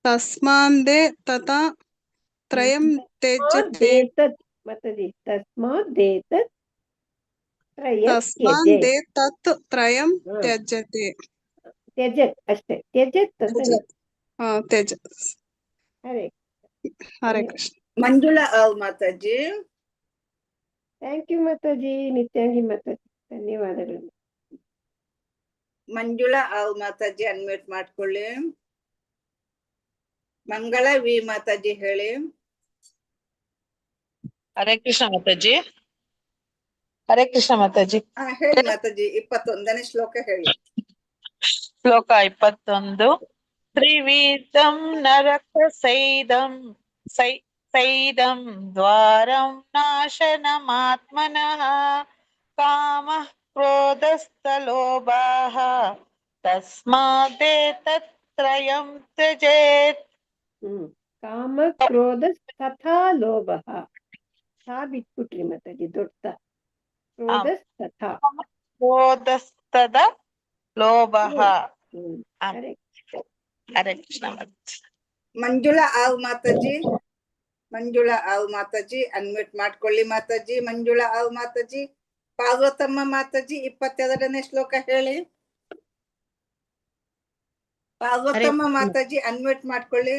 तस्मान्दे तथा त्रयं त्यजते तस्मादेतत् माताजी तस्मादेतत् त्रयं तस्मान्दे तत् त्रयं त्यजते त्यजत् अಷ್ಟೇ त्यजत् ಅಂತ त्यजत् ಹರೇ हरे कृष्ण ಮಂಜುಳಾ ಮಾತಾಜಿ ಥ್ಯಾಂಕ್ ಯು ಮಾತಾಜಿ ನಿತ್ಯಾಂಗಿ ಮಾತಾಜಿ ಧನ್ಯವಾದಗಳು ಮಂಜುಳಾ ಮಾತಾಜಿ ಅನ್ಮ್ಯೂಟ್ ಮಾಡ್ಕೊಳ್ಳಿ ಮಂಗಳ ವಿ ಮಾತಾಜಿ ಹೇಳಿ ಹರೇ ಕೃಷ್ಣ ಮಾತಾಜಿ ಹರೇ ಕೃಷ್ಣ ಮಾತಾಜಿ ಹೇಳಿ ಮಾತಾಜಿ 21ನೇ ಶ್ಲೋಕ ಹೇಳಿ ಶ್ಲೋಕ 21 ತ್ರಿವಿಧಂ ನರಕ ಸೈದಂ ದ್ವಾರಂ ನಾಶನಮಾತ್ಮನಃ ಕಾಮ ಕ್ರೋಧಸ್ಥಲೋಭಾಃ ತಸ್ಮಾದೇತತ್ರಯಂ ತ್ಯಜೇತ್ ಕಾಮ ಕ್ರೋಧ ತಥಾ ಲೋಭಃ ತಾ ಬಿಟ್ಬಿಟ್ರಿ ಮಾತಾಜಿ ದೊಡ್ಡ ಕ್ರೋಧಸ್ತದ ಲೋಭಃ ಹರೇ ಹರೇ ಕೃಷ್ಣ ಮಂಜುಳಾ ಮಾತಾಜಿ ಅನ್ಮ್ಯೂಟ್ ಮಾಡ್ಕೊಳ್ಳಿ ಮಾತಾಜಿ ಮಂಜುಳಾ ಮಾತಾಜಿ ಪಾರ್ವತಮ್ಮ ಮಾತಾಜಿ 22ನೇ ಶ್ಲೋಕ ಹೇಳಿ ಪಾರ್ವತಮ್ಮ ಮಾತಾಜಿ ಅನ್ಮ್ಯೂಟ್ ಮಾಡ್ಕೊಳ್ಳಿ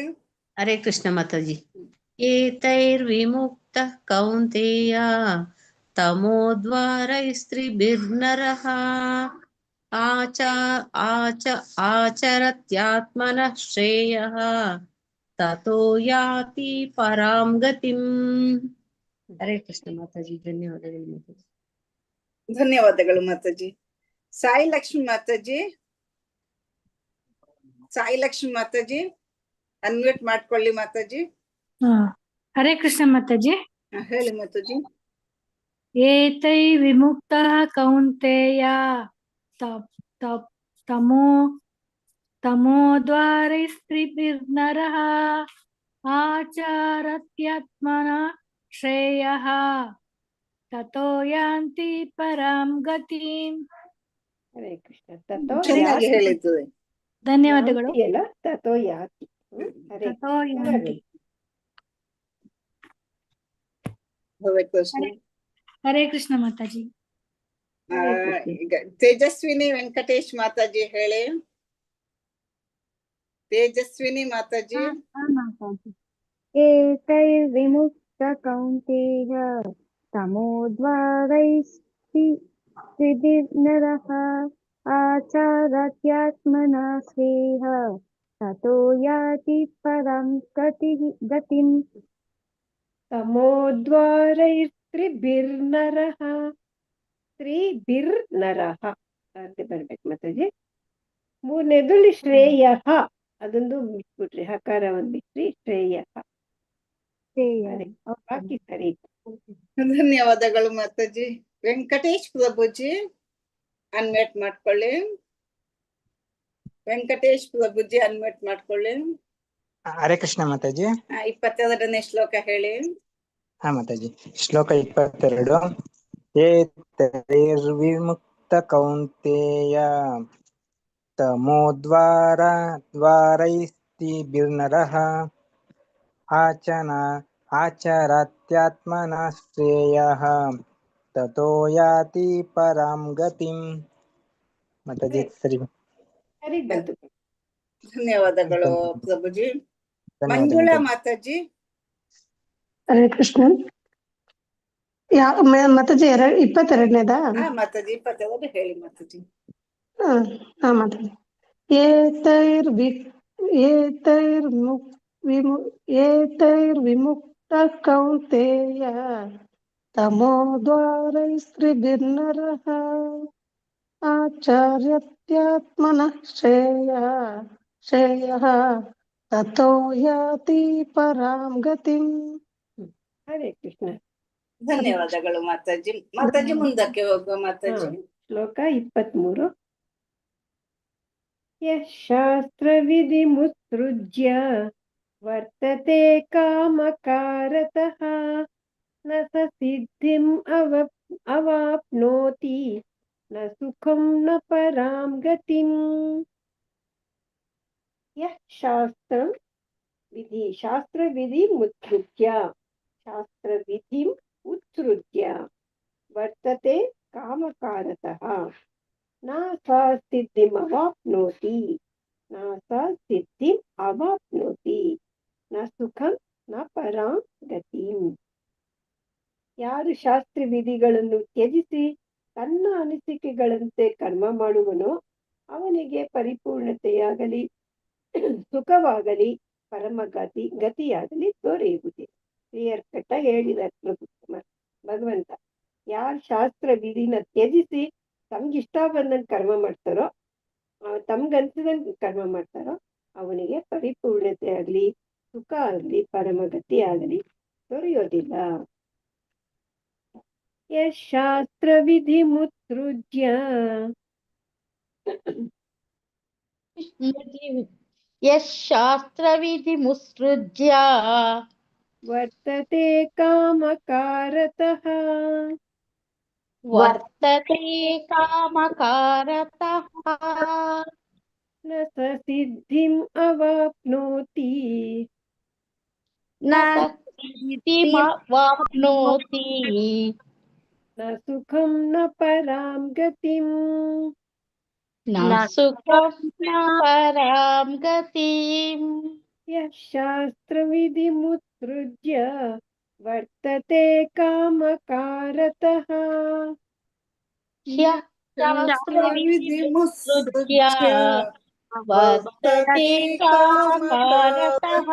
ಹರೇ ಕೃಷ್ಣ ಮಾತಾಜಿ ಏತೈರ್ವಿಮುಕ್ತ ಕೌಂತೇಯ ತಮೋದ್ವಾರೈಸ್ತ್ರಿಭಿರ್ನರಃ ಆಚರತ್ಯಾತ್ಮನಃ ಶ್ರೇಯಃ ತತೋ ಯಾತಿ ಪರಾಂ ಗತಿಂ ಹರೇ ಕೃಷ್ಣ ಮಾತಾಜಿ ಧನ್ಯವಾದಗಳು ಮಾತಾಜಿ ಧನ್ಯವಾದಗಳು ಮಾತಾಜಿ ಸಾಯಿ ಲಕ್ಷ್ಮಿ ಮಾತಾಜಿ ಅನ್ಮ್ಯೂಟ್ ಮಾಡ್ಕೊಳ್ಳಿ ಮಾತಾಜಿ ಹರೇ ಕೃಷ್ಣ ಮಾತಾಜಿ ಹೇಳಿ ಮಾತಾಜಿ ಏತೈ ವಿಮುಕ್ತ ಕೌಂತೆಯ ತಮೋದ್ವಾರೈಸ್ತ್ರಿಭಿರ್ನರಃ ಆಚರತ್ಯಾತ್ಮನ ಶ್ರೇಯಃ ತತೋ ಯಾಂತಿ ಪರಾಂ ಗತಿಂ ಹರೇ ಕೃಷ್ಣ ತಥೋ ಚೆನ್ನಾಗಿ ಹೇಳಿದ್ದು ಧನ್ಯವಾದಗಳು ಎಲ್ಲ ತಥೋ ಯಾತಿ ಹರೇ ತಥೋ ಯಾಂತಿ ಹರೇ ಕೃಷ್ಣ ಮಾತಾಜಿ ಈಗ ತೇಜಸ್ವಿನಿ ವೆಂಕಟೇಶ್ ಮಾತಾಜಿ ಹೇಳಿ ತೇಜಸ್ವಿನಿ ಮಾತಾಜಿ ಏತೈರ್ವಿಮುಕ್ತ ಕೌಂತೇಯ ತಮೋದ್ವಾರೈಸ್ತ್ರಿಭಿರ್ನರಃ ಆಚರತ್ಯಾತ್ಮನಾ ಶ್ರೇಯಃ ತತೋ ಯಾತಿ ಪರಾಂ ಗತಿಂ ತಮೋದ್ವಾರೈಸ್ತ್ರಿಭಿರ್ನರಃ ತ್ರಿಭಿರ್ನರಃ ಅಂತ ಬರ್ಬೇಕು ಮಾತಾಜಿ ಮೂರನೇದಲ್ಲಿ ಶ್ರೇಯಃ ಅದೊಂದು ಬಿಟ್ಬಿಟ್ರಿ ಹಕಾರ ಒಂದ್ ಬಿಟ್ರಿ ಶ್ರೇಯಃ ಬಾಕಿ ಸರಿ ಧನ್ಯವಾದಗಳು ಮಾತಾಜಿ ವೆಂಕಟೇಶ್ ಪ್ರಭುಜಿ ಅನ್ಮ್ಯೂಟ್ ಮಾಡ್ಕೊಳ್ಳಿ ಹರೇ ಕೃಷ್ಣ ಮಾತಾಜಿ 22ನೇ ಶ್ಲೋಕ ಹೇಳಿ ಮಾತಾಜಿ ಶ್ಲೋಕ 22 ಏತೈರ್ವಿಮುಕ್ತ ಕೌಂತೇಯ ತಮೋದ್ವಾರೈಸ್ತ್ರಿಭಿರ್ನರಃ ಆಚರತ್ಯಾತ್ಮನಃ ಶ್ರೇಯಃ ತತೋ ಯಾತಿ ಪರಾಂ ಗತಿಂ ಮಾತಾಜಿ ಸರಿ ಬಂತು ಧನ್ಯವಾದಗಳು ಪ್ರಭುಜಿ ಮಂಜುಳಾ ಮಾತಾಜಿ ಹರೇ ಕೃಷ್ಣ ಮಾತಾಜಿ 22ನೇದಾ ಮಾತಾಜಿ 22 ಹೇಳಿ ಮಾತಾಜಿ ಮಾತಾಜಿ ಏತೈರ್ವಿಮುಕ್ತ ಕೌಂತೇಯ ತಮೋದ್ವಾರೈಸ್ತ್ರಿಭಿರ್ನರಃ ಆಚರತ್ಯಾತ್ಮನಃ ಶ್ರೇಯಃ ತತೋ ಯಾತಿ ಪರಾಂ ಗತಿಂ ಹರೇ ಕೃಷ್ಣ ಧನ್ಯವಾದಗಳು ಮಾತಾಜಿ ಮುಂದಕ್ಕೆ ಹೋಗುವ ಮಾತಾಜಿ ಶ್ಲೋಕ 23 ಶಾಸ್ತ್ರವಿಧಿಮುತ್ಸೃಜ್ಯ ವರ್ತತೆ ಕಾಮಕಾರತಃ ನ ಸ ಸಿದ್ಧಿಂ ಅವಾಪ್ನೋತಿ ನ ಸುಖಂ ನ ಪರಾಂ ಗತಿಂ ಯಃ ಶಾಸ್ತ್ರಂ ವಿಧಿ ಶಾಸ್ತ್ರ ವಿಧಿ ಮುತ್ಸೃಜ್ಯ ಶಾಸ್ತ್ರ ವಿಧಿಂ ಉತ್ಸೃಜ್ಯ ವರ್ತತೆ ಕಾಮಕಾರತಃ ನ ಸ ಸಿದ್ಧಿಮವಾಪ್ನೋತಿ ನ ಸ ಸಿದ್ಧಿಂ ಅವಾಪ್ನೋತಿ ನ ಸುಖಂ ನ ಪರಾಂ ಗತಿಂ. ಯಾರು ಶಾಸ್ತ್ರ ವಿಧಿಗಳನ್ನು ತ್ಯಜಿಸಿ ತನ್ನ ಅನಿಸಿಕೆಗಳಂತೆ ಕರ್ಮ ಮಾಡುವನೋ ಅವನಿಗೆ ಪರಿಪೂರ್ಣತೆಯಾಗಲಿ ಸುಖವಾಗಲಿ ಗತಿಯಾಗಲಿ ದೊರೆಯುವುದಿಲ್ಲ. ಕ್ಲಿಯರ್ ಕಟ್ ಆಗಿ ಹೇಳಿದ್ದಾರೆ ಭಗವಂತ. ಯಾರು ಶಾಸ್ತ್ರ ವಿಧಿನ ತ್ಯಜಿಸಿ ತಮ್ಗಿಷ್ಟ ಬಂದಂಗೆ ಕರ್ಮ ಮಾಡ್ತಾರೋ ತಮ್ಗನ್ಸಿದಂಗೆ ಕರ್ಮ ಮಾಡ್ತಾರೋ ಅವನಿಗೆ ಪರಿಪೂರ್ಣತೆ ಆಗಲಿ ಸುಖ ಆಗಲಿ ಪರಮಗತಿ ಆಗಲಿ ದೊರೆಯೋದಿಲ್ಲ. ಶಾಸ್ತ್ರ ವಿಧಿ ಮುತ್ಸೃಜ್ಯ ಯಶಾಸ್ತ್ರವಿಧಿಮುತ್ಸೃಜ್ಯ ವರ್ತತೆ ಕಾಮಕಾರತಃ ವರ್ತತೆ ಕಾಮಕಾರತಃ ನ ಸ ಸಿದ್ಧಿಂ ಅವಾಪ್ನೋತಿ ನ ಸಿದ್ಧಿಮವಾಪ್ನೋತಿ ನ ಸುಖಂ ನ ಪರಾಂ ಗತಿಂ. ನ ಸುಖಂ ನ ಪರಾಂ ಗತಿಂ. ಶಾಸ್ತ್ರ ವಿಧಿ ಮುತ್ಸೃಜ್ಯ ವರ್ತತೆ ಕಾಮಕಾರತಃ ಶಾಸ್ತ್ರವಿಧಿಮುತ್ಸೃಜ್ಯ ವರ್ತತೆ ಕಾಮಕಾರತಃ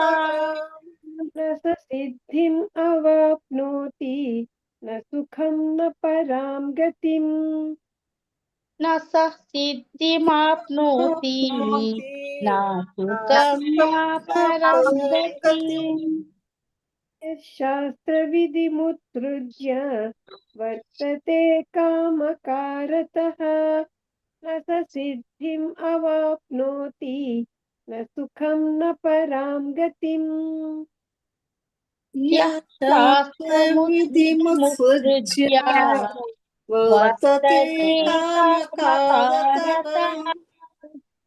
ನ ಸ ಸಿದ್ಧಿಂ ಅವಾಪ್ನೋತಿ ನ ಸುಖಂ ನ ಪರಾಂ ಗತಿಂ. ನ ಸ ಸಿದ್ಧಿಮಾಪ್ನೋತಿ ನ ಸುಖಂ ನ ಪರಾಂ ಗತಿಂ. ಶಾಸ್ತ್ರ ವಿಧಿ ಮುತ್ಸೃಜ್ಯ ವರ್ತತೆ ಕಾಮಕಾರತಃ ನ ಸ ಸಿದ್ಧಿಂ ಅವಾಪ್ನೋತಿ ನ ಸುಖಂ ನ ಪರಾಂ ಗತಿಂ. ಶಾಸ್ತ್ರವಿಧಿಮುತ್ಸೃಜ್ಯ ವರ್ತತೆ ಕಾಮಕಾರತಃ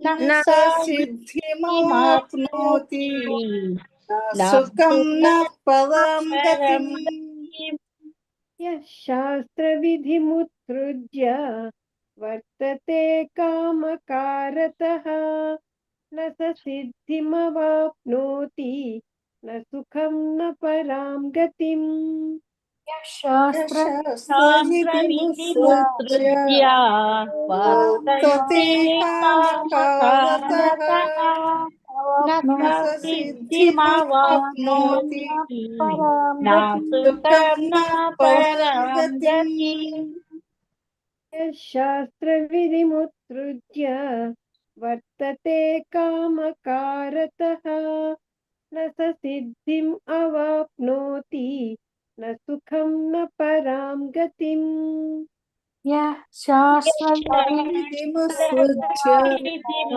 ನ ಸ ಸಿದ್ಧಿಮಾಪ್ನೋತಿ ನ ಸುಖಂ ನ ಪರಾಂ ಗತಿಂ. ಶಾಸ್ತ್ರ ವಿಧಿ ಮುತ್ಸೃಜ್ಯ ವರ್ತತೆ ಕಾಮಕಾರತಃ ನ ಸ ಸಿದ್ಧಿಮವಾಪ್ನೋತಿ ನ ಸುಖಂ ನ ಪರಾಂ ಗತಿಂ. ಶಾಸ್ತ್ರವಿಧಿಮುತ್ಸೃಜ್ಯ ವರ್ತತೆ ಕಾಮಕಾರತಃ ನ ಸಿದ್ಧಿಮವಾಪ್ನೋತಿ ನ ಸುಖಂ ನ ಪರಾಂ ಗತಿಂ. ಶಾಸ್ತ್ರ ವಿಧಿ ಮುತ್ಸೃಜ್ಯ ವರ್ತತೆ ಕಾಮಕಾರತಃ ನ ಸ ಸಿದ್ಧಿಂ ಅವಾಪ್ನೋತಿ ನ ಸುಖಂ ನ ಪರಾಂ ಗತಿಂ. ಶಾಸ್ತ್ರವಿಧಿಮುತ್ಸೃಜ್ಯ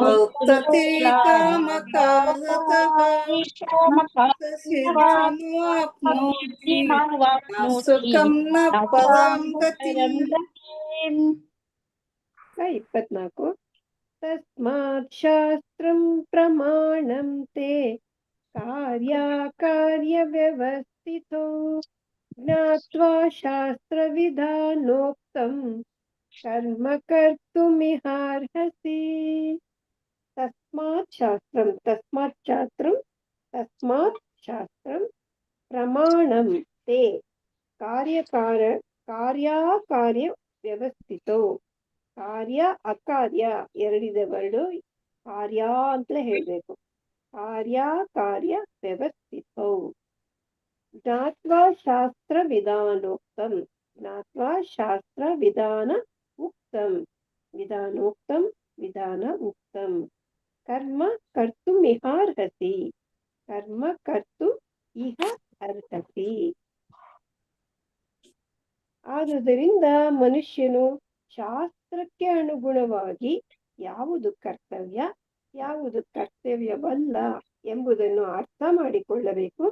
ವರ್ತತೆ ಕಾಮಕಾರತಃ ಸಿದ್ಧಿಮವಾಪ್ನೋತಿ ನ ಸುಖಂ ನ ಪರಾಂ ಗತಿಂ. 24 ತಸ್ಮಾತ್ ಶಾಸ್ತ್ರಂ ಪ್ರಮಾಣಂ ತೇ ಕಾರ್ಯಕಾರ್ಯ ವ್ಯವಸ್ಥಿತೋ ಜ್ಞಾತ್ವಾ ಶಾಸ್ತ್ರವಿಧಾನೋಕ್ತಂ ಕರ್ಮ ಕರ್ತುಮಿಹಾರ್ಹಸಿ. ತಸ್ಮಾತ್ ಶಾಸ್ತ್ರಂ ಪ್ರಮಾಣಂ ತೇ ಕಾರ್ಯಕಾರ್ಯ ವ್ಯವಸ್ಥಿತೋ. ಕಾರ್ಯ ಅಕಾರ್ಯ ಎರಡಿದೆ ವರ್ಡು, ಕಾರ್ಯ ಅಂತಲೇ ಹೇಳ್ಬೇಕು. ಕಾರ್ಯ ವ್ಯವಸ್ಥಿತೋ ಜ್ಞಾತ್ವಾ ಶಾಸ್ತ್ರ ವಿಧಾನೋಕ್ತಂ. ಜ್ಞಾತ್ವಾ ಶಾಸ್ತ್ರ ವಿಧಾನ ಉಕ್ತಂ. ವಿಧಾನೋಕ್ತಂ ವಿಧಾನ ಉಕ್ತಂ. ಕರ್ಮ ಕರ್ತು ಇಹಾರ್ಹಸಿ. ಕರ್ಮ ಕರ್ತು ಇಹ ಅರ್ಹಸಿ. ಆದುದರಿಂದ ಮನುಷ್ಯನು ಶಾಸ್ತ್ರಕ್ಕೆ ಅನುಗುಣವಾಗಿ ಯಾವುದು ಕರ್ತವ್ಯ ಯಾವುದು ಕರ್ತವ್ಯವಲ್ಲ ಎಂಬುದನ್ನು ಅರ್ಥ ಮಾಡಿಕೊಳ್ಳಬೇಕು.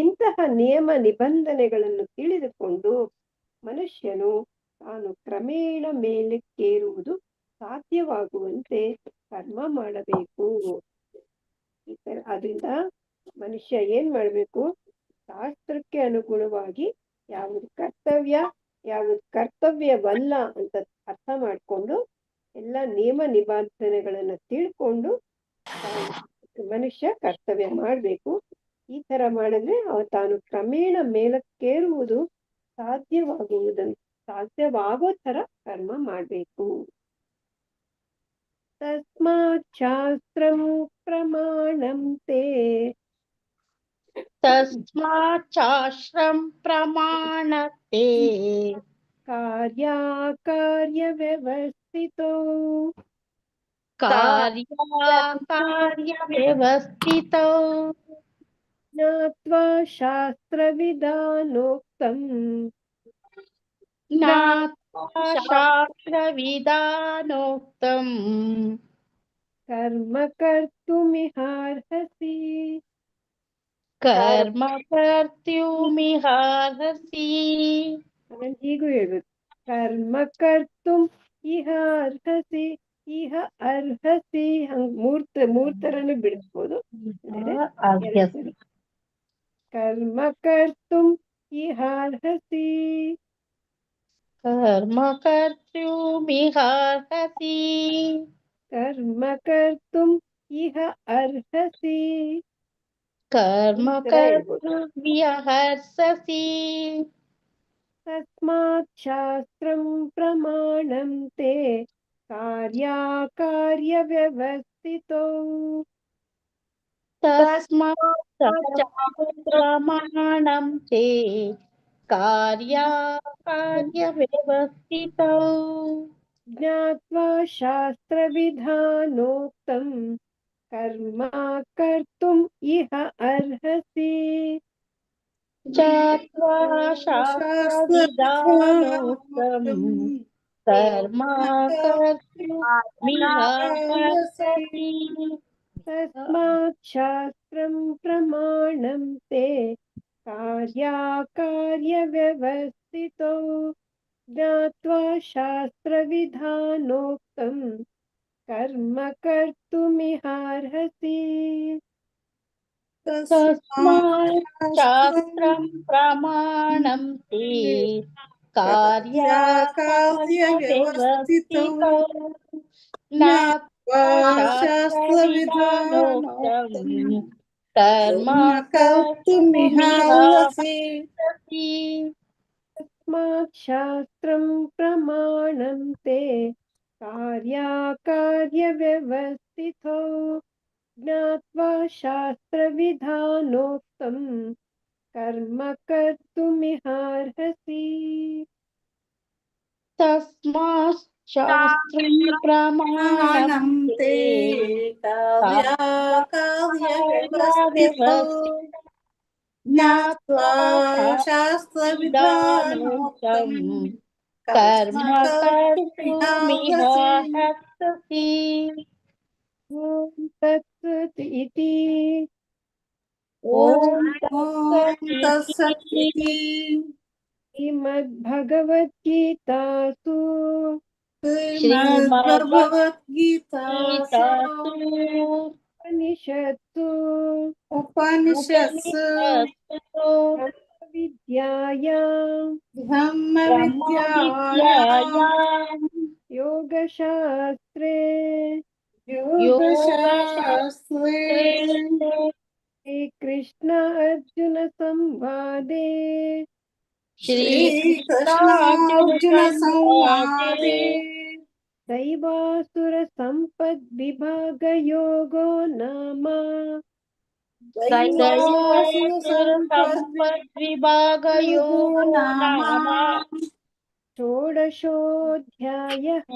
ಇಂತಹ ನಿಯಮ ನಿಬಂಧನೆಗಳನ್ನು ತಿಳಿದುಕೊಂಡು ಮನುಷ್ಯನು ತಾನು ಕ್ರಮೇಣ ಮೇಲಕ್ಕೇರುವುದು ಸಾಧ್ಯವಾಗುವಂತೆ ಕರ್ಮ ಮಾಡಬೇಕು. ಅದರಿಂದ ಮನುಷ್ಯ ಏನ್ ಮಾಡ್ಬೇಕು, ಶಾಸ್ತ್ರಕ್ಕೆ ಅನುಗುಣವಾಗಿ ಯಾವುದು ಕರ್ತವ್ಯ ಯಾವುದು ಕರ್ತವ್ಯವಲ್ಲ ಅಂತ ಅರ್ಥ ಮಾಡ್ಕೊಂಡು ಎಲ್ಲ ನಿಯಮ ನಿಬಂಧನೆಗಳನ್ನ ತಿಳ್ಕೊಂಡು ಮನುಷ್ಯ ಕರ್ತವ್ಯ ಮಾಡ್ಬೇಕು. ಈ ತರ ಮಾಡಿದ್ರೆ ತಾನು ಕ್ರಮೇಣ ಮೇಲಕ್ಕೇರುವುದು ಸಾಧ್ಯವಾಗೋ ತರ ಕರ್ಮ ಮಾಡ್ಬೇಕು. ತಸ್ಮಾತ್ ಶಾಸ್ತ್ರಂ ಪ್ರಮಾಣಂ ತೇ ತಸ್ಮಾತ್ ಶಾಸ್ತ್ರಂ ಪ್ರಮಾಣತೆ ಕಾರ್ಯ ವ್ಯವಸ್ಥಿತೋ ಕಾರ್ಯ ವ್ಯವಸ್ಥಿತೋ ಜ್ಞಾತ್ವಾ ಶಾಸ್ತ್ರವಿಧಾನೋಕ್ತಂ ಜ್ಞಾತ್ವಾ ಶಾಸ್ತ್ರವಿಧಾನೋಕ್ತಂ ಕರ್ಮ ಕರ್ತುಮಿಹಾರ್ಹಸಿ ಕರ್ಮ ಕರ್ತುಮಿಹಾರ್ಹಸಿ. ಹೀಗೂ ಹೇಳ್ಬೇಕು, ಕರ್ಮ ಕರ್ತುಂ ಇಹ ಅರ್ಹಸಿ, ಇಹ ಅರ್ಹಸಿ. ಹಂಗ್ ಮೂರ್ತರನು ಬಿಡಿಸ್ಬೋದು. ಕರ್ಮ ಕರ್ತುಂ ಇಹ ಅರ್ಹಸಿ ಕರ್ಮ ಕರ್ತುಮಿಹಾರ್ಹಸಿ ಕರ್ಮ ಕರ್ತುಂ ಇಹ ಅರ್ಹಸಿ. ಕರ್ಮ ಕರ್ತುಮಿಹಾರ್ಹಸಿ. ತಸ್ಮಾತ್ ಶಾಸ್ತ್ರಂ ಪ್ರಮಾಣಂ ತೇ ಕಾರ್ಯ ವ್ಯವಸ್ಥಿತೋ ತಸ್ಮಾತ್ ಪ್ರಮಾಣಂ ತೇ ಕಾರ್ಯ ವ್ಯವಸ್ಥಿತೋ ಜ್ಞಾತ್ವಾ ಶಾಸ್ತ್ರವಿಧಾನೋಕ್ತಂ ಕರ್ಮ ಕರ್ತುಂ ಇಹ ಅರ್ಹಸಿ ಜ್ಞಾತ್ವಾ ಶಾಸ್ತ್ರವಿಧಾನೋಕ್ತಂ ಕರ್ಮ ಕರ್ತುಮಿಹಾರ್ಹಸಿ. ತಸ್ಮಾತ್ ಶಾಸ್ತ್ರಂ ಪ್ರಮಾಣಂ ತೇ ಕಾರ್ಯ ವ್ಯವಸ್ಥಿತೋ ಜ್ಞಾತ್ವಾ ಶಾಸ್ತ್ರವಿಧಾನೋಕ್ತಂ ಕರ್ಮ ಕರ್ತುಮಿಹಾರ್ಹಸಿ. ತಸ್ಮಾತ್ ಶಾಸ್ತ್ರಂ ಪ್ರಮಾಣಂ ತೇ ಕಾರ್ಯ ವ್ಯವಸ್ಥಿತೋ ಜ್ಞಾತ್ವಾ ಶಾಸ್ತ್ರವಿಧಾನೋಕ್ತಂ ಕರ್ಮ ಕರ್ತುಮಿಹಾರ್ಹಸಿ. ತಸ್ಮಾತ್ ಶಾಸ್ತ್ರಂ ಪ್ರಮಾಣಂ ತೇ ಕಾರ್ಯ ವ್ಯವಸ್ಥಿತೋ ಜ್ಞಾತ್ವಾ ಶಾಸ್ತ್ರವಿಧಾನೋಕ್ತಂ ಕರ್ಮ ಕರ್ತುಮಿಹಾರ್ಹಸಿ. ತಸ್ಮಾತ್ ಶಾಸ್ತ್ರಂ ಪ್ರಮಾಣಂ ತೇ ಕಾರ್ಯ ವ್ಯವಸ್ಥಿತೋ ಜ್ಞಾತ್ವಾ ಶಾಸ್ತ್ರವಿಧಾನೋಕ್ತಂ ಕರ್ಮ ಕರ್ತುಮಿಹಾರ್ಹಸಿ. ಓಂ ತತ್ಸತ್ ಇತಿ ಓಂ ತತ್ಸತ್ ಇತಿ ಶ್ರೀಮದ್ಭಗವದ್ಗೀತಾಸು ಶ್ರೀಮದ್ಭಗವದ್ಗೀತಾಸು ಉಪನಿಷತ್ಸು ಬ್ರಹ್ಮವಿದ್ಯಾಯಾಂ ಯೋಗಶಾಸ್ತ್ರೇ ಶ್ರೀಕೃಷ್ಣ ಅರ್ಜುನ ಸಂವಾದೇ ಶ್ರೀಕೃಷ್ಣಾರ್ಜುನ ಸಂವಾದೇ ದೈವಾಸುರ ಸಂಪದ್ವಿಭಾಗ ಯೋಗೋ ನಾಮ ಸಂಪದ್ವಿಭಾಗಯೋಗೋ ನಾಮ ಷೋಡಶೋऽಧ್ಯಾಯಃ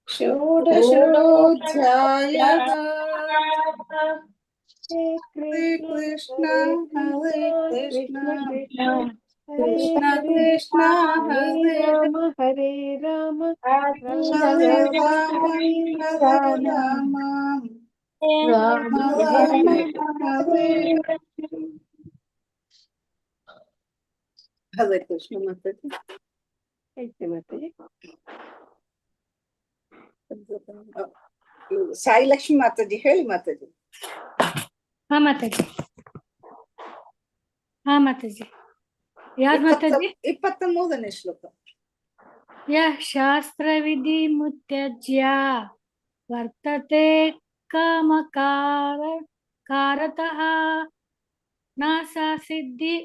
ಷೋಡಶೋऽಧ್ಯಾಯಃ. ಹರೇ ಕೃಷ್ಣ ಹರೇ ಕೃಷ್ಣ ಕೃಷ್ಣ ಕೃಷ್ಣ ಹರೇ ಹರೇ ಹರೇ ರಾಮ ಹರೇ ರಾಮ ಹರೇ ಹರೇ ಕೃಷ್ಣ. ಮಾತಾಡಿ ಹೇಳ್ತೆ ಮಾತಾಡಿ. ಸಾಯಿ ಲಕ್ಷ್ಮಿ ಮಾತಾಜಿ ಹೇಳಿ ಮಾತಾಜಿ. ಹಾ ಮಾತಾಜಿ. ಹಾ ಮಾತಾಜಿ. ಯಾವ್ದು ಮಾತಾಜಿ? 23ನೇ ಶ್ಲೋಕ. ಯಃ ಶಾಸ್ತ್ರವಿಧಿ ಮುತ್ಯಜ್ಯ ವರ್ತತೆ ಕಾಮಕಾರತಃ ನ ಸಾ ಸಿದ್ಧಿ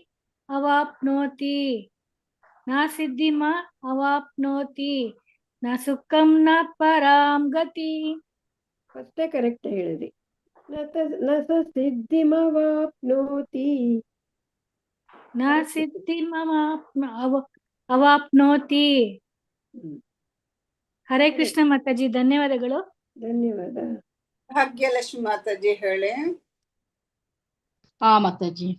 ಅವಾಪ್ನೋತಿ ನ ಸಿದ್ಧಿಮ ಅವಾಪ್ನೋತಿ ನ ಸುಖಂ ನ ಪರಾಂ ಗತಿ. ಅಷ್ಟೇ ಕರೆಕ್ಟ್ ಹೇಳಿದ್ರಿ. ನ ಸ ಸಿದ್ಧಿಮವಾಪ್ನೋತಿ ನ ಸಿದ್ಧಿಮ ಅವಾಪ್ನೋತಿ. ಹರೇ ಕೃಷ್ಣ ಮಾತಾಜಿ, ಧನ್ಯವಾದಗಳು. ಧನ್ಯವಾದ. ಭಾಗ್ಯಲಕ್ಷ್ಮಿ ಮಾತಾಜಿ ಹೇಳಿ. ಹಾ ಮಾತಾಜಿ.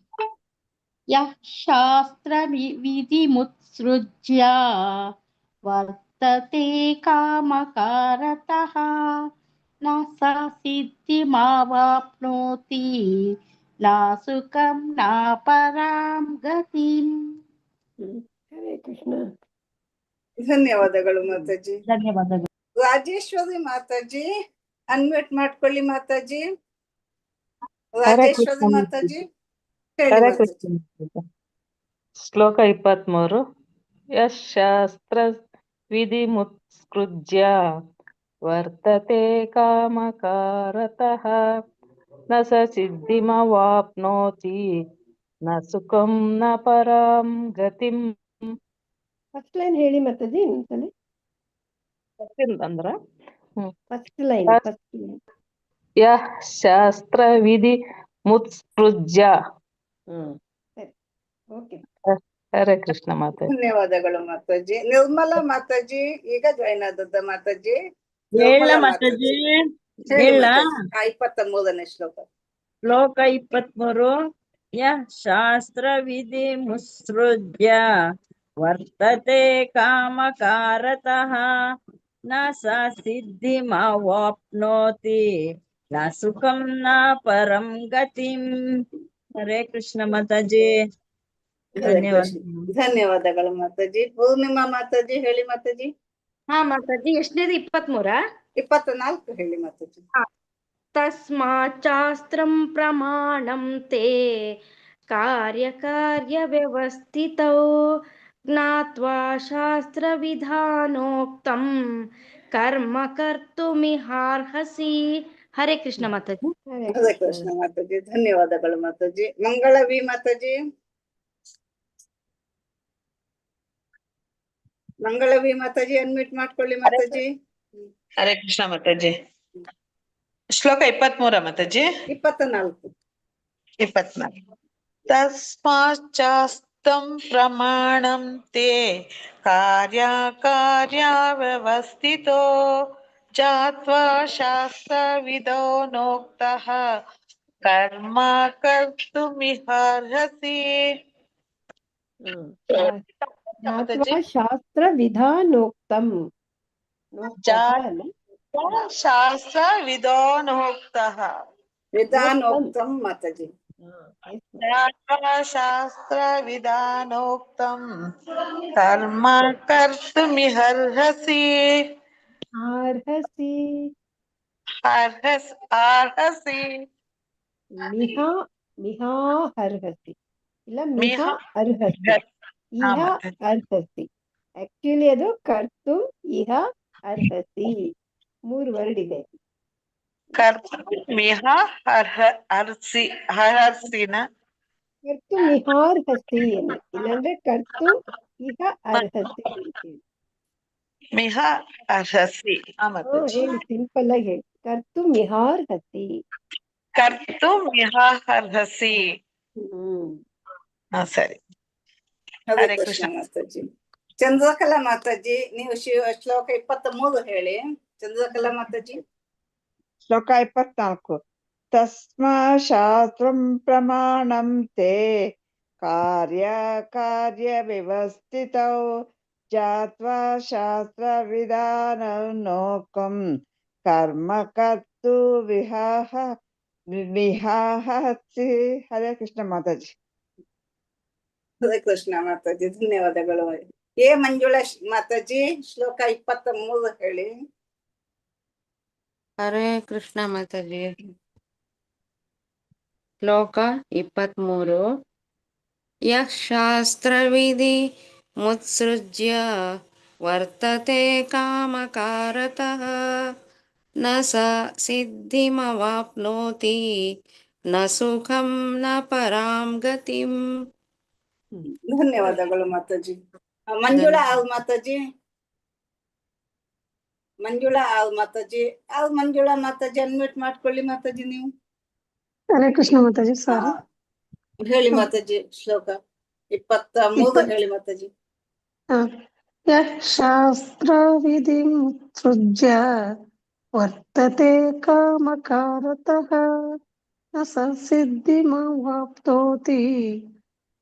ಯಃ ಶಾಸ್ತ್ರ ವಿಧಿಮುತ್ಸೃಜ್ಯ ವರ್ತತೆ ಕಾಮಕಾರತಃ ನ ಸ ಸಿದ್ಧಿಮವಾಪ್ನೋತಿ ನ ಸುಖಂ ನ ಪರಾಂ ಗತಿಂ. ಹರೇ ಕೃಷ್ಣ. ಧನ್ಯವಾದಗಳು ಮಾತಾಜಿ. ಧನ್ಯವಾದಗಳು. ರಾಜೇಶ್ವರಿ ಮಾತಾಜಿ ಅನ್ಮ್ಯೂಟ್ ಮಾಡ್ಕೊಳ್ಳಿ ಮಾತಾಜಿ. ರಾಜೇಶ್ವರಿ ಮಾತಾಜಿ ಹೇಳಿ ಮಾತಾಜಿ. ಶ್ಲೋಕ 23. ಯಃ ಶಾಸ್ತ್ರ ವಿಧಿ ಮುತ್ಸೃಜ್ಯ ವರ್ತತೆ ಕಾಮಕಾರತಃ ನ ಸ ಸಿದ್ಧಿಮವಾಪ್ನೋತಿ ನ ಸುಖಂ ನ ಪರಾಂ ಗತಿಂ. ಫಸ್ಟ್ ಲೈನ್ ಹೇಳಿ ಮಾತಾಜಿ ಇನ್ನೊಂದ್ಸಲ. ಅಂದ್ರ ಫಸ್ಟ್ ಲೈನ್. ಯಃ ಶಾಸ್ತ್ರ ವಿಧಿ ಮುತ್ಸೃಜ್ಯ. ಓಕೆ. ಹರೇ ಕೃಷ್ಣ ಮಾತಾಜಿ. ಧನ್ಯವಾದಗಳು ಮಾತಾಜಿ. ನಿರ್ಮಲಾ ಮಾತಾಜಿ ಈಗ ಜಾಯ್ನ್ ಆದದ್ದ ಮಾತಾಜಿ. ಹೇಳ ಮಾತಾಜಿ. ಹೇಳ. 23ನೇ ಶ್ಲೋಕ. ಶ್ಲೋಕ 23. ಯಃ ಶಾಸ್ತ್ರ ವಿಧಿ ಮುತ್ಸೃಜ್ಯ ವರ್ತತೆ ಕಾಮಕಾರತಃ ನ ಸ ಸಿದ್ಧಿಮವಾಪ್ನೋತಿ ನ ಸುಖಂ ನ ಪರಂ ಗತಿಂ. ಹರೇ ಕೃಷ್ಣ ಮಾತಾಜಿ. ಧನ್ಯವಾದಗಳು ಮಾತಾಜಿ. ಪೂರ್ಣಿಮಾ ಮಾತಾಜಿ ಹೇಳಿ ಮಾತಾಜಿ. ಹಾ ಮಾತಾಜಿ. ಎಷ್ಟನೇದು? 23? 24 ಹೇಳಿ ಮಾತಾಜಿ. ತಸ್ಮಾಚ್ಚಾಸ್ತ್ರಂ ಪ್ರಮಾಣಂ ತೇ ಕಾರ್ಯ ವ್ಯವಸ್ಥಿತೌ ಜ್ಞಾತ್ವಾ ಶಾಸ್ತ್ರ ವಿಧಾನೋಕ್ತಂ ಕರ್ಮ ಕರ್ತುಮಿಹಾರ್ಹಸಿ. ಹರೇ ಕೃಷ್ಣ ಮಾತಾಜಿ. ಹರೇ ಕೃಷ್ಣ ಮಾತಾಜಿ. ಧನ್ಯವಾದಗಳು ಮಾತಾಜಿ. ಮಂಗಳವಿ ಮಾತಾಜಿ. ಮಂಗಳವಿ ಮಾತಾಜಿ ಅನ್ಮ್ಯೂಟ್ ಮಾಡ್ಕೊಳ್ಳಿ ಮಾತಾಜಿ. ಹರೇ ಕೃಷ್ಣ ಮಾತಾಜಿ. ಶ್ಲೋಕ 23 ಮಾತಾಜಿ. 24. ತಸ್ಮಾಚ್ಚಾಸ್ತ್ರಂ ಪ್ರಮಾಣಂ ತೇ ಕಾರ್ಯ ವ್ಯವಸ್ಥಿತೋ ಜಾತ್ವಾ ಶಾಸ್ತ್ರವಿದೋ ನೋಕ್ತಃ ಕರ್ಮ ಕರ್ತುಮಿಹಾರ್ಹಸಿ. ಶಾಸ್ತ್ರ ವಿಧಾನೋಕ್ತಂ. ಶಾಸ್ತ್ರ ವಿಧಾನೋಕ್ತಃ. ವಿಧಾನೋಕ್ತಂ ಮಾತಾಜಿ. ಶಾಸ್ತ್ರ ವಿಧಾನೋಕ್ತಂ ಕರ್ಮ ಕರ್ತುಮಿಹಾರ್ಹಸಿ. ಅರ್ಹಸಿ. ಮಿಹಾರ್ಹಸಿ ಇಲ್ಲ ಮಿಹ ಅರ್ಹಸಿ. ಇಹ ಅರ್ಹಸಿ. ಆಕ್ಚುಲಿ ಅದು ಕರ್ತು ಇಹ ಅರ್ಹಸಿ 3 ವರ್ಡ್ ಇದೆ. ಕರ್ತು ಮಿಹಾರ್ಹಸಿ ಇಲ್ಲಾಂದ್ರೆ ಕರ್ತು ಇಹ ಅರ್ಹಸಿ. ಮಿಹ ಅರ್ಹಸಿ. ಹೇಳಿ, ಸಿಂಪಲ್ ಆಗಿ ಹೇಳಿ. ಕರ್ತು ಮಿಹಾರ್ಹಸಿ. ಕರ್ತು ಮಿಹ ಅರ್ಹಸಿ. ಸರಿ. ಹರೇ ಕೃಷ್ಣ ಮಾತಾಜಿ. ಚಂದ್ರಕಲಾ ಮಾತಾಜಿ ನೀವು ಶ್ಲೋಕ 23 ಹೇಳಿ. ಚಂದ್ರಕಲಾ ಮಾತಾಜಿ. ಶ್ಲೋಕ 24. ತಸ್ಮಾ ಶಾಸ್ತ್ರಂ ಪ್ರಮಾಣಂ ತೇ ಕಾರ್ಯ ವ್ಯವಸ್ಥಿತೌ ಜಾತ್ವಾ ಶಾಸ್ತ್ರ ವಿಧಾನೋಕ್ತಂ ಕರ್ಮ ಕರ್ತು ವಿಹಾಹಸಿ. ಹರೇ ಕೃಷ್ಣ ಮಾತಾಜಿ. ಹರೇ ಕೃಷ್ಣ ಮಾತಾಜಿ. ಧನ್ಯವಾದಗಳು. ಎ ಮಂಜುಳಾ ಮಾತಾಜಿ ಶ್ಲೋಕ 23 ಹೇಳಿ. ಹರೇ ಕೃಷ್ಣ ಮಾತಾಜಿ. ಶ್ಲೋಕ 23 ಯಃ ಶಾಸ್ತ್ರವಿಧಿ ಮುತ್ಸೃಜ್ಯ ವರ್ತತೆ ಕಾಮಕಾರತಃ ನ ಸ ಸಿದ್ಧಿಮವಾಪ್ನೋತಿ ನ ಸುಖಂ ನ ಪರಾಂ ಗತಿಂ. ಧನ್ಯವಾದಗಳು ಮಾತಾಜಿ. ಮಂಜುಳಾ ಆವ್ ಮಾತಾಜಿ. ಮಂಜುಳಾ ಆವ್ ಮಾತಾಜಿ. ಮಂಜುಳಾ ಮಾತಾಜಿ ಅನ್ಮ್ಯೂಟ್ ಮಾಡ್ಕೊಳ್ಳಿ ಮಾತಾಜಿ ನೀವು. ಹರೇ ಕೃಷ್ಣ ಮಾತಾಜಿ. ಸಾರಿ. ಹೇಳಿ ಮಾತಾಜಿ ಶ್ಲೋಕ 23 ಹೇಳಿ ಮಾತಾಜಿ. ಯಃ ಶಾಸ್ತ್ರವಿಧಿಂ ಉತ್ಸೃಜ್ಯ ವರ್ತತೆ ಕಾಮಕಾರತಃ ನ ಸ ಸಿದ್ಧಿಮವಾಪ್ನೋತಿ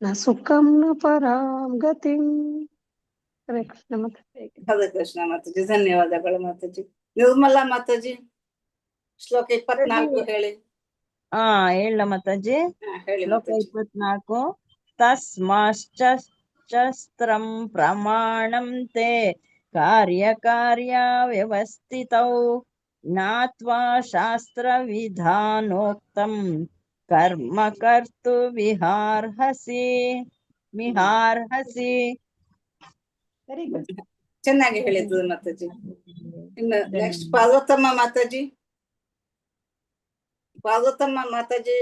ನ ಸುಖಂ ನ ಪರಾಂ ಗತಿಂ. ಹರೇ ಕೃಷ್ಣ ಮಾತಾಜಿ. ಹರೇ ಕೃಷ್ಣ ಮಾತಾಜಿ. ಧನ್ಯವಾದಗಳು ಮಾತಾಜಿ. ನಿರ್ಮಲಾ ಮಾತಾಜಿ ಶ್ಲೋಕ 24 ಹೇಳಿ. ಹೇಳ ಮಾತಾಜಿ. ಹೇಳಿ ಶ್ಲೋಕ 24 ತಸ್ಮಾಶ್ಚಸ್ತ್ರಂ ಪ್ರಮಾಣಂ ತೇ ಕಾರ್ಯಕಾರ್ಯ ವ್ಯವಸ್ಥಿತೌ ಜ್ಞಾತ್ವಾ ಶಾಸ್ತ್ರ ವಿಧಾನೋಕ್ತಂ ಕರ್ಮ ಕರ್ತು ವಿಹಾರ್ಹಸಿ. Very good. ಚೆನ್ನಾಗಿ ಹೇಳಿದ್ರು ಮಾತಾಜಿ. ಇನ್ನು ನೆಕ್ಸ್ಟ್ ಪಾರ್ವತಮ್ಮ ಮಾತಾಜಿ. ಪಾರ್ವತಮ್ಮ ಮಾತಾಜಿ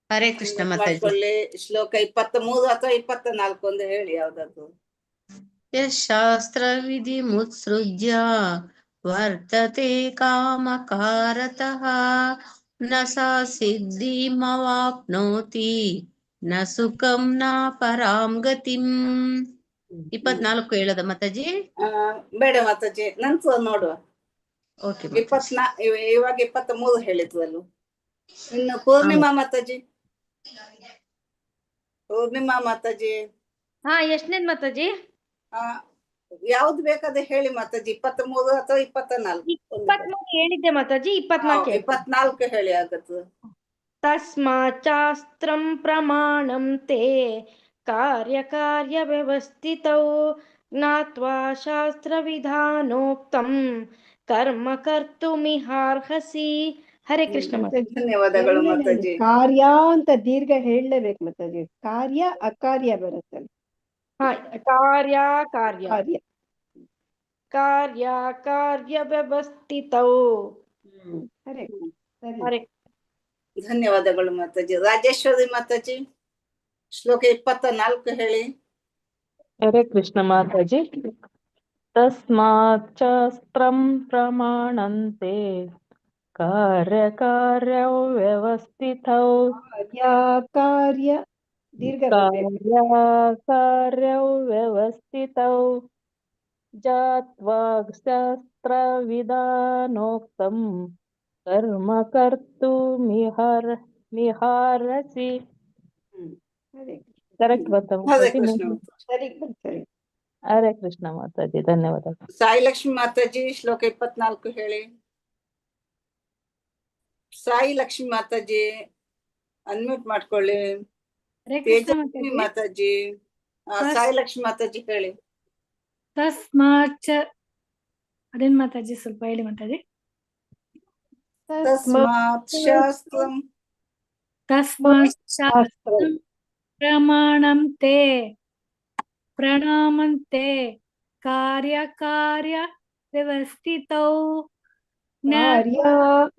ಹರೇ ಕೃಷ್ಣ ಮಾತಾಜಿ. ಮಾಡ್ಕೊಳ್ಳಿ. ಶ್ಲೋಕ 23 ಅಥವಾ 24 ಒಂದು ಹೇಳಿ ಯಾವ್ದಾದ್ರು. ಶಾಸ್ತ್ರ ವಿಧಿ ಮುತ್ಸೃಜ್ಯ ವರ್ತತೆ ಕಾಮಕಾರತಃ ನ ಸ ಸಿದ್ಧಿಮವಾಪ್ನೋತಿ ನ ಸುಖಂ ನ ಪರಾಂ ಗತಿಂ. 24 ಹೇಳದ ಮಾತಾಜಿ? ಬೇಡ ಮಾತಾಜಿ, ನಂತರ ನೋಡುವ. ಓಕೆ. ಇವಾಗ 23 ಹೇಳಿದ್ವಲ್ಲ. ಇನ್ನು ಪೂರ್ಣಿಮಾ ಮಾತಾಜಿ. ಪೂರ್ಣಿಮಾ ಮಾತಾಜಿ ಎಷ್ಟನೇದ್ ಮಾತಾಜಿ? ಯಾವ್ದು ಬೇಕಾದ್ರೆ ಹೇಳಿ ಮಾತಾಜಿ. 23 ಅಥವಾ 24? 23 ಹೇಳಿದ್ದೆ ಮಾತಾಜಿ. 24 ಹೇಳಿ ಆಗತ್ತೆ. ತಸ್ಮಾಚ್ಚಾಸ್ತ್ರಂ ಪ್ರಮಾಣಂ ತೇ ಕಾರ್ಯಕಾರ್ಯ ವ್ಯವಸ್ಥಿತೌ ಜ್ಞಾತ್ವಾ ಶಾಸ್ತ್ರ ವಿಧಾನೋಕ್ತಂ ಕರ್ಮ ಕರ್ತುಮಿಹಾರ್ಹಸಿ. ಹರೇ ಕೃಷ್ಣ ಮಾತಾಜಿ. ಧನ್ಯವಾದಗಳು ಮಾತಾಜಿ. ಕಾರ್ಯ ಅಂತ ದೀರ್ಘ ಹೇಳಲೇಬೇಕು ಮಾತಾಜಿ. ಕಾರ್ಯ ಅಕಾರ್ಯ ಬರುತ್ತಲ್ಲ. ಕಾರ್ಯ ಕಾರ್ಯ ಕಾರ್ಯ ಕಾರ್ಯ ವ್ಯವಸ್ಥಿತೌ. ಹರೇ ಧನ್ಯವಾದಗಳು ಮಾತಾಜಿ. ರಾಜೇಶ್ವರಿ ಮಾತಾಜಿ ಶ್ಲೋಕ 24 ಹೇಳಿ. ಹರೇ ಕೃಷ್ಣ ಮಾತಾಜಿ. ತಸ್ಮಾಚ್ಚಾಸ್ತ್ರಂ ಪ್ರಮಾಣಂತೆ ಕಾರ್ಯ ವ್ಯವಸ್ಥಿತೌ ಕಾರ್ಯ ದೀರ್ಘ ಕಾರ್ಯ ವ್ಯವಸ್ಥಿತೌ ಜಾತ್ವಾ ಶಾಸ್ತ್ರ ವಿಧಾನೋಕ್ತಂ ಕರ್ಮ ಕರ್ತು ಮಿಹಾರಸಿ. ಕರೆಕ್ಟ್ ಬರ್ತಾ ಹರೇ ಕೃಷ್ಣ ಮಾತಾಜಿ. ಧನ್ಯವಾದಗಳು. ಸಾಯಿಲಕ್ಷ್ಮಿ ಮಾತಾಜಿ ಶ್ಲೋಕ 24 ಹೇಳಿ. ಸಾಯಿ ಲಕ್ಷ್ಮಿ ಮಾತಾಜಿ ಅನ್ಮ್ಯೂಟ್ ಮಾಡ್ಕೊಳ್ಳಿ. ತೇಜಸ್ವಿ ಮಾತಾಜಿ. ಸಾಯಿ ಲಕ್ಷ್ಮಿ ಮಾತಾಜಿ ಹೇಳಿ. ತಸ್ಮಾಚ ಅದೇನ್ ಮಾತಾಜಿ ಸ್ವಲ್ಪ ಹೇಳಿ ಮಾತಾಜಿ. ತಸ್ಮಾತ್ ಶಾಸ್ತ್ರಂ ಪ್ರಮಾಣಂತೆ ಕಾರ್ಯ ವ್ಯವಸ್ಥಿತೌ ಕಾರ್ಯ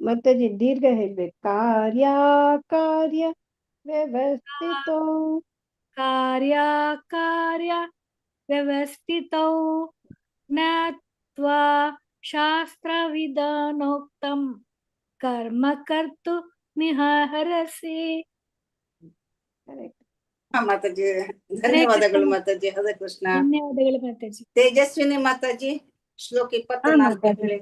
ಮಾತಾಜಿ ದೀರ್ಘ ಹೇಳ್ಬೇಕು. ಕಾರ್ಯ ವ್ಯವಸ್ಥಿತೌ ಜ್ಞಾತ್ವಾ ಶಾಸ್ತ್ರ ವಿಧಾನೋಕ್ತಂ ಕರ್ಮ ಕರ್ತು ಮಿಹಾರಸಿ. ಮಾತಾಜಿ ಧನ್ಯವಾದಗಳು ಮಾತಾಜಿ. ಹರೇ ಕೃಷ್ಣ. ಧನ್ಯವಾದಗಳು ಮಾತಾಜಿ. ತೇಜಸ್ವಿನಿ ಮಾತಾಜಿ ಶ್ಲೋಕ 24 ಹೇಳಿ.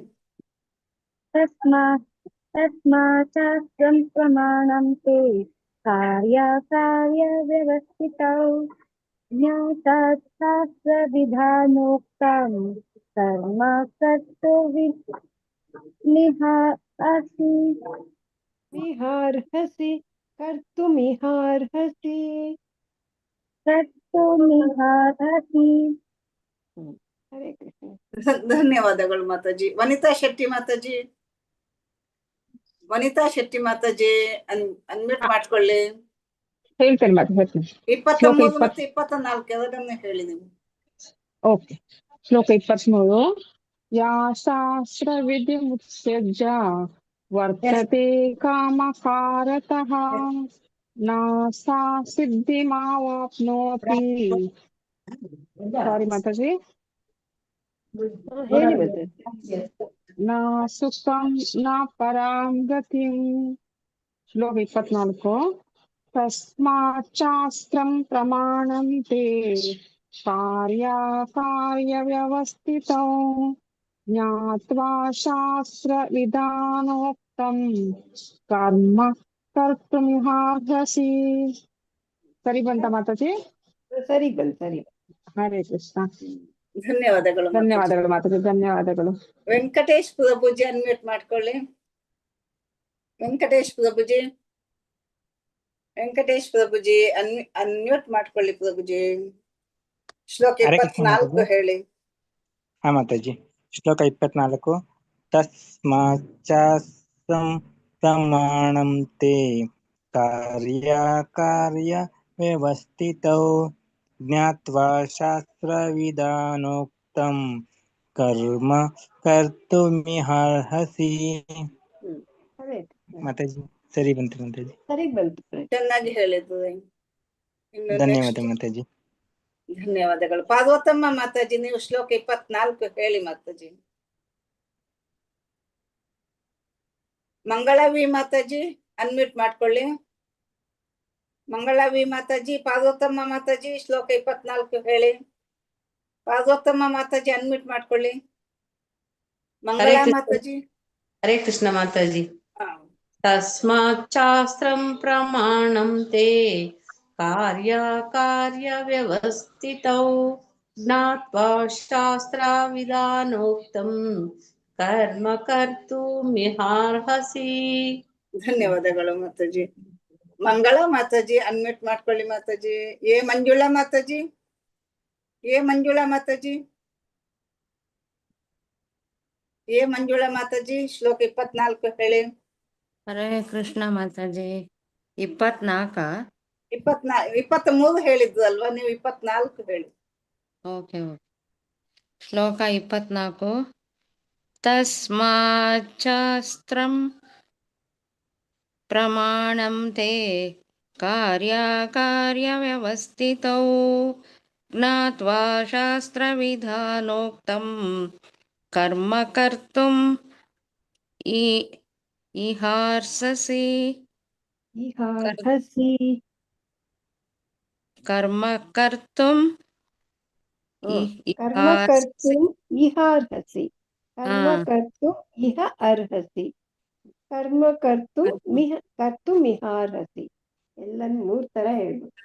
ತಸ್ಮಾಚ್ಚಾಸ್ತ್ರಂ ಪ್ರಮಾಣಂ ತೇ ಕಾರ್ಯ ವ್ಯವಸ್ಥಿತೌ ಜ್ಞಾತ್ವಾ ಶಾಸ್ತ್ರ ವಿಧಾನೋಕ್ತಂ ಕರ್ಮ ಕರ್ತು ಮಿಹಾರ್ಹಸಿ. ಕರ್ತುಮಿಹಾರ್ಹಸಿ. ಹರೇ ಕೃಷ್ಣ. ಧನ್ಯವಾದಗಳು ಮಾತಾಜಿ. ವನಿತಾ ಶೆಟ್ಟಿ ಮಾತಾಜಿ ವನಿತಾ ಶೆಟ್ಟಿ ಮಾತಾಜಿ ಅನ್ಮ್ಯೂಟ್ ಮಾಡ್ಕೊಳ್ಳಿ. ಹೇಳ್ತೇನೆ ಮತ್ತೆ ಹೇಳ್ತೇನೆ. ಶ್ಲೋಕ 23 20. ಮತ್ತು 24 ಎರಡನ್ನೇ ಹೇಳಿ ನೀವು. ಓಕೆ. ಶ್ಲೋಕ 23. ಯಾ ಶಾಸ್ತ್ರ ವಿಧಿ ಮುತ್ಸಜ್ಜ ವರ್ತತೆ ಕಾಮಕಾರತಃ ನಾ ಸಾ ಸಿದ್ಧಿಮಾವಾಪ್ನೋತಿ. ಸಾರಿ ಮಾತಾಜಿ. ಹೇಳಿ ಮಾತಾಜಿ. ನಾ ಸುಖಂ ನಾ ಪರಾಂ ಗತಿಂ. ಶ್ಲೋಕ 24. ತಸ್ಮಾಚ್ಚಾಸ್ತ್ರಂ ಪ್ರಮಾಣಂ ತೇ ಕಾರ್ಯವ್ಯವಸ್ಥಿತೌ ಜ್ಞಾತ್ವಾ ಶಾಸ್ತ್ರ ವಿಧಾನೋಕ್ತಂ ಕರ್ಮ ಕರ್ತುಮಿಹಾರ್ಹಸಿ. ಸರಿ ಬಂತ ಮಾತಾಜಿ? ಸರಿ ಬಂತು, ಸರಿ. ಹರೇ ಕೃಷ್ಣ. ಧನ್ಯವಾದಗಳು ಮಾತಾಜಿ. ಧನ್ಯವಾದಗಳು ಮಾತಾಜಿ, ಧನ್ಯವಾದಗಳು. ವೆಂಕಟೇಶ್ ಪ್ರಭುಜಿ ಅನ್ಮ್ಯೂಟ್ ಮಾಡ್ಕೊಳ್ಳಿ. ವೆಂಕಟೇಶ್ ಪ್ರಭುಜಿ ಅನ್ಮ್ಯೂಟ್ ಮಾಡ್ಕೊಳ್ಳಿ ಪ್ರಭುಜಿ. ಶ್ಲೋಕ ಹರೇ ಕೃಷ್ಣ 24 ಮಾತಾಜಿ. ಹೇಳಿ. ಹಾ ಮಾತಾಜಿ. ಶ್ಲೋಕ 24. ತಸ್ಮಾಚ್ಚಾಸ್ತ್ರಂ ಪ್ರಮಾಣಂ ತೇ ಕಾರ್ಯ ವ್ಯವಸ್ಥಿತೌ ಜ್ಞಾತ್ವಾ ಶಾಸ್ತ್ರವಿಧಾನೋಕ್ತಂ ಕರ್ಮ ಕರ್ತುಮಿಹಾರ್ಹಸಿ. ಮಾತಾಜಿ ಸರಿ ಬಂತು ಮಾತಾಜಿ. ಸರಿ ಬಂತು, ಚೆನ್ನಾಗಿ ಹೇಳಿದ್ದು. ಇನ್ನು ಧನ್ಯವಾದ next. ಮಾತಾಜಿ. ಧನ್ಯವಾದಗಳು. ಪಾರ್ವತಮ್ಮ ಮಾತಾಜಿ, ನೀವು ಶ್ಲೋಕ 24 ಹೇಳಿ ಮಾತಾಜಿ. ಮಂಗಳವಿ ಮಾತಾಜಿ ಅನ್ಮ್ಯೂಟ್ ಮಾಡ್ಕೊಳ್ಳಿ. ಮಂಗಳವಿ ಮಾತಾಜಿ, ಪಾರ್ವತಮ್ಮ ಮಾತಾಜಿ ಶ್ಲೋಕ 24 ಹೇಳಿ. ಪಾರ್ವತಮ್ಮ ಮಾತಾಜಿ ಅನ್ಮ್ಯೂಟ್ ಮಾಡ್ಕೊಳ್ಳಿ. ಮಂಗಳ ಮಾತಾಜಿ. ಹರೇ ಕೃಷ್ಣ ಮಾತಾಜಿ. ಹಾ. ತಸ್ಮಾಚ್ಚಾಸ್ತ್ರಂ ಪ್ರಮಾಣಂ ತೇ ಕಾರ್ಯ ವ್ಯವಸ್ಥಿತೌ ಜ್ಞಾತ್ವಾ ಶಾಸ್ತ್ರ ವಿಧಾನೋಕ್ತಂ ಕರ್ಮ ಕರ್ತುಮಿಹಾರ್ಹಸಿ. ಧನ್ಯವಾದಗಳು ಮಾತಾಜಿ. ಮಂಗಳ ಮಾತಾಜಿ ಅನ್ಮ್ಯೂಟ್ ಮಾಡ್ಕೊಳ್ಳಿ ಮಾತಾಜಿ. ಮಂಜುಳಾ ಮಾತಾಜಿ. ಮಂಜುಳಾ ಮಾತಾಜಿ ಶ್ಲೋಕ 24 ಹೇಳಿ. ಹರೇ ಕೃಷ್ಣ ಮಾತಾಜಿ. 24. 23 ಹೇಳಿದ್ದು ಅಲ್ವಾ ನೀವು? 24 ಹೇಳಿ. ಓಕೆ. ಶ್ಲೋಕ 24. ತಸ್ಮಾಚ್ಚಾಸ್ತ್ರಂ ಪ್ರಮಾಣಂ ತೇ ಕಾರ್ಯ ವ್ಯವಸ್ಥಿತೌ ಜ್ಞಾತ್ವಾ ಶಾಸ್ತ್ರ ವಿಧಾನೋಕ್ತಂ ಕರ್ಮ ಕರ್ತುಂ ಇಹಾರ್ಹಸಿ. ಕರ್ಮ ಕರ್ತುಂ ಇಹಾರ್ಹಸಿ. ಕರ್ಮ ಕರ್ತು ಇಹ ಅರ್ಹಸಿ. ಕರ್ಮ ಕರ್ತು ಮಿಹಾರ್ಹಸಿ. ಎಲ್ಲ 3 ತರ ಹೇಳ್ಬೇಕು.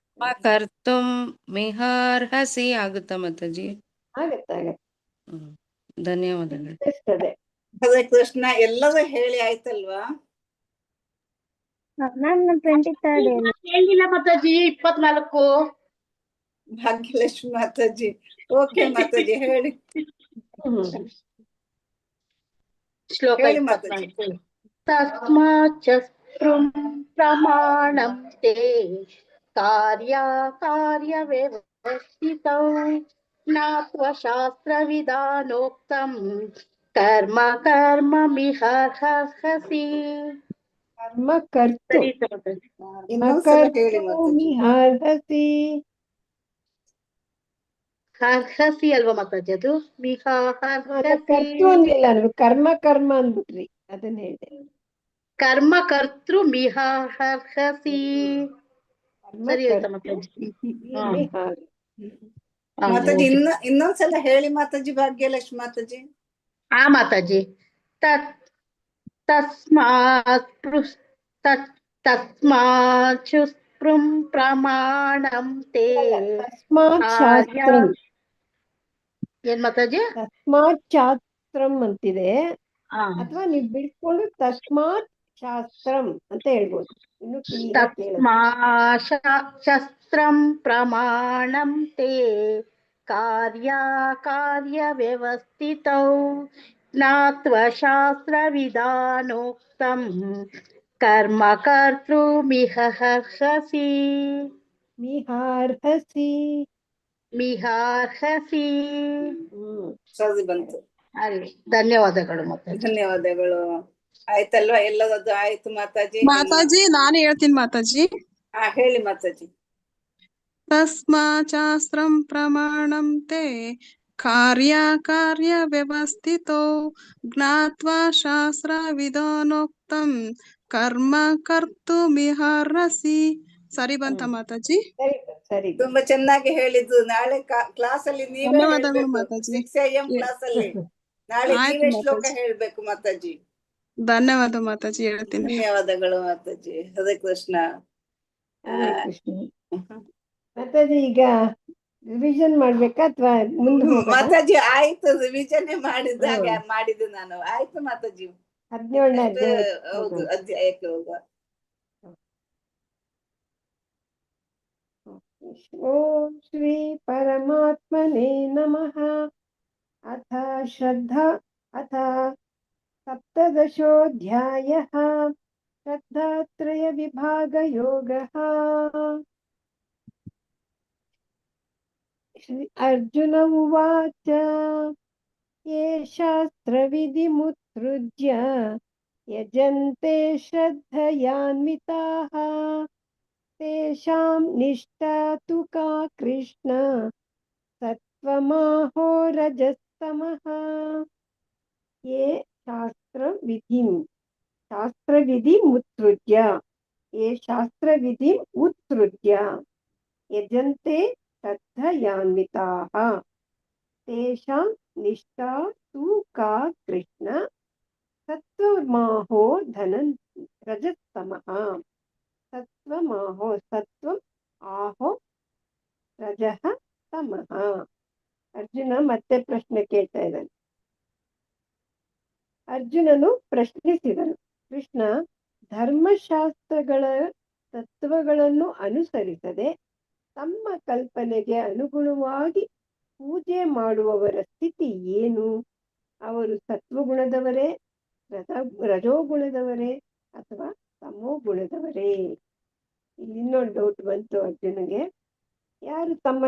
ಕರ್ತುಂ ಮಿಹಾರ್ಹಸಿ ಆಗುತ್ತಾ ಮಾತಾಜಿ? ಆಗತ್ತೆ. ಧನ್ಯವಾದಗಳು. ಹರೇ ಕೃಷ್ಣ. ಎಲ್ಲರೂ ಹೇಳಿ ಆಯ್ತಲ್ವಾ? ನಾನು 23rd ಹೇಳಿಲ್ಲ ಮಾತಾಜಿ. 24. ಭಾಗ್ಯಲಕ್ಷ್ಮಿ ಮಾತಾಜಿ. ಓಕೆ ಮಾತಾಜಿ ಹೇಳಿ. ಶ್ಲೋಕ ಹೇಳಿ 24. ತಸ್ಮಾಚ್ಚಾಸ್ತ್ರಂ ಪ್ರಮಾಣಂ ತೇ ಕಾರ್ಯ ವ್ಯವಸ್ಥಿತೌ ಜ್ಞಾತ್ವಾ ಶಾಸ್ತ್ರ ವಿಧಾನೋಕ್ತಂ ಕರ್ಮಮಿಹಾರ್ಹಸಿ. ಕರ್ಮ ಕರ್ತು ಮಿಹಾರ್ಹಸಿ. ಹರ್ಹಸಿ ಅಲ್ವಾ ಮಾತಾಜಿ? ಅದು ಕರ್ತು ಅನ್ಲಿಲ್ಲ ನೀವು, ಕರ್ಮ ಅಂದ್ಬಿಟ್ರಿ. ಅದನ್ನ ಹೇಳಿದೆ. ಕರ್ಮ ಕರ್ತೃ ಮಿಹಾರ್ಹಸಿ. ಸರಿ ಆಯ್ತಾ ಮಾತಾಜಿ? ಮಾತಾಜಿ ಇನ್ನೊಂದ್ಸಲ ಹೇಳಿ ಮಾತಾಜಿ. ಭಾಗ್ಯಲಕ್ಷ್ಮಿ ಮಾತಾಜಿ. ಆ ಮಾತಾಜಿ. ತಸ್ಮಾಚ್ಚಾಸ್ತ್ರಂ ಪ್ರಮಾಣಂ ತೇ. ಏನ್ ಮಾತಾಜಿ? ತಸ್ಮಾಚ್ಚಾಸ್ತ್ರಂ ಅಂತಿದೆ, ಅಥವಾ ನೀವು ಬಿಡ್ಕೊಂಡು ತಸ್ಮಾತ್ ಶಾಸ್ತ್ರಂ ಅಂತ ಹೇಳ್ಬೋದು. ಇನ್ನು ತಸ್ಮಾಚ್ಚಾಸ್ತ್ರಂ ಪ್ರಮಾಣಂ ತೇ ಕಾರ್ಯ ವ್ಯವಸ್ಥಿತೌ ज्ञात्वा शास्त्रविधानोक्तं कर्म कर्तुमिहर्हसि ಮಿಹಾರ್ಹಸಿ ಮಿಹಾರ್ಹಸಿ. ಸರಿ ಬಂತು. ಅಲ್ಲಿ ಧನ್ಯವಾದಗಳು ಮಾತಾಜಿ. ಧನ್ಯವಾದಗಳು. ಆಯ್ತಲ್ವಾ? ಎಲ್ಲದದ್ದು ಆಯ್ತು ಮಾತಾಜಿ. ಮಾತಾಜಿ ನಾನು ಹೇಳ್ತೀನಿ ಮಾತಾಜಿ. ಹೇಳಿ ಮಾತಾಜಿ. ತಸ್ಮಾಚ್ಚಾಸ್ತ್ರಂ ಪ್ರಮಾಣಂ ತೇ ಕಾರ್ಯ ವ್ಯವಸ್ಥಿತೋ ಜ್ಞಾತ್ವಾ ಶಾಸ್ತ್ರ ವಿಧಾನೋಕ್ತಂ ಕರ್ಮ ಕರ್ತುಮಿಹಾರ್ಹಸಿ. ಸರಿ ಬಂತ ಮಾತಾಜಿ? ಸರಿ. ತುಂಬಾ ಚೆನ್ನಾಗಿ ಹೇಳಿದ್ದು. ನಾಳೆ ಕ್ಲಾಸ್ ಅಲ್ಲಿ ನೀವೇ ಧನ್ಯವಾದಗಳು ಹೇಳ್ಬೇಕು. ಮಾತಾಜಿ. 6 AM ಕ್ಲಾಸ್ ಅಲ್ಲಿ ನಾಳೆ ಆಯ್ತು ನೀವೇ ಶ್ಲೋಕ ಮಾತಾಜಿ. ಹೇಳ್ಬೇಕು ಮಾತಾಜಿ. ಧನ್ಯವಾದ ಮಾತಾಜಿ, ಹೇಳ್ತೀನಿ. ಧನ್ಯವಾದಗಳು ಮಾತಾಜಿ. ಹರೇ ಕೃಷ್ಣ. ಹರೇ ಕೃಷ್ಣ. ಮಾತಾಜಿ ಈಗ ರಿವಿಷನ್ ಮಾಡ್ಬೇಕಾ ಅಥವಾ ಮುಂದೆ ಮಾತಾಜಿ? ಆಯ್ತು, ರಿವಿಷನ್ ಮಾಡಿದ್ದಾಗ ಮಾಡಿದ್ದು ನಾನು. ಆಯ್ತು ಮಾತಾಜಿ. 17ನೇ ಅಧ್ಯಾಯ. ಹೌದು, ಅಧ್ಯಾಯಕ್ಕೆ ಹೋಗುವ. ಓಂ ಶ್ರೀ ಪರಮಾತ್ಮನೇ ನಮಃ. ಅಥ ಸಪ್ತದಶೋऽಧ್ಯಾಯಃ ಶ್ರದ್ಧಾತ್ರಯ ವಿಭಾಗ ಯೋಗಃ. ಅರ್ಜುನ ಉವಾಚ ಯೇ ಶಾಸ್ತ್ರವಿಧಿಮುತ್ಸೃಜ್ಯ ಯಜಂತೆ ಶ್ರದ್ಧಯಾನ್ವಿತಾಃ ತೇಷಾಂ ನಿಷ್ಠಾ ತು ಕಾ ಕೃಷ್ಣ ಸತ್ವಮಾಹೋ ರಜಸ್ತಮಃ. ಯೇ ಶಾಸ್ತ್ರವಿಧಿಮುತ್ಸೃಜ್ಯ ಯಜಂತೆ ಶ್ರದ್ಧಯಾನ್ವಿತಾಃ ತೇಷಾಂ ನಿಷ್ಠಾ ತು ಕಾ ಕೃಷ್ಣ ಸತ್ವಮಾಹೋ ರಜಸ್ತಮಃ. ಸತ್ವಮಾಹೋ, ಸತ್ವಂ ಆಹೋ, ರಜಃ ತಮಃ. ಅರ್ಜುನ ಮತ್ತೆ ಪ್ರಶ್ನೆ ಕೇಳ್ತಾ ಇದ್ದಾನೆ. ಅರ್ಜುನನು ಪ್ರಶ್ನಿಸಿದನು, ಕೃಷ್ಣ, ಧರ್ಮಶಾಸ್ತ್ರಗಳ ತತ್ವಗಳನ್ನು ಅನುಸರಿಸದೆ ತಮ್ಮ ಕಲ್ಪನೆಗೆ ಅನುಗುಣವಾಗಿ ಪೂಜೆ ಮಾಡುವವರ ಸ್ಥಿತಿ ಏನು? ಅವರು ಸತ್ವಗುಣದವರೇ, ರಜೋಗುಣದವರೇ ಅಥವಾ ತಮೋಗುಣದವರೇ? ಇಲ್ಲಿ ಇನ್ನೊಂದು ಡೌಟ್ ಬಂತು ಅರ್ಜುನಿಗೆ. ಯಾರು ತಮ್ಮ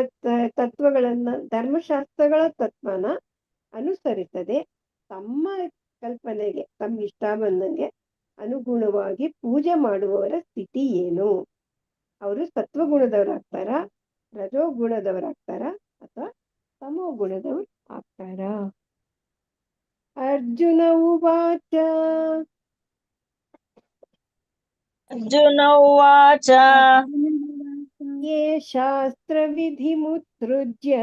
ತತ್ವಗಳನ್ನ, ಧರ್ಮಶಾಸ್ತ್ರಗಳ ತತ್ವನ ಅನುಸರಿಸದೆ ತಮ್ಮ ಕಲ್ಪನೆಗೆ, ತಮ್ಮ ಇಷ್ಟ ಬಂದಂಗೆ ಅನುಗುಣವಾಗಿ ಪೂಜೆ ಮಾಡುವವರ ಸ್ಥಿತಿ ಏನು? ಅವರು ಸತ್ವಗುಣದವರಾಗ್ತಾರ, ರಜೋಗುಣದವರಾಗ್ತಾರ ಅಥವಾ ತಮೋಗುಣದವರು ಆಗ್ತಾರ? ಅರ್ಜುನ ಉವಾಚ ಯೇ ಶಾಸ್ತ್ರವಿಧಿಮುತ್ಸೃಜ್ಯ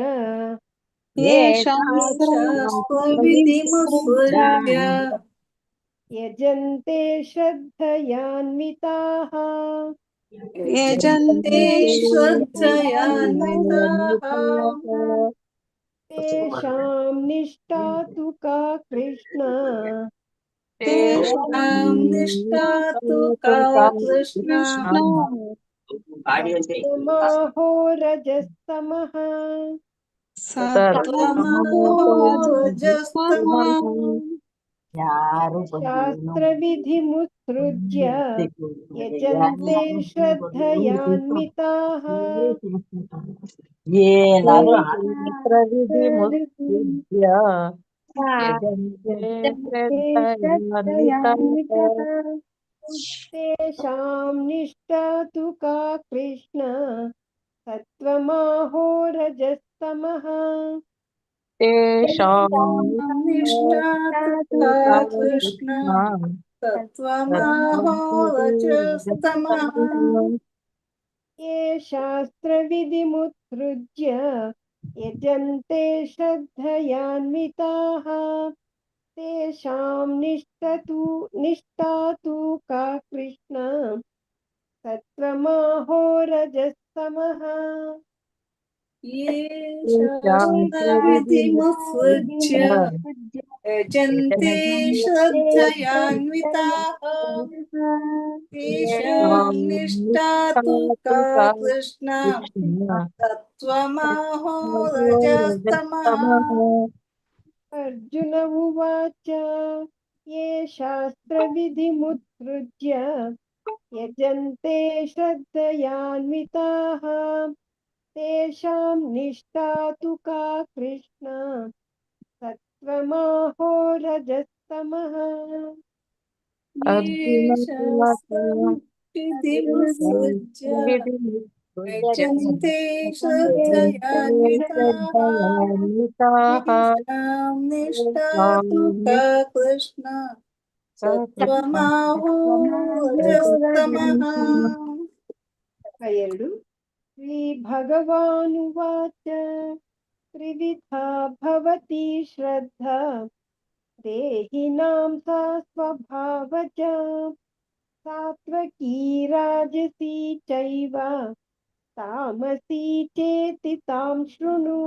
ಯಜಂತೆ ಶ್ರದ್ಧಯಾನ್ವಿತಾಃ ತೇಷಾಂ ನಿಷ್ಠಾ ತು ಕಾ ಕೃಷ್ಣ ಸತ್ವಮಾಹೋ ರಜಸ್ತಮಃ. ಶಾಸ್ತ್ರವಿಧಿಮುತ್ಸೃಜ್ಯ ಯಜಂತೆ ಶ್ರದ್ಧಯಾನ್ವಿತಾಃ ತೇಷಾಂ ನಿಷ್ಠಾ ತು ಕಾ ಕೃಷ್ಣ ಸತ್ವಮಾಹೋ ರಜಸ್ತಮಃ. ಯೇ ಶಾಸ್ತ್ರವಿಧಿಮುತ್ಸೃಜ್ಯ ಯಜಂತೆ ಶ್ರದ್ಧಯಾನ್ವಿತಾಃ ತೇಷಾಂ ನಿಷ್ಠಾ ತು ಕಾ ಕೃಷ್ಣ ಸತ್ವಮಾಹೋ ರಜಸ್ತಮಃ. ಶಾಸ್ತ್ರವಿಧಿಮುತ್ಸೃಜ್ಯ ಯಜಂತೆ ಶ್ರದ್ಧಯಾನ್ವಿತಾಃ ತೇಷಾಂ ನಿಷ್ಠಾ ತು ಕಾ ಕೃಷ್ಣ ಸತ್ವಮಾಹೋ ರಜಸ್ತಮಃ. अर्जुन उवाच ये शास्त्रविधिमुत्सृज्य यजन्ते श्रद्धयान्विताः तेषां निष्ठा तु का कृष्ण सत्त्वमाहो रजस्तमः। ये शास्त्रविधिमुत्सृज्य यजन्ते श्रद्धयान्विताः तेषां निष्ठा तु का कृष्ण सत्त्वमाहो रजस्तमः। ಎರಡು श्रीभगवानुवाच त्रिविधा भवति श्रद्धा देहिनां सा स्वभावजा सात्वकी राजसी चैव तामसी चेति तां शृणु।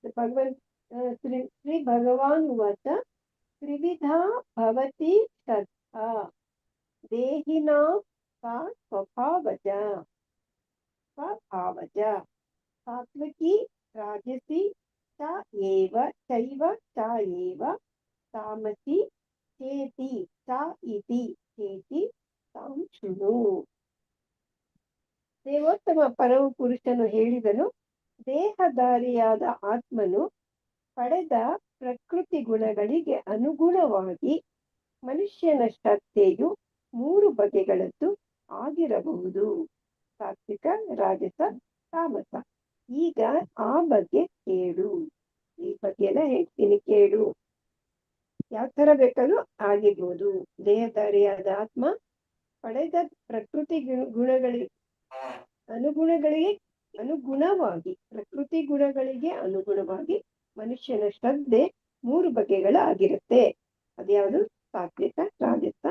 श्री भगवान उवाच त्रिविधा भवति श्रद्धा देहिनां सा स्वभावजा सात्वकी राजसी चैव तामसी चेति चेति तां शृणु। ದೇವೋತ್ತಮ ಪರಮ ಪುರುಷನು ಹೇಳಿದನು, ದೇಹಧಾರಿಯಾದ ಆತ್ಮನು ಪಡೆದ ಪ್ರಕೃತಿ ಗುಣಗಳಿಗೆ ಅನುಗುಣವಾಗಿ ಮನುಷ್ಯನ ಶ್ರದ್ಧೆಯು 3 ಬಗೆಗಳದ್ದು ಆಗಿರಬಹುದು, ಸಾತ್ವಿಕ, ರಾಜಸ, ತಾಮಸ. ಈಗ ಆ ಬಗ್ಗೆ ಕೇಳು. ಈ ಬಗ್ಗೆನ ಹೇಳ್ತೀನಿ ಕೇಳು. ಯಾವ ತರ ಬೇಕಾದ್ರೂ ಆಗಿರ್ಬೋದು. ದೇಹಧಾರಿಯಾದ ಆತ್ಮ ಪಡೆದ ಪ್ರಕೃತಿ ಗುಣಗಳಿಗೆ ಅನುಗುಣವಾಗಿ ಮನುಷ್ಯನ ಶ್ರದ್ಧೆ 3 ಬಗೆಗಳಾಗಿರುತ್ತೆ. ಅದ್ಯಾವುದು? ಸಾತ್ವಿಕ, ರಾಜಸ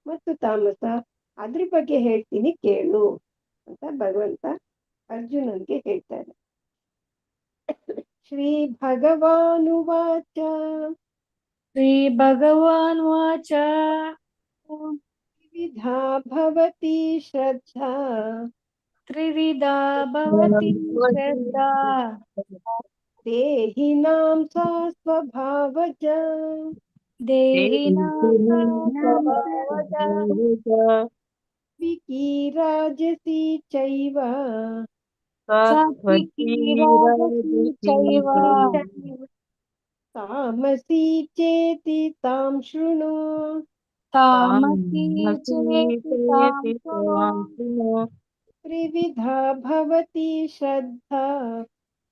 ಮತ್ತು ತಾಮಸ. ಅದ್ರ ಬಗ್ಗೆ ಹೇಳ್ತೀನಿ ಕೇಳು ಅಂತ ಭಗವಂತ ಅರ್ಜುನನ್ಗೆ ಹೇಳ್ತಾರೆ. ಶ್ರೀ ಭಗವಾನುವಾಚ ತ್ರಿವಿಧಾ ಭವತಿ ಶ್ರದ್ಧಾ ದೇಹಿನಾಂ ಸಾ ಸ್ವಭಾವಜಾ ಸಾತ್ವಿಕೀ ರಾಜಸಿ ಚೈವ ತಾಮಸಿ ಚೇತಿ ತಾಂ ಶೃಣು. ತ್ರಿವಿಧಾ ಭವತಿ ಶ್ರದ್ಧಾ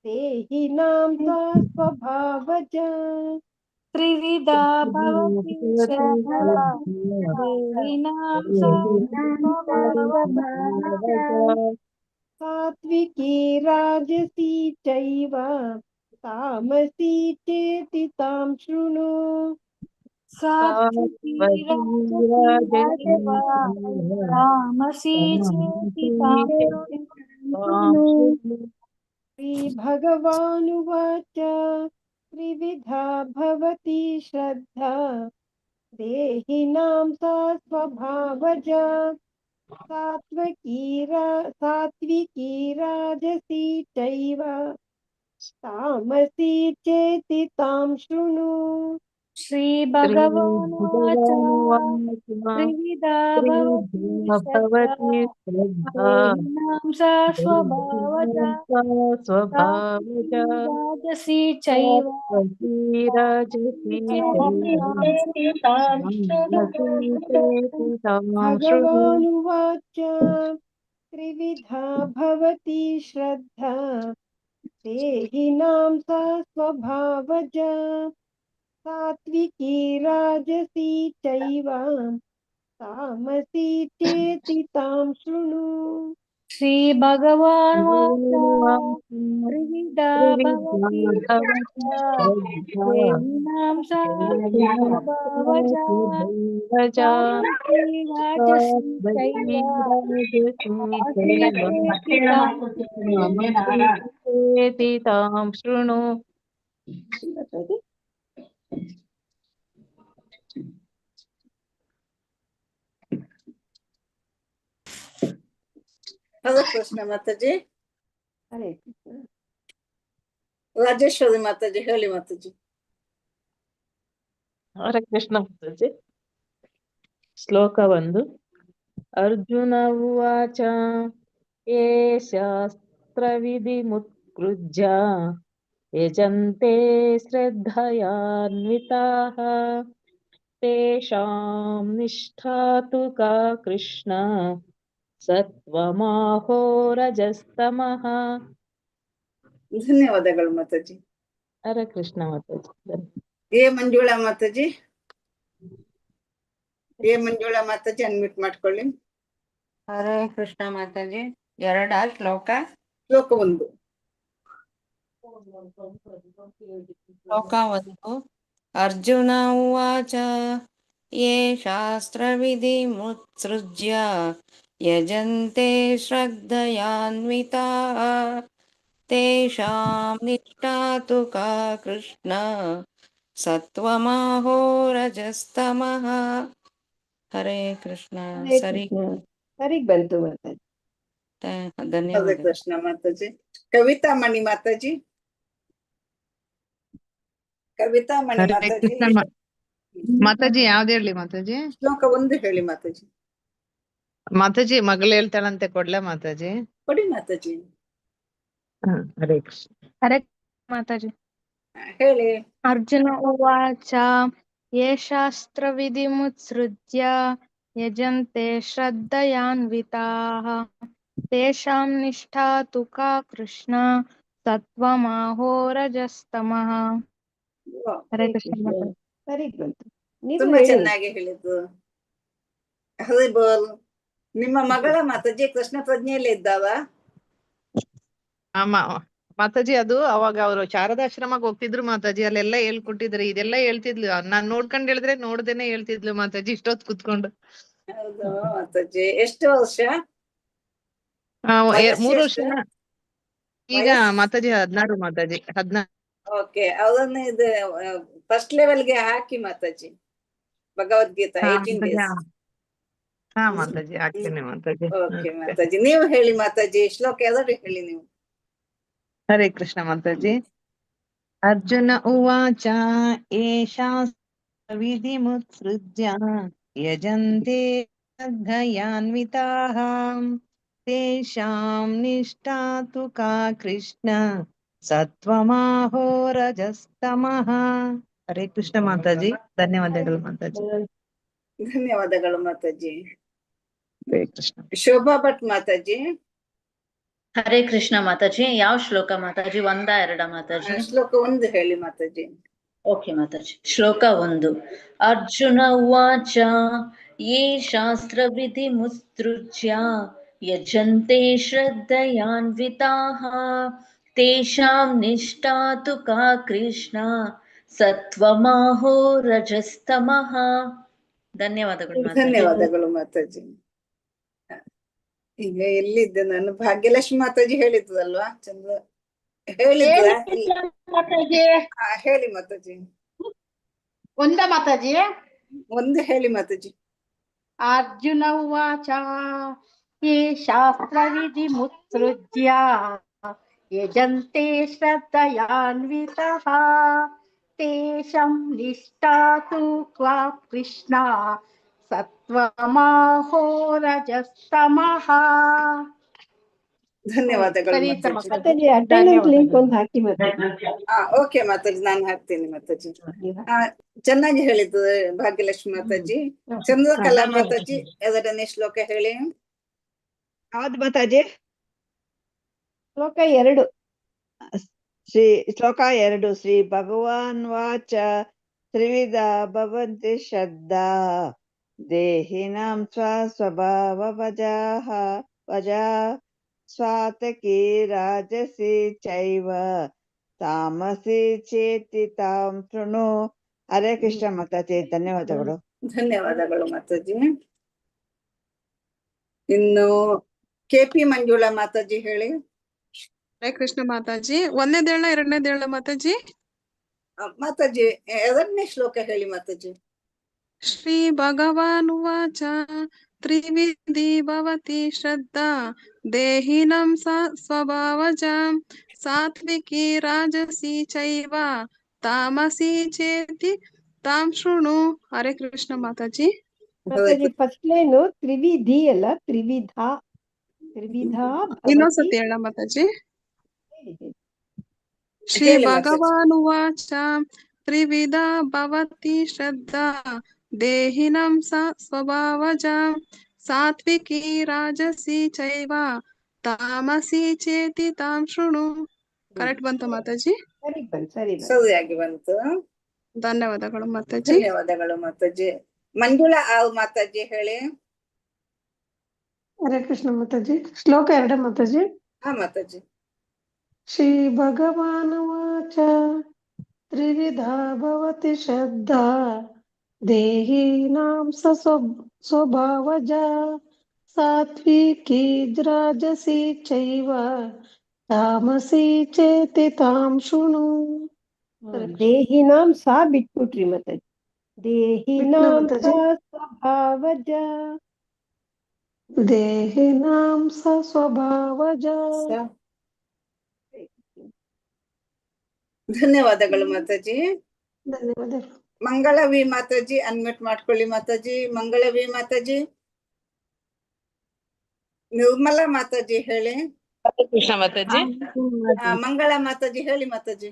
ದೇಹಿನಾಂ ಸಾ ಸ್ವಭಾವಜಾ ಸಾತ್ವಿಕೀ ರಾಜಸಿ ಚೈವ ತಾಮಸಿ ಚೇತಿ ತಾಂ ಶೃಣು. ಶ್ರೀ ಭಗವಾನುವಾಚ ತ್ರಿವಿಧಾ ಭವತಿ ಶ್ರದ್ಧಾ ದೇಹಿನಾಂ ಸಾ ಸ್ವಭಾವಜಾ ಸಾತ್ವಿಕೀ ರಾಜಸಿ ಚೈವ ತಾಮಸಿ ಚೇತಿ ತಾಂ ಶೃಣು. ಶ್ರೀ ಭಗವಾನುವಾಚ ತ್ರಿವಿಧಾ ಭವತಿ ಶ್ರದ್ಧಾ ಸ್ವಭಾವಜಾ ರಾಜಸಿ ಚೈವ ಭಗವಾನುವಾಚ ತ್ರಿವಿಧಾ ಭವತಿ ಶ್ರದ್ಧಾ ದೇಹಿನಾಂ ಸಾ ಸ್ವಭಾವಜಾ ಸಾತ್ವಿಕೀ ರಾಜಸಿ ಚೈವ ತಾಮಸಿ ಚೇತಿ ತಾಂ ಶೃಣು. ಶ್ರೀ ಭಗವಾನುವಾಚ ತ್ರಿವಿಧಾ ಭವತಿ ದೇಹಿನಾಂ ಸಾ ಸ್ವಭಾವಜಾ ಸಾತ್ವಿಕೀ ರಾಜಸಿ ಚೇತಿ ತಾಂ ಶೃಣು. ಹರೇ ಕೃಷ್ಣ ಮಾತಾಜಿ. ಹರೇ ಕೃಷ್ಣ. ರಾಜೇಶ್ವರಿ ಮಾತಾಜಿ ಹೇಳಿ ಮಾತಾಜಿ. ಹರೇ ಕೃಷ್ಣ ಮಾತಾಜಿ. ಶ್ಲೋಕ 1. ಅರ್ಜುನ ಉವಾಚ ಯೇ ಶಾಸ್ತ್ರವಿಧಿಮುತ್ಸೃಜ್ಯ ಯಜಂತೆ ಶ್ರದ್ಧಯಾನ್ವಿತಾಃ ತೇಷಾಂ ನಿಷ್ಠಾ ತು ಕಾ ಕೃಷ್ಣ ಸತ್ವಮಾಹೋ ರಜಸ್ತಮಃ. ಧನ್ಯವಾದಗಳು ಮಾತಾಜಿ. ಹರೇ ಕೃಷ್ಣ ಮಾತಾಜಿ. ಏ ಮಂಜುಳಾ ಮಾತಾಜಿ, ಏ ಮಂಜುಳಾ ಮಾತಾಜಿ ಅನ್ಮ್ಯೂಟ್ ಮಾಡ್ಕೊಳ್ಳಿ. ಹರೇ ಕೃಷ್ಣ ಮಾತಾಜಿ. ಎರಡಾ ಶ್ಲೋಕ? ಶ್ಲೋಕ 1. ಶ್ಲೋಕ 1. ಅರ್ಜುನ ಉವಾಚ ಯೇ ಶಾಸ್ತ್ರವಿಧಿಮುತ್ಸೃಜ್ಯ ಯಜಂತೆ ಶ್ರದ್ಧಯಾನ್ವಿತಾಃ ತೇಷಾಂ ನಿಷ್ಠಾ ತು ಕಾ ಕೃಷ್ಣ ಸತ್ವಮಾಹೋ ರಜಸ್ತಮಃ. ಹರೇ ಕೃಷ್ಣ. ಸರಿ, ಸರಿಗ್ ಬಂತು ಮಾತಾಜಿ. ಹರೇ ಧನ್ಯವಾದ. ಕೃಷ್ಣ ಮಾತಾಜಿ. ಕವಿತಾ ಮಣಿ ಮಾತಾಜಿ, ಕವಿತಾ ಮಣಿ ಹರೇ ಮಾತಾಜಿ. ಕೃಷ್ಣ ಮಾತಾಜಿ ಯಾವ್ದು ಹೇಳಿ ಮಾತಾಜಿ? ಶ್ಲೋಕ 1 ಹೇಳಿ ಮಾತಾಜಿ. ಮಾತಾಜಿ ಮಗಳು ಹೇಳ್ತಾಳಂತೆ, ಕೊಡ್ಲಾ ಮಾತಾಜಿ? ಕೊಡಿ ಮಾತಾಜಿ. ಹರೇ ಕೃಷ್ಣ. ಹರೇ ಮಾತಾಜಿ. ಹೇಳಿ. ಅರ್ಜುನ ಉವಾಚ ಯೇ ಶಾಸ್ತ್ರವಿಧಿಮುತ್ಸೃಜ್ಯ ಯಜಂತೆ ಶ್ರದ್ಧಯಾನ್ವಿತಾಃ ತೇಷಾಂ ನಿಷ್ಠಾ ತು ಕಾ ಕೃಷ್ಣ ಸತ್ವಮಾಹೋ ರಜಸ್ತಮಃ. ಹರೇ ಕೃಷ್ಣ ಮಾತಾಜಿ. ಸರಿಗ್ ಬಂತು. ನೀವು ತುಂಬಾ ಹೇಳಿ. ಚೆನ್ನಾಗಿ ಹೇಳಿದ್ದು. ಹರಿ ಬೋಲ್. ನಿಮ್ಮ ಮಗಳ ಮಾತಾಜಿ ಕೃಷ್ಣ ಪ್ರಜ್ಞೆಯಲ್ಲೇ ಇದ್ದಾವ? ಮಾತಾಜಿ ಅದು ಅವಾಗ ಅವರು ಶಾರದಾಶ್ರಮಕ್ಕೆ ಹೋಗ್ತಿದ್ರು ಮಾತಾಜಿ, ಅಲ್ಲೆಲ್ಲ ಹೇಳ್ಕೊಟ್ಟಿದ್ರು, ಇದೆಲ್ಲ ಹೇಳ್ತಿದ್ಲು. ನಾನ್ ನೋಡ್ಕೊಂಡ್ ಹೇಳಿದ್ರೆ ನೋಡ್ದೇನೆ ಹೇಳ್ತಿದ್ಲು ಮಾತಾಜಿ ಇಷ್ಟೊತ್ ಕುತ್ಕೊಂಡು. ಹೌದು ಮಾತಾಜಿ. ಎಷ್ಟು ವರ್ಷ? 3 ವರ್ಷ ಈಗ ಮಾತಾಜಿ. 16 ಮಾತಾಜಿ. 16. ಓಕೆ, ಅವರನ್ನ ಇದು ಫಸ್ಟ್ ಲೆವೆಲ್ಗೆ ಹಾಕಿ ಮಾತಾಜಿ. ಭಗವದ್ಗೀತಾ 18 days. ಹಾ ಮಾತಾಜಿ ಹಾಕ್ತೇನೆ ಮಾತಾಜಿ. ಓಕೆ ಮಾತಾಜಿ. ನೀವು ಹೇಳಿ ಮಾತಾಜಿ. ಶ್ಲೋಕ 2 ಹೇಳಿ ನೀವು. ಹರೇ ಕೃಷ್ಣ ಮಾತಾಜಿ. ಅರ್ಜುನ ಉವಾಚ ಯೇ ಶಾಸ್ತ್ರವಿಧಿಮುತ್ಸೃಜ್ಯ ಯಜಂತೆ ಶ್ರದ್ಧಯಾನ್ವಿತಾಃ ತೇಷಾಂ ನಿಷ್ಠಾ ತು ಕಾ ಕೃಷ್ಣ ಸತ್ವಮಾಹೋ ರಜಸ್ತಮಃ. ಹರೇ ಕೃಷ್ಣ ಮಾತಾಜಿ. ಧನ್ಯವಾದಗಳು ಮಾತಾಜಿ. ಧನ್ಯವಾದಗಳು ಮಾತಾಜಿ. ಹರೇ ಕೃಷ್ಣ. ಶೋಭಾ ಭಟ್ ಮಾತಾಜಿ. ಹರೇ ಕೃಷ್ಣ ಮಾತಾಜಿ. ಯಾವ ಶ್ಲೋಕ ಮಾತಾಜಿ? 1 2 ಮಾತಾಜಿ? ಶ್ಲೋಕ 1 ಹೇಳಿ ಮಾತಾಜಿ. ಓಕೆ ಮಾತಾಜಿ. ಶ್ಲೋಕ 1. ಅರ್ಜುನ ಉವಾಚ ಯೇ ಶಾಸ್ತ್ರವಿಧಿಮುತ್ಸೃಜ್ಯ ಯಜಂತೆ ಶ್ರದ್ಧಯಾನ್ವಿತಾಃ ತೇಷಾಂ ನಿಷ್ಠಾ ತು ಕಾ ಕೃಷ್ಣ ಸತ್ವಮಾಹೋ ರಜಸ್ತಮಃ. ಧನ್ಯವಾದಗಳು ಮಾತಾಜಿ. ಧನ್ಯವಾದಗಳು ಮಾತಾಜಿ. ಈಗ ಎಲ್ಲಿದ್ದೆ ನಾನು? ಭಾಗ್ಯಲಕ್ಷ್ಮಿ ಮಾತಾಜಿ ಹೇಳಿದ್ರಲ್ವಾ? ಚಂದ್ರ ಹೇಳಿದ್ರ? ಹೇಳಿ ಮಾತಾಜಿ. 1 ಮಾತಾಜಿ. 1 ಹೇಳಿ ಮಾತಾಜಿ. ಅರ್ಜುನ ಉವಾಚ ಯೇ ಶಾಸ್ತ್ರವಿಧಿಮುತ್ಸೃಜ್ಯ ಯಜಂತೆ ಶ್ರದ್ಧಯಾನ್ವಿತಾಃ ತೇಷಾಂ ನಿಷ್ಠಾ ತು ಕಾ ಕೃಷ್ಣ ಸತ್ವಮಾಹೋ ರಜಸ್ತಮಃ. ಧನ್ಯವಾದಗಳು ಮಾತಾಜಿ. ಅಟೆಂಡೆನ್ಸ್ ಲಿಂಕ್ ಒಂದು ಹಾಕಿ ಮಾತಾಜಿ. ಓಕೆ ಮಾತಾಜಿ, ನಾನು ಹಾಕ್ತೀನಿ ಮಾತಾಜಿ. ಚೆನ್ನಾಗಿ ಹೇಳಿದ್ದು ಭಾಗ್ಯಲಕ್ಷ್ಮಿ ಮಾತಾಜಿ. ಚಂದ್ರಕಲಾ ಮಾತಾಜಿ 2ನೇ ಶ್ಲೋಕ ಹೇಳಿ. ಹೌದು ಮಾತಾಜಿ. ಶ್ಲೋಕ 2. ಶ್ಲೋಕ 2. ಶ್ರೀ ಭಗವಾನ್ ವಾಚ ತ್ರಿವಿಧ ಭವಂತಿ ಶ್ರದ್ಧಾ ದೇಹಿನಾಂ ಸ್ವಸ್ವಭಾವವಜಾಃ ವಜಾ ಸ್ವಾತಕಿ ರಾಜಸಿ ಚೈವ ತಾಮಸಿ ಚೇತಿ ತಾಂ ಶೃಣು. ಹರೇ ಕೃಷ್ಣ ಮಾತಾಜಿ. ಧನ್ಯವಾದಗಳು. ಧನ್ಯವಾದಗಳು ಮಾತಾಜಿ. ಇನ್ನು ಕೆಪಿ ಮಂಜುಳಾ ಮಾತಾಜಿ ಹೇಳಿ. ಹರೇ ಕೃಷ್ಣ ಮಾತಾಜಿ. 1ನೇದೇಳ 2ನೇದೇಳ ಮಾತಾಜಿ? ಮಾತಾಜಿ 2ನೇ ಶ್ಲೋಕ ಹೇಳಿ ಮಾತಾಜಿ. ಶ್ರೀ ಭಗವಾನ್ ಉವಾಚ ತ್ರಿವಿಧಿ ಭವತಿ ಶ್ರದ್ಧಾ ದೇಹಿನಂ ಸ್ವಭಾವಜಾಂ ಸಾತ್ವಿಕಿ ರಾಜಸಿ ಚೈವ ತಾಮಸಿ ಚೇತಿ ತಾಂ ಶೃಣು. ಹರೇ ಕೃಷ್ಣ ಮಾತಾಜಿ. ಮಾತಾಜಿ ಫಸ್ಟ್ ಲೈನು ತ್ರಿವಿಧಿ ಅಲ್ಲ ತ್ರಿವಿಧ. ಇನ್ನೊಂದ್ಸತಿ ಹೇಳ ಮಾತಾಜಿ. ಶ್ರೀ ಹೇಳಿ ಮಾತಾಜಿ. ಭಗವಾನುವಾಚ ತ್ರಿವಿಧ ಭವತಿ ಶ್ರದ್ಧಾ ದೇಹಿನಂ ಸ್ವಭಾವಜ ಸಾತ್ವಿಕಿ ರಾಜಸಿ ಚೈವ ತಾಮಸಿ ಚೇತಿ ತಾಂ ಶೃಣು. ಕರೆಕ್ಟ್ ಬಂತ ಮಾತಾಜಿ? ಸರಿಯಾಗಿ ಬಂತು. ಧನ್ಯವಾದಗಳು ಮಾತಾಜಿ. ಧನ್ಯವಾದಗಳು ಮಾತಾಜಿ. ಮಂಜುಳಾ ಮಾತಾಜಿ ಹೇಳಿ. ಹರೇ ಕೃಷ್ಣ ಮಾತಾಜಿ. ಶ್ಲೋಕ 2 ಮಾತಾಜಿ. ಹಾ ಮಾತಾಜಿ. ಶ್ರೀ ಭಗವಾನುವಾಚ ತ್ರಿವಿಧಾ ಭವತಿ ಶ್ರದ್ಧಾ ದೇಹಿನಾಂ ಸ್ವಭಾವಜ ಸಾತ್ವಿಕಿ ರಾಜಸಿ ಚೈವ ತಾಮಸಿ ಚೇತಿ ತಾಂ ಶೃಣು. ದೇಹಿನಾಂ ಸಾ ಬಿಟ್ಬಿಟ್ರಿ ಮಾತಾಜಿ. ದೇಹಿನಾಂ ಸಾ ಸ್ವಭಾವಜ. ದೇಹಿನಾಂ ಸ್ವಭಾವಜ. ಧನ್ಯವಾದಗಳು ಮಾತಾಜಿ. ಧನ್ಯವಾದಗಳು. ಮಂಗಳವಿ ಮಾತಾಜಿ ಅನ್ಮ್ಯೂಟ್ ಮಾಡ್ಕೊಳ್ಳಿ ಮಾತಾಜಿ. ಮಂಗಳವಿ ಮಾತಾಜಿ. ನಿರ್ಮಲಾ ಮಾತಾಜಿ ಹೇಳಿ. ಕೃಷ್ಣ ಮಾತಾಜಿ. ಮಂಗಳ ಮಾತಾಜಿ ಹೇಳಿ ಮಾತಾಜಿ.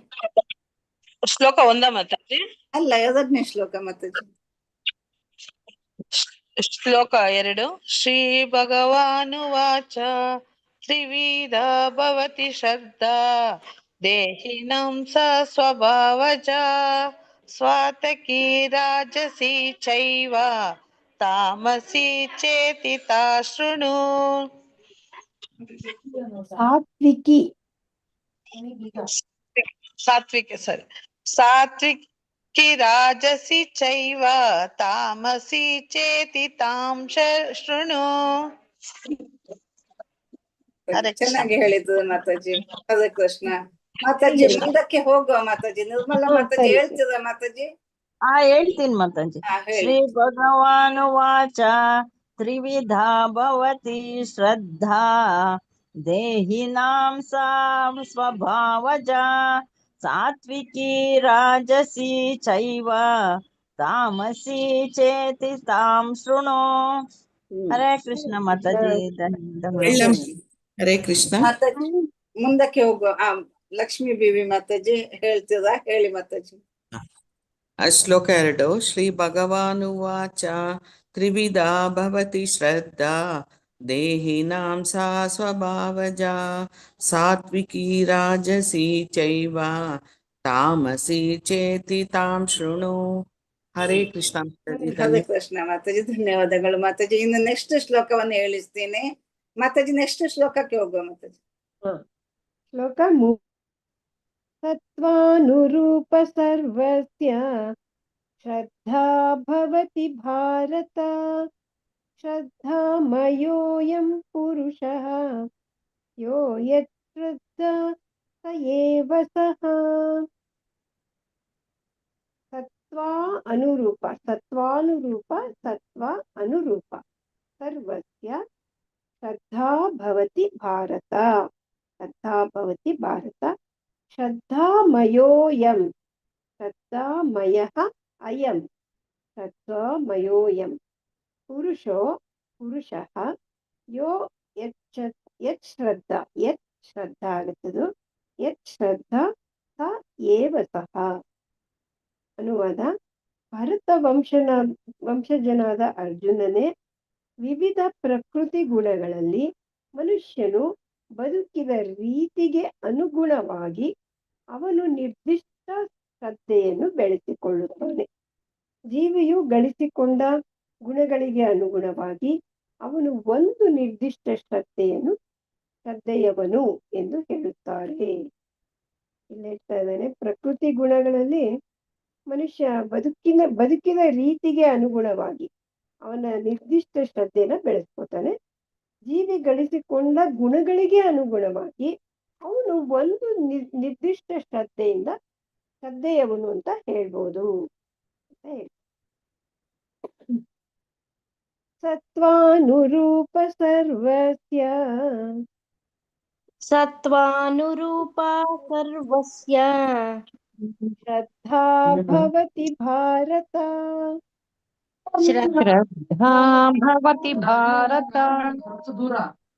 ಶ್ಲೋಕ 1 ಮಾತಾಜಿ. ಅಲ್ಲ 2ನೇ ಶ್ಲೋಕ ಮಾತಾಜಿ. ಶ್ಲೋಕ 2. ಶ್ರೀ ಭಗವಾನುವಾಚ ತ್ರಿವಿಧ ಭವತಿ ಶ್ರದ್ಧಾ ದೇಹಿನಂ ಸ್ವಭಾವಜ ಸ್ವಾತಕಿ ರಾಜಸಿ ಚೈವ ತಾಮಸಿ ಚೇತಿ ತಾ ಶೃಣು. ಸಾತ್ವಿಕಿ ಸಾತ್ವಿಕಿ ರಾಜಸಿ ಚೈವ ತಾಮಸಿ ಚೇತಿ ತಾಂ ಶೃಣು. ಚೆನ್ನಾಗಿ ಹೇಳಿದ್ದು ಮಾತಾಜಿ. ಹರೇ ಕೃಷ್ಣ ಮಾತಾಜಿ. ಮುಂದಕ್ಕೆ ಹೋಗುವ ಮಾತಾಜಿ. ನಿರ್ಮಲಾ ಮಾತಾಜಿ ಹೇಳ್ತಿದ ಮಾತಾಜಿ. ಹೇಳ್ತೀನಿ ಮಾತಾಜಿ. ಶ್ರೀ ಭಗವಾನುವಾಚ ತ್ರಿವಿಧಾ ಭವತಿ ಶ್ರದ್ಧಾ ದೇಹಿನಾಂ ಸ್ವಭಾವಜ ಸಾತ್ವಿಕಿ ರಾಜಸಿ ಚೈವ ತಾಮಸಿ ಚೇತಿ ತಾಂ ಶೃಣು. ಹರೇ ಕೃಷ್ಣ ಮಾತಾಜಿ. ಹರೇ ಕೃಷ್ಣ ಮಾತಾಜಿ. ಮುಂದಕ್ಕೆ ಹೋಗುವ. ಲಕ್ಷ್ಮೀ ದೇವಿ ಮಾತಾಜಿ ಹೇಳ್ತಿದ ಹೇಳಿ ಮಾತಾಜಿ. ಶ್ಲೋಕ 2. ಶ್ರೀ ಭಗವಾನುವಾಚ ತ್ರಿವಿಧಾ ಭವತಿ ಶ್ರದ್ಧಾ ದೇಹಿನಾಂ ಸಾ ಸ್ವಭಾವಜ ಸಾತ್ವಿಕಿ ರಾಜಸಿ ಚೈವ ತಾಮಸಿ ಚೇತಿ ತಾಂ ಶೃಣು. ಹರೇ ಕೃಷ್ಣ ಮಾತಾಜಿ. ಹರೇ ಕೃಷ್ಣ ಮಾತಾಜಿ. ಧನ್ಯವಾದಗಳು ಮಾತಾಜಿ. ಇನ್ನು ನೆಕ್ಸ್ಟ್ ಶ್ಲೋಕವನ್ನು ಹೇಳಿಸ್ತೇನೆ ಮಾತಾಜಿ. ನೆಕ್ಸ್ಟ್ ಶ್ಲೋಕಕ್ಕೆ ಹೋಗುವ ಮಾತಾಜಿ. ಶ್ಲೋಕ 3. ಸತ್ವಾನುರೂಪ ಸರ್ವಸ್ಯ ಶ್ರದ್ಧಾ ಭವತಿ ಭಾರತ ಶ್ರದ್ಧಾಮಯೋಯಂ ಪುರುಷಃ ಯೋ ಯತ್ ಶ್ರದ್ಧಾ ಸ ಏವ ಸಃ. ಸತ್ವಾನುರೂಪ ಸತ್ವ ಸರ್ವಸ್ಯ ಶ್ರದ್ಧಾ ಭವತಿ ಭಾರತ ಶ್ರದ್ಧಾಮಯೋಯಂ ಶ್ರದ್ಧಾಮಯಃ ಅಯಂ ಶ್ರದ್ಧಾಮಯೋಯಂ ಪುರುಷಃ ಯೋ ಯತ್ ಶ್ರದ್ಧಾ ಆಗುತ್ತದು ಯತ್ ಶ್ರದ್ಧಾ ಸ ಏವ ಸಹ. ಅನುವಾದ: ಭರತ ವಂಶಜನಾದ ಅರ್ಜುನನೇ, ವಿವಿಧ ಪ್ರಕೃತಿ ಗುಣಗಳಲ್ಲಿ ಮನುಷ್ಯನು ಬದುಕಿದ ರೀತಿಗೆ ಅನುಗುಣವಾಗಿ ಅವನು ನಿರ್ದಿಷ್ಟ ಶ್ರದ್ಧೆಯನ್ನು ಬೆಳೆಸಿಕೊಳ್ಳುತ್ತಾನೆ. ಜೀವಿಯು ಗಳಿಸಿಕೊಂಡ ಗುಣಗಳಿಗೆ ಅನುಗುಣವಾಗಿ ಅವನು ಒಂದು ನಿರ್ದಿಷ್ಟ ಶ್ರದ್ಧೆಯವನು ಎಂದು ಹೇಳುತ್ತಾರೆ. ಇಲ್ಲಿ ಹೇಳ್ತಾ ಇದ್ದಾನೆ, ಪ್ರಕೃತಿ ಗುಣಗಳಲ್ಲಿ ಮನುಷ್ಯ ಬದುಕಿದ ರೀತಿಗೆ ಅನುಗುಣವಾಗಿ ಅವನ ನಿರ್ದಿಷ್ಟ ಶ್ರದ್ಧೆನ ಬೆಳೆಸ್ಕೊತಾನೆ. ಜೀವಿ ಗಳಿಸಿಕೊಂಡ ಗುಣಗಳಿಗೆ ಅನುಗುಣವಾಗಿ ಅವನು ಒಂದು ನಿರ್ದಿಷ್ಟ ಶ್ರದ್ಧೆಯವನು ಅಂತ ಹೇಳ್ಬೋದು ಅಂತ ಹೇಳಿ. ಸತ್ವಾನುರೂಪ ಸರ್ವಸ್ಯ ಸತ್ವಾನುರೂಪ ಸರ್ವಸ್ಯ श्रद्धा भवति भारत श्रद्धा भवति भारत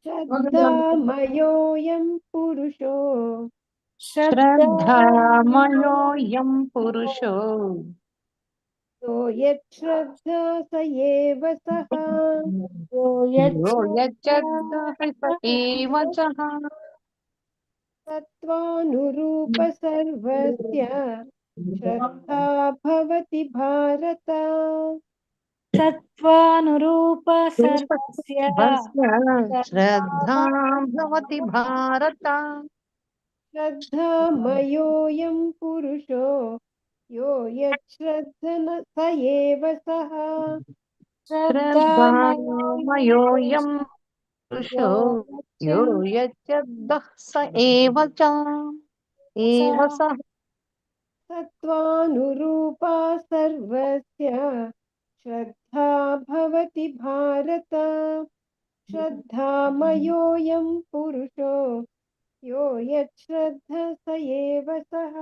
श्रद्धामयोऽयं पुरुषो श्रद्धामयोऽयं पुरुषो यो यच्छ्रद्धा स एव सः यो यो यच्चद्दः स एव च तत्त्वानुरूप सर्वस्य श्रद्धा भवति भारत सत्त्वानुरूप सर्वस्य श्रद्धा भवति भारत श्रद्धामयोऽयं पुरुषो यो यच्छ्रद्धन स एव सः श्रद्धामयोऽयं पुरुषो यो यच्चद्दः स एव च एव सः सत्त्वानुरूपा सर्वस्य श्रद्धा भवति भारत श्रद्धामयोऽयं पुरुषो यो यच्छ्रद्ध स एव सः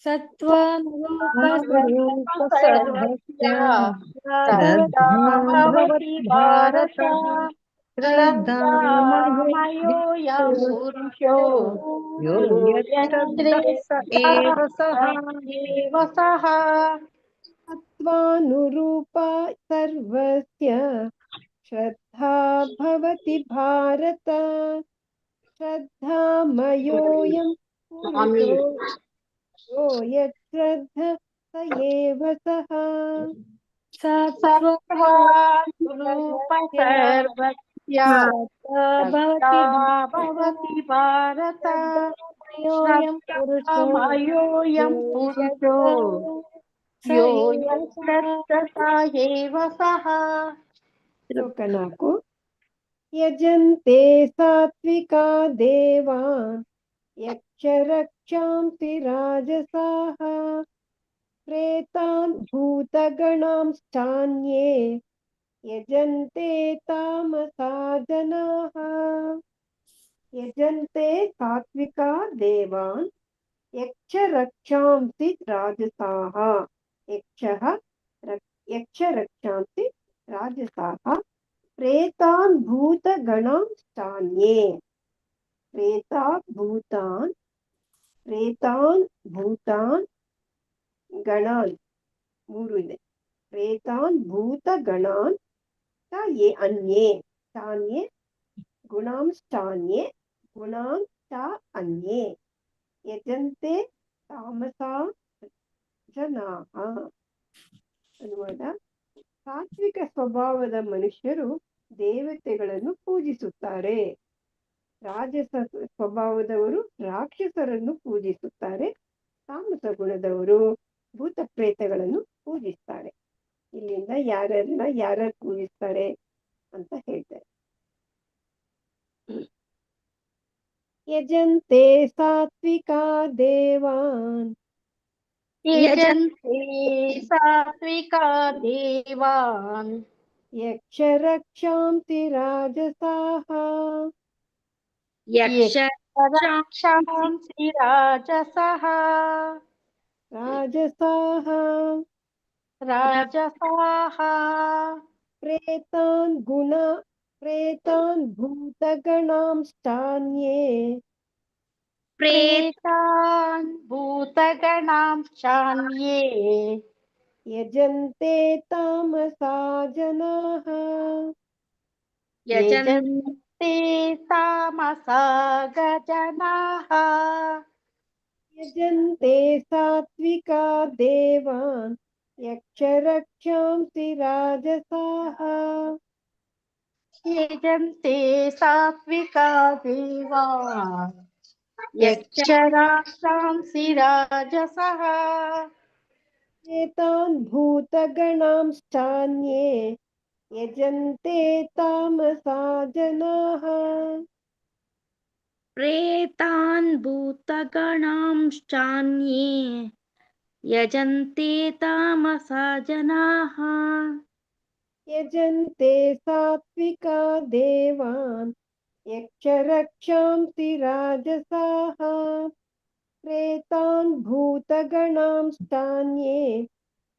सत्त्वानुरूप सर्वस्य श्रद्धा भवति भारत श्रद्धामयोऽयं पुरुषो यो यच्छ्रद्धः स एव सः एव सः सत्त्वानुरूपा सर्वस्य श्रद्धा भवति भारत श्रद्धामयोऽयं पुरुषो यो यच्छ्रद्ध स एव सः सत्त्वानुरूप सर्वस्य भवति भारत श्रद्धामयोऽयं पुरुषो यो यच्छ्रद्ध एव सः ಶ್ಲೋಕ 4 ಯಜಂತೆ ಸಾತ್ವಿಕಾ ದೇವಾನ್ ಯಕ್ಷರಕ್ಷಾಂಸಿ ರಾಜಸಾಃ ಪ್ರೇತಾನ್ ಭೂತಗಣಾಂಶ್ಚಾನ್ಯೇ ಯಜಂತೆ ತಾಮಸಾ ಜನಾಃ ಯಜಂತೆ ಸಾತ್ವಿಕಾ ದೇವಾನ್ ಯಕ್ಷರಕ್ಷಾಂಸಿ ರಾಜಸಾಃ ಯಕ್ಷರಕ್ಷಾಂಸಿ ರಾಜಸಾಃ ಪ್ರೇತಾನ್ ಭೂತಗಣಾಂಶ್ಚಾನ್ಯೇ ಪ್ರೇತಾನ್ ಭೂತಾನ್ ಗಣಾನ್ ಮೂರು ಇದೆ ಪ್ರೇತಾನ್ ಭೂತಗಣಾನ್ ಯೇ ಅನ್ಯೇ ಚಾನ್ಯೇ ಗುಣಾಂಶ್ಚಾನ್ಯೇ ಗುಣಾಂಶ್ಚ ಅನ್ಯೇ ಯಜಂತೆ ತಾಮಸಾ ಜನಾಃ ಅನುವಾದ ಸಾತ್ವಿಕ ಸ್ವಭಾವದ ಮನುಷ್ಯರು ದೇವತೆಗಳನ್ನು ಪೂಜಿಸುತ್ತಾರೆ ರಾಜಸ ಸ್ವಭಾವದವರು ರಾಕ್ಷಸರನ್ನು ಪೂಜಿಸುತ್ತಾರೆ ತಾಮಸ ಗುಣದವರು ಭೂತ ಪ್ರೇತಗಳನ್ನು ಪೂಜಿಸ್ತಾರೆ ಇಲ್ಲಿಂದ ಯಾರ್ಯಾರು ಪೂಜಿಸ್ತಾರೆ ಅಂತ ಹೇಳ್ತಾರೆ ಯಜಂತೆ ಸಾತ್ವಿಕಾ ದೇವಾನ್ ಯಜಂತೆ ಸಾತ್ವಿಕಾ ದೇವಾನ್ ಯಕ್ಷರಕ್ಷಾಂಸಿ ರಾಜಸಾಃ ಯಕ್ಷರಕ್ಷಾಂಸಿ ರಾಜಸಃ ರಾಜಸಾಃ ಪ್ರೇತಾನ್ ಭೂತಗಣಾಂಶ್ಚಾನ್ಯೇ ಪ್ರೇತಾನ್ ಭೂತಗಣಾಂಶ್ಚಾನ್ಯೇ ಯಜಂತೆ ತಾಮಸಾ ಜನಾಃ ಯಜಂತೆ ತಾಮಸಾ ಜನಾಃ ಯಜಂತೆ ಸಾತ್ವಿಕಾ ದೇವಾನ್ ಯಕ್ಷರಕ್ಷಾಂಸಿ ರಾಜಸಾಃ ಯಜಂತೆ ಸಾತ್ವಿಕಾ ದೇವಾನ್ ಯಕ್ಷರಾಕ್ಷಾಂಸಿ ರಾಜಸಃ ಪ್ರೇತಾನ್ ಭೂತಗಣಾಂಶ್ಚಾನ್ಯೇ ಯಜಂತೆ ತಾಮಸಾ ಜನಾಃ प्रेतान् भूतगणांश्चान्ये यजन्ते तामसा जनाः यजन्ते सात्विका देवान् यक्षरक्षांसि राजसाः प्रेतान् भूतगणांश्चान्ये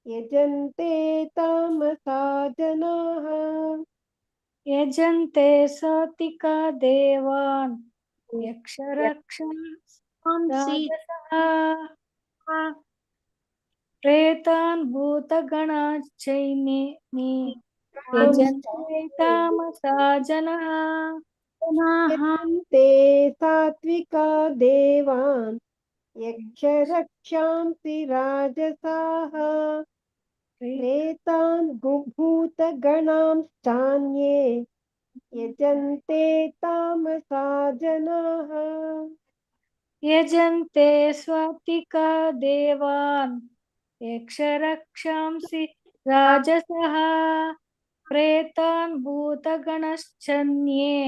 यजन्ते तामसा जनाः यजन्ते सात्विका देवान् यक्षरक्षांसः प्रेतान् भूतगणाश्चैने यजन्ते तामसा जनाः यजन्ते सात्विका देवान् यक्षरक्षांसि राजसाः प्रेतान् भूतगणांश्चान्ये यजन्ते तामसा जनाः यजन्ते सात्विका देवान् यक्षरक्षांसि राजसः प्रेतान् भूतगणश्चन्ये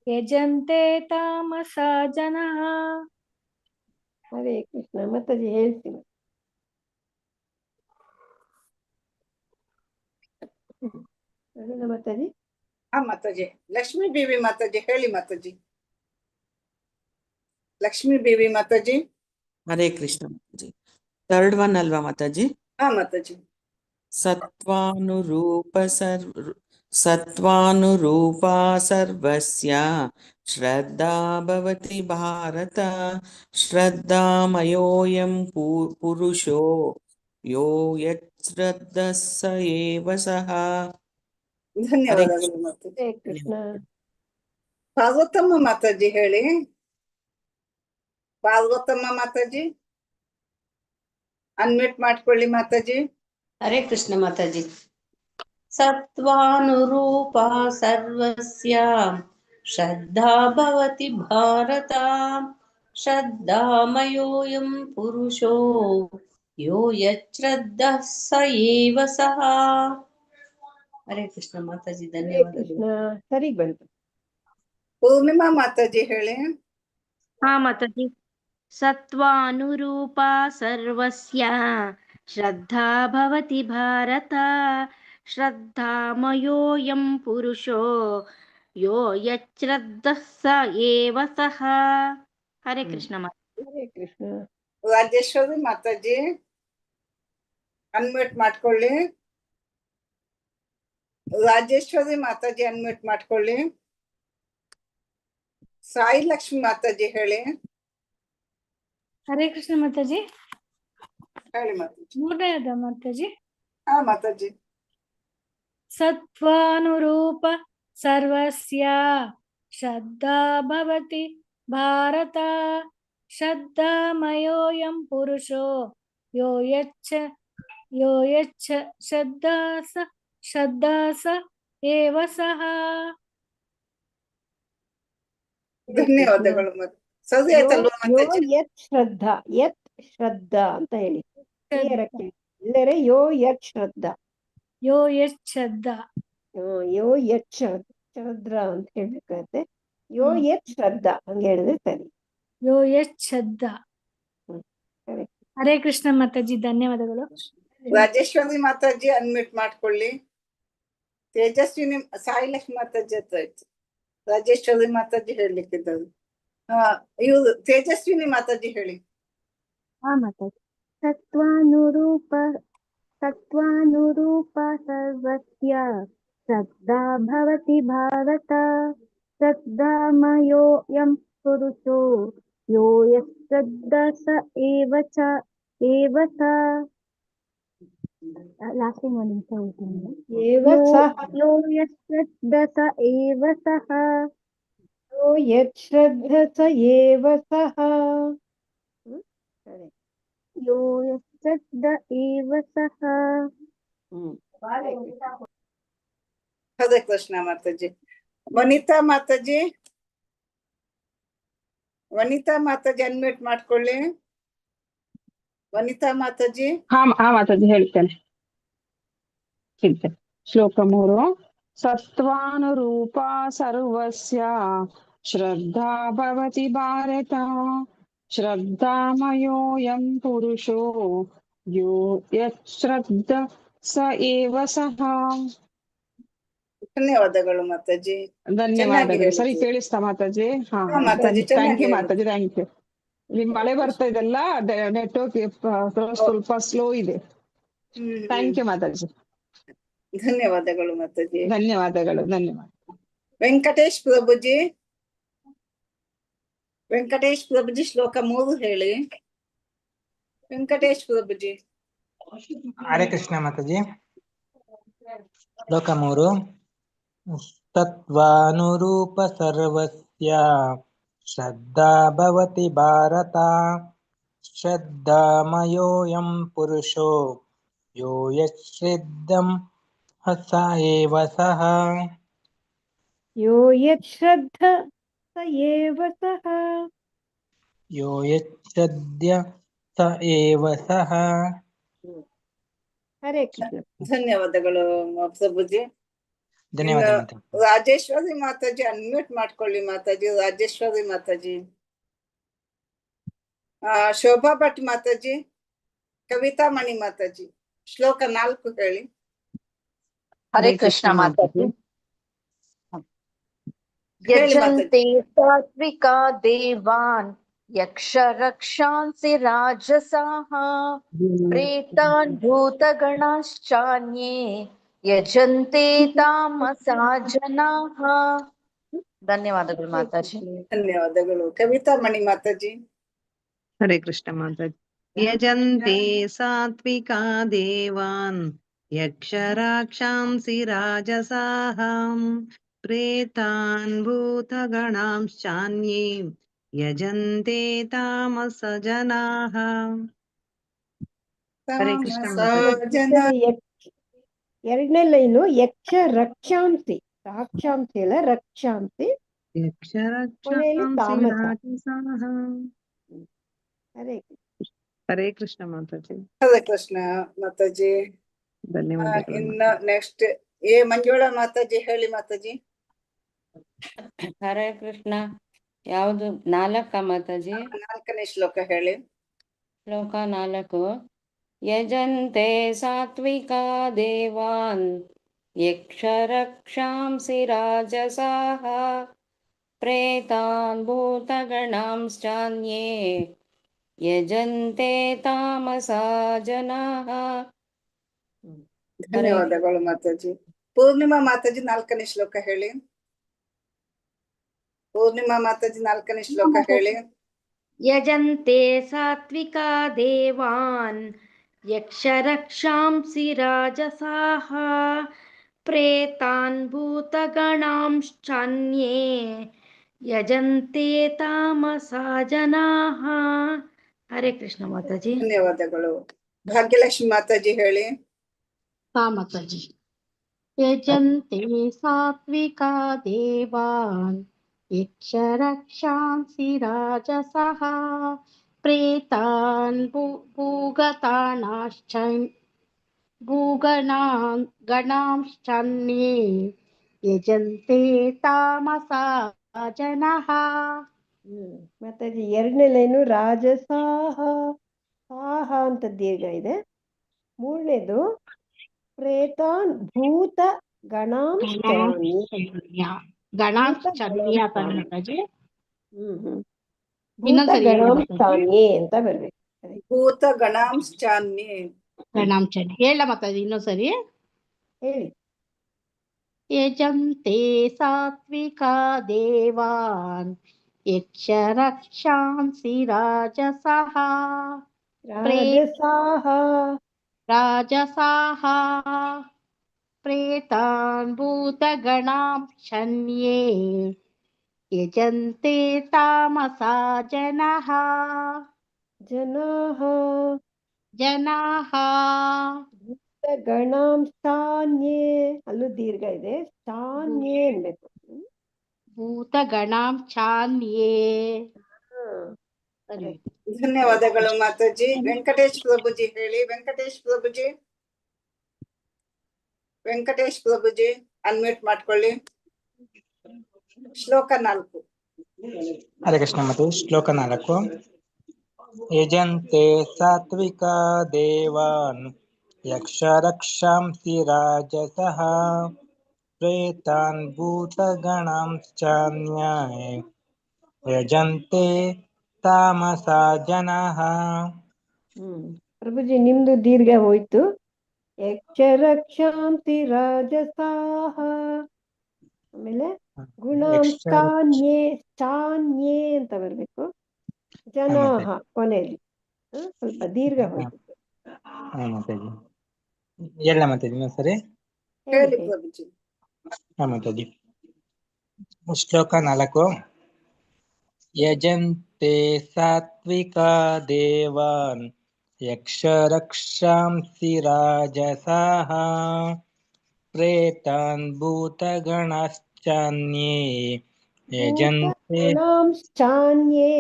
यजन्ते तामसा जनाः हरे कृष्ण माताಜಿ ಹೇಳ್ತೀನಿ ಮಾತಾಜಿ ಮಾತಾಜಿ ಲಕ್ಷ್ಮೀ ದೇವಿ ಮಾತಾಜಿ ಹೇಳಿ ಮಾತಾಜಿ ಲಕ್ಷ್ಮೀ ದೇವಿ ಮಾತಾಜಿ ಹರೇ ಕೃಷ್ಣ ಮಾತಾಜಿ ಥರ್ಡ್ ಒನ್ ಅಲ್ವಾ ಮಾತಾಜಿ ಮಾತಾಜಿ ಸತ್ವಾನುರೂಪಾ ಸರ್ವಸ್ಯ ಶ್ರದ್ಧಾ ಭವತಿ ಭಾರತ ಶ್ರದ್ಧಾಮಯೋಯಂ ಪುರುಷೋ ಯೋ ಯಚ್ಛ್ರದ್ಧಃ ಸ ಏವ ಸಃ. ಧನ್ಯವಾದಗಳು ಮಾತಾಜಿ. ಕೃಷ್ಣ ಪಾರ್ವತಮ್ಮ ಮಾತಾಜಿ ಹೇಳಿ. ಪಾರ್ವತಮ್ಮ ಮಾತಾಜಿ ಅನ್ಮ್ಯೂಟ್ ಮಾಡ್ಕೊಳ್ಳಿ ಮಾತಾಜಿ. ಹರೇ ಕೃಷ್ಣ ಮಾತಾಜಿ. ಸತ್ವಾನುರೂಪಾ ಸರ್ವಸ್ಯ ಶ್ರದ್ಧಾ ಭವತಿ ಭಾರತ ಶ್ರದ್ಧಾಮಯೋಯಂ ಪುರುಷೋ ಯೋ ಯಚ್ಛ್ರದ್ಧಃ ಸ ಏವ ಸಃ. ಹರೇ ಕೃಷ್ಣ ಮಾತಾಜಿ ಧನ್ಯವಾದಗಳು. ಸರಿ ಬಂತು. ಪೂರ್ಣಿಮಾ ಮಾತಾಜಿ ಹೇಳಿ. ಮಾತಾಜಿ. ಸತ್ವಾನುರೂಪಾ ಸರ್ವಸ್ಯ ಶ್ರದ್ಧಾ ಭವತಿ ಭಾರತ ಶ್ರದ್ಧಾಮಯೋಯಂ ಪುರುಷೋ ಯೋ ಯಚ್ಛ್ರದ್ಧಃ ಸ ಏವ ಸಃ. ಹರೇ ಕೃಷ್ಣ ಮಾತಾಜಿ. ಹರೇ ಕೃಷ್ಣ. ರಾಜೇಶ್ವರಿ ಮಾತಾಜಿ ಅನ್ಮ್ಯೂಟ್ ಮಾಡ್ಕೊಳ್ಳಿ. ರಾಜೇಶ್ವರಿ ಮಾತಾಜಿ ಅನ್ಮ್ಯೂಟ್ ಮಾಡ್ಕೊಳ್ಳಿ. ಸಾಯಿ ಲಕ್ಷ್ಮಿ ಮಾತಾಜಿ ಹೇಳಿ. ಹರೇ ಕೃಷ್ಣ ಮಾತಾಜಿ. ಹೇಳಿ ಮಾತಾಜಿ. ಮೂರನೇದ ಮಾತಾಜಿ. ಮಾತಾಜಿ. ಸತ್ವಾನುರೂಪ ಸರ್ವಸ್ಯ ಶ್ರದ್ಧಾ ಭವತಿ ಭಾರತ ಶ್ರದ್ಧಾಮಯೋಯಂ ಪುರುಷೋ ಯೋ ಯಚ್ಛ ಶ್ರದ್ಧಾ ಸ ಏವ ಸಹ. ಧನ್ಯವಾದಗಳು. ಸರಿ ಆಯ್ತಲ್ವಾ ಮಾತಾಜಿ? ಯತ್ ಶ್ರದ್ಧಾ ಯತ್ ಶ್ರದ್ಧಾ ಅಂತ ಹೇಳಿ. ಎಲ್ಲರೆ ಯೋ ಯತ್ ಶ್ರದ್ಧಾ ಯೋ ಯತ್ ಶ್ರದ್ಧಾ ಯೋ ಯತ್ ಶ್ರದ್ಧಾ ಅಂತ ಹೇಳ್ಬೇಕಾಗತ್ತೆ. ಯೋ ಯತ್ ಶ್ರದ್ಧಾ ಹಂಗೆ ಹೇಳಿದ್ರೆ ಸರಿ. ಯೋ ಯತ್ ಶ್ರದ್ಧಾ. ಹರೇ ಕೃಷ್ಣ ಮಾತಾಜಿ ಧನ್ಯವಾದಗಳು. ರಾಜೇಶ್ವರಿ ಮಾತಾಜಿ ಅನ್ಮ್ಯೂಟ್ ಮಾಡ್ಕೊಳ್ಳಿ. ತೇಜಸ್ವಿನಿ ಸಾಯಿ ಲಕ್ಷ್ಮಿ ಮಾತಾಜಿ ಹತ್ರ ಆಯ್ತು. ರಾಜೇಶ್ವರಿ ಮಾತಾಜಿ ಹೇಳಲಿಕ್ಕಿದ್ದಾರೆ. ಇವರು ತೇಜಸ್ವಿನಿ ಮಾತಾಜಿ ಹೇಳಿ. ಮಾತಾಜಿ. ಸತ್ವಾನುರೂಪ ಸರ್ವಸ್ಯ ಶ್ರದ್ಧಾ ಭವತಿ ಭಾರತ ಶ್ರದ್ಧಾಮಯೋಯಂ ಪುರುಷೋ ಯೋ ಯಚ್ಛ್ರದ್ಧಃ ಸ ಏವ ಸಃ. ಲಾಸ್ಟಿಂಗ್ ಒಂದು ನಿಮಿಷ ಹೇಳ್ತೀನಿ. ಯೋ ಯಚ್ಛ್ರದ್ಧಃ ಸ ಏವ ಸಃ. ಯೋ ಯಚ್ಛ್ರದ್ಧಃ ಸ ಏವ ಸಃ. ಯೋ ಯಚ್ಛ್ರದ್ಧಃ ಏವ ಸಃ. ಹರೇ ಕೃಷ್ಣ ಮಾತಾಜಿ. ವನಿತಾ ಮಾತಾಜಿ ಅನ್ಮ್ಯೂಟ್ ಮಾಡ್ಕೊಳ್ಳಿ. ವನಿತಾ ಮಾತಾಜಿ. ಮಾತಾಜಿ ಹೇಳ್ತೇನೆ. ಶ್ಲೋಕ 3. ಸತ್ವಾನುರೂಪ ಸರ್ವಸ್ಯ ಶ್ರದ್ಧಾ ಭವತಿ ಭಾರತ ಶ್ರದ್ಧಾಮಯೋಯಂ ಪುರುಷೋ ಯೋ ಯಚ್ಛ್ರದ್ಧಃ ಸ ಏವ ಸಃ. ಧನ್ಯವಾದಗಳು ಮಾತಾಜಿ. ಧನ್ಯವಾದಗಳು. ಸರಿ ಕೇಳಿಸ್ತಾ ಮಾತಾಜಿ? ಮಾತಾಜಿ ಥ್ಯಾಂಕ್ ಯು ಮಾತಾಜಿ. Thank you. ಇಲ್ಲಿ ಮಳೆ ಬರ್ತಾ ಇದೆಲ್ಲ ನೆಟ್ವರ್ಕ್ ಸ್ವಲ್ಪ ಸ್ಲೋ ಇದೆ. ಥ್ಯಾಂಕ್ ಯು ಮಾತಾಜಿ. ಧನ್ಯವಾದಗಳು ಮಾತಾಜಿ. ಧನ್ಯವಾದಗಳು. ವೆಂಕಟೇಶ್ ಪ್ರಭುಜಿ, ವೆಂಕಟೇಶ್ ಪ್ರಭುಜಿ ಶ್ಲೋಕ 3 ಹೇಳಿ. ವೆಂಕಟೇಶ್ ಪ್ರಭುಜಿ. ಹರೇ ಕೃಷ್ಣ ಮಾತಾಜಿ. ಶ್ಲೋಕ 3. ತತ್ವಾನುರೂಪ ಸರ್ವಸ್ಯ ಶ್ರದ್ಧಾ ಭವತಿ ಭಾರತ, ಶ್ರದ್ಧಾಮಯೋಯಂ ಪುರುಷೋ ಯೋ ಯಶ್ರದ್ಧಂ ಸ ಏವ ಸಹ. ಯೋ ಯತ್ ಶ್ರದ್ಧ ಸ ಏವ ಸಹ. ಯೋ ಯಶ್ರದ್ಧ ಸ ಏವ ಸಹ. ಹರೇ ಕೃಷ್ಣ. ಧನ್ಯವಾದಗಳು ಪ್ರಭುಜಿ. ಧನ್ಯವಾದ. ರಾಜೇಶ್ವರಿ ಮಾತಾಜಿ ಅನ್ಮ್ಯೂಟ್ ಮಾಡ್ಕೊಳ್ಳಿ ಮಾತಾಜಿ. ರಾಜೇಶ್ವರಿ ಮಾತಾಜಿ, ಶೋಭಾ ಭಟ್ ಮಾತಾಜಿ, ಕವಿತಾ ಮಣಿ ಮಾತಾಜಿ ಶ್ಲೋಕ 4 ಹೇಳಿ. ಹರೇ ಕೃಷ್ಣ ಮಾತಾಜಿ. ಹೇಳಿ ಯಜಂತೆ ಮಾತಾಜಿ. ಸಾತ್ವಿಕಾ ದೇವಾನ್ ಯಕ್ಷ ರಕ್ಷಾಂಸಿ ರಾಜಸಾಃ ಪ್ರೇತಾನ್ ಭೂತಗಣಾಶ್ಚಾನ್ಯೇ ಯಜಂತೆ ತಾಮಸಾ ಜನಾಃ. ಧನ್ಯವಾದಗಳು ಮಾತಾಜಿ. ಧನ್ಯವಾದಗಳು. ಕವಿತಾ ಮಣಿ ಮಾತಾಜಿ. ಹರೇ ಕೃಷ್ಣ ಮಾತಾಜಿ. ಯಜಂತೆ ಸಾತ್ವಿಕಾ ದೇವಾನ್ ಯಕ್ಷ ರಾಕ್ಷಾಂಸಿ ರಾಜಸಾಃ ಪ್ರೇತಾನ್ ಭೂತಗಣಾಂಶ್ಚಾನ್ಯೇ ಯಜಂತೆ ತಾಮಸ ಜನಾಃ. ಹರೇ ಕೃಷ್ಣ ಮಾತಾಜಿ. ಎರಡನೇ ಲೈನು ಯಕ್ಷ ರಕ್ಷಾಂಸಿ, ಸಾಕ್ಷಾಂಸಿ ಅಲ್ಲ ರಕ್ಷಾಂಸಿ, ಯಕ್ಷ ಕೊನೆಯಲ್ಲಿ ರಕ್ಷಾಂಸಿ ತಾಮಸ. ರಾಜಸಾಃ. ಹರೇ ಕೃಷ್ಣ ಮಾತಾಜಿ. ಹರೇ ಕೃಷ್ಣ ಮಾತಾಜಿ. ಧನ್ಯವಾದಗಳು. ಇನ್ನ ನೆಕ್ಸ್ಟ್ ಮಂಜುಳಾ ಮಾತಾಜಿ ಹೇಳಿ ಮಾತಾಜಿ. ಹರೇ ಕೃಷ್ಣ. ಯಾವುದು 4 ಮಾತಾಜಿ? 4ನೇ ಶ್ಲೋಕ ಹೇಳಿ. ಶ್ಲೋಕ 4. ಯಜಂತೆ ಸಾತ್ವಿಕಾ ದೇವಾನ್ ಯಕ್ಷ ರಕ್ಷಾಂಸಿ ರಾಜಸಾಃ ಪ್ರೇತಾನ್ ಭೂತಗಣಾಂಶ್ಚಾನ್ಯೇ ಯಜಂತೆ ತಾಮಸಾ ಜನಾಃ. ಧನ್ಯವಾದಗಳು ಮಾತಾಜಿ. ಪೂರ್ಣಿಮಾ ಮಾತಾಜಿ 4ನೇ ಶ್ಲೋಕ ಹೇಳಿ. ಪೂರ್ಣಿಮಾ ಮಾತಾಜಿ 4ನೇ ಶ್ಲೋಕ ಹೇಳಿ. ಯಜಂತೆ ಸಾತ್ವಿಕಾ ದೇವಾನ್ ಯಕ್ಷ ರಕ್ಷಾಂಸಿ ರಾಜಸಾಃ ಪ್ರೇತಾನ್ ಭೂತಗಣಾಂಶ್ಚಾನ್ಯೇ ಯಜಂತೆ ತಾಮಸಾ ಜನಾಃ. ಹರೇ ಕೃಷ್ಣ ಮಾತಾಜಿ. ಧನ್ಯವಾದಗಳು. ಭಾಗ್ಯಲಕ್ಷ್ಮಿ ಮಾತಾಜಿ ಹೇಳಿ. ಹಾ ಮಾತಾಜಿ. ಯಜಂತೆ ಸಾತ್ವಿಕಾ ದೇವಾನ್ ಯಕ್ಷ ರಕ್ಷಾಂಸಿ ರಾಜಸಃ ಪ್ರೇತಾನ್ ಗಣಾಂಶ್ಚಾನ್ಯೇ ಯಜಂತೆ ತಾಮಸಾ ಜನಃ. ಮಾತಾಜಿ ಎರಡನೇ ಲೈನು ರಾಜಸಾಹ, ಸಾಹ ಅಂತ ದೀರ್ಘ ಇದೆ. 3ನೇದು ಪ್ರೇತಾನ್ ಭೂತ ಗಣಾಂಶ್ಚಾನ್ಯೇ. ಗಣಾಂಶ್ಚಾನ್ಯೇ ಮಾತಾಜಿ. ಭೂತ ಗಣಾಂಶ್ಚಾನ್ಯೇ ಅಂತ ಬರ್ಬೇಕು. ಭೂತ ಗಣಾಂಶ್ಚಾನ್ಯೇ. ಗಣಾಂಚಾನ್ಯೇ ಹೇಳ ಮಾತಾಜಿ ಇನ್ನೊಂದ್ಸರಿ ಹೇಳಿ. ಯಜಂತೆ ಸಾತ್ವಿಕಾ ದೇವಾನ್ ಯಕ್ಷ ರಕ್ಷಾಂಸಿ ರಾಜಸಃ ರಾಜಸಾಃ ಪ್ರೇತಾನ್ ಭೂತಗಣಾಂಶ್ಚಾನ್ಯೇ ಯಜಂತೆ ತಾಮಸಾ ಜನಃ. ಗಣಾಂಶ್ಚಾನ್ಯೇ ಅಲ್ಲೂ ದೀರ್ಘ ಇದೆ, ಚಾನ್ಯೇ ಅನ್ಬೇಕು. ಭೂತಗಣಾಂಶ್ಚಾನ್ಯೇ. ಧನ್ಯವಾದಗಳು ಮಾತಾಜಿ. ವೆಂಕಟೇಶ್ ಪ್ರಭುಜಿ ಹೇಳಿ. ವೆಂಕಟೇಶ್ ಪ್ರಭುಜಿ, ವೆಂಕಟೇಶ್ ಪ್ರಭುಜಿ ಅನ್ಮ್ಯೂಟ್ ಮಾಡ್ಕೊಳ್ಳಿ. ಶ್ಲೋಕ 4. ಹರೇ ಕೃಷ್ಣ ಮಾತಾಜಿ. ಶ್ಲೋಕ 4. ಯಜಂತೆ ಸಾತ್ವಿಕಾ ದೇವಾನ್ ಯಕ್ಷ ರಕ್ಷಾಂಸಿ ರಾಜಸಃ ಪ್ರೇತಾನ್ ಭೂತಗಣಾಂಶ್ಚಾನ್ಯೇ ಯಜಂತೆ ತಾಮಸಾ ಜನಾಃ. ಪ್ರಭುಜಿ ನಿಮ್ದು ದೀರ್ಘ ಹೋಯ್ತು. ಯಕ್ಷರಕ್ಷಾಂಸಿ ರಾಜಸಾಹ, ಆಮೇಲೆ ಗುಣಾಂಶಾನ್ಯೇ ಚಾನ್ಯೇ ಅಂತ ಬರ್ಬೇಕು. ಜನಾಹ ಕೊನೆಯಲ್ಲಿ ಸ್ವಲ್ಪ ದೀರ್ಘ ಹೋಯ್ತು. ಮಾತಾಜಿ ಎಲ್ಲ ಮಾತಾಜಿ ಸರಿ ಹೇಳಿ ಪ್ರಭುಜಿ. ಮಾತಾಜಿ. ಶ್ಲೋಕ 4. ಯಜಂತೆ ಸಾತ್ವಿಕಾ ದೇವಾನ್ ಯಕ್ಷರಕ್ಷಾಂಸಿ ರಾಜಸಾಃ ಪ್ರೇತಾನ್ ಭೂತಗಣಶ್ಚಾನ್ಯೇ ಯಜಂತೆ ಭೂತಗಣಾಂಶ್ಚಾನ್ಯೇ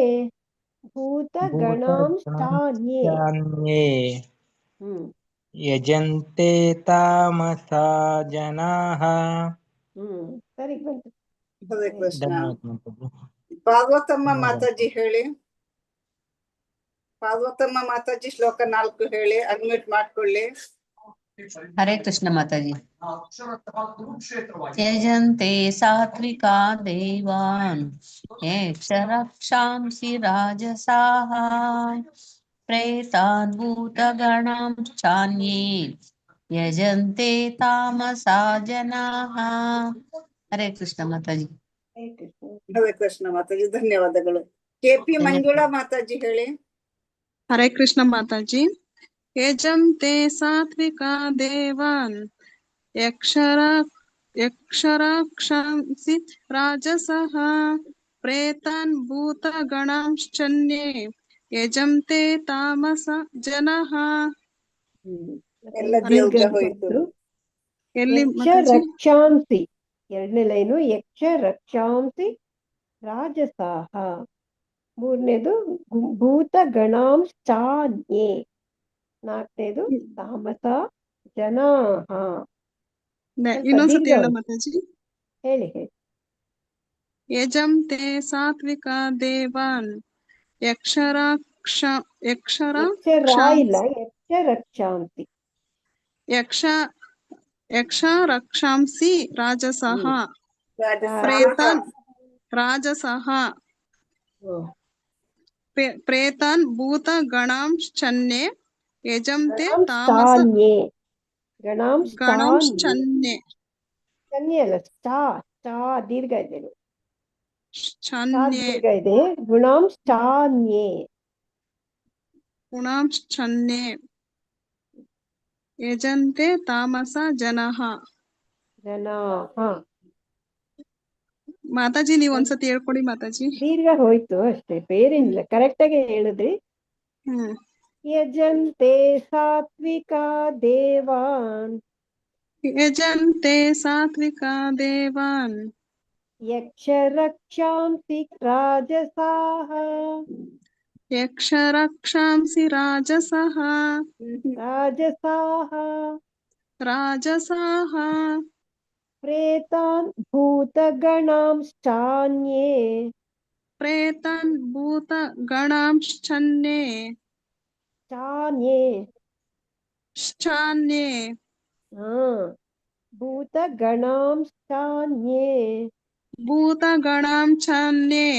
ಭೂತಗಣಾಂಶ್ಚಾನ್ಯೇ ಯಜಂತೆ ತಾಮಸಾ ಜನಾಃ. ಸರಿ ಬಂತು. ಹರೇ ಕೃಷ್ಣ. ಧನ್ಯವಾದ. ಪಾರ್ವತಮ್ಮ ಮಾತಾಜಿ ಹೇಳಿ. ಪಾರ್ವತಮ್ಮ ಮಾತಾಜಿ ಶ್ಲೋಕ 4 ಹೇಳಿ. ಅಡ್ಮಿಟ್ ಮಾಡ್ಕೊಳ್ಳಿ. ಹರೇ ಕೃಷ್ಣ ಮಾತಾಜಿ. ತ್ಯಜಂತೆ ಸಾತ್ವಿಕಾ ದೇವಾನ್ ಯಕ್ಷರಕ್ಷಾಂಸಿ ರಾಜಸಾಃ ಪ್ರೇತಾನ್ ಭೂತಗಣಾಂಶ್ಚಾನ್ಯೇ ಯಜಂತೆ ತಾಮಸಾ ಜನಾಃ. ಹರೇ ಕೃಷ್ಣ ಮಾತಾಜಿ. ಹರೇ ಕೃಷ್ಣ ಮಾತಾಜಿ ಧನ್ಯವಾದಗಳು. ಕೆಪಿ ಮಂಜುಳಾ ಮಾತಾಜಿ ಹೇಳಿ. ಹರೇ ಕೃಷ್ಣ ಮಾತಾಜಿ. ಯಜಂತೆ ಸಾತ್ವಿಕಾ ದೇವಾನ್ ಯಕ್ಷರಕ್ಷಾಂಸಿ ರಾಜಸಃ ಪ್ರೇತಾನ್ ಭೂತಗಣಾಂಶ್ಚನ್ಯೇ ಯಜಂತೆ ತಾಮಸ ಜನಃ. ಎಲ್ಲ ದೀರ್ಘ ಹೋಯ್ತು. ಎಲ್ಲಿ ಯಕ್ಷರಕ್ಷಾಂಸಿ ಎರಡನೇ ಲೈನು. ಯಕ್ಷರಕ್ಷಾಂಸಿ ರಾಜಸಾಹ. ಮೂರನೇದು ಭೂತಗಣಾಂಶ್ಚಾನ್ಯೇ. ನಾಲ್ಕನೇದು ತಾಮಸ ಜನಾಃ. ಇನ್ನೊಂದ್ಸತಿ ಹೇಳ ಮಾತಾಜಿ. ಹೇಳಿ ಹೇಳಿ. ಯಜಂತೆ ಸಾತ್ವಿಕಾ ದೇವಾನ್ ಯಕ್ಷರಕ್ಷಾಂಸಿ ರಾಜಸಃ ಪ್ರೇತಾನ್ ಪ್ರೇತಾನ್ ಭೂತಗಣಾಂಶ್ಚನ್ಯೇ ಯಜಂತೆ ತಾಮಸ ಗಣಾಂಶ್ಚನ್ಯೇ. ಅಲ್ಲ, ದೀರ್ಘ ಇದೆ. ಛನ್ಯೇ ದೀರ್ಘ ಇದೆ. ಗುಣಾಂಶ್ಚಾನ್ಯೇ ಯಜಂತೆ ತಾಮಸ ಜನಃ. ಮಾತಾಜಿ ನೀವ್ ಒಂದ್ಸತಿ ಹೇಳ್ಕೊಡಿ ಮಾತಾಜಿ. ದೀರ್ಘ ಹೋಯ್ತು ಅಷ್ಟೇ, ಬೇರೇನಿಲ್ಲ. ಕರೆಕ್ಟ್ ಆಗಿ ಹೇಳಿದ್ರಿ. ಯಜಂತೆ ಸಾತ್ವಿಕಾ ದೇವಾನ್ ಯಕ್ಷರಕ್ಷಾಂಸಿ ರಾಜಸಾಃ ರಾಜಸಾಃ ಪ್ರೇತಾನ್ ಭೂತಗಣಾಂಶ್ಚಾನ್ಯೇ ಚಾನ್ಯೇ ಭೂತಗಣಾಂಶ್ಚಾನ್ಯೇ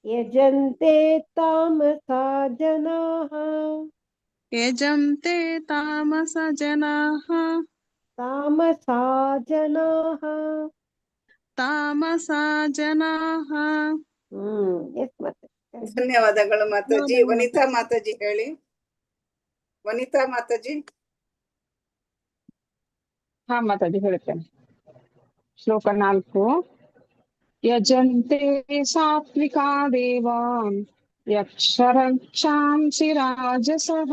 ಯಜಂತೆ ತಾಮಸಾ ಜನಾಃ. ಯಜಂತೆ ತಾಮಸ ಜನಾಃ. ಧನ್ಯವಾದಗಳು ಮಾತಾಜಿ. ವನಿತಾ ಮಾತಾಜಿ ಹೇಳಿ. ವನಿತಾ ಮಾತಾಜಿ. ಹಾ ಮಾತಾಜಿ ಹೇಳ್ತೇನೆ. ಶ್ಲೋಕ 4. ಯಜಂತೆ ಸಾತ್ವಿಕಾ ದೇವಾನ್ ಯಕ್ಷರಕ್ಷಾಂಸಿ ರಾಜಸಃ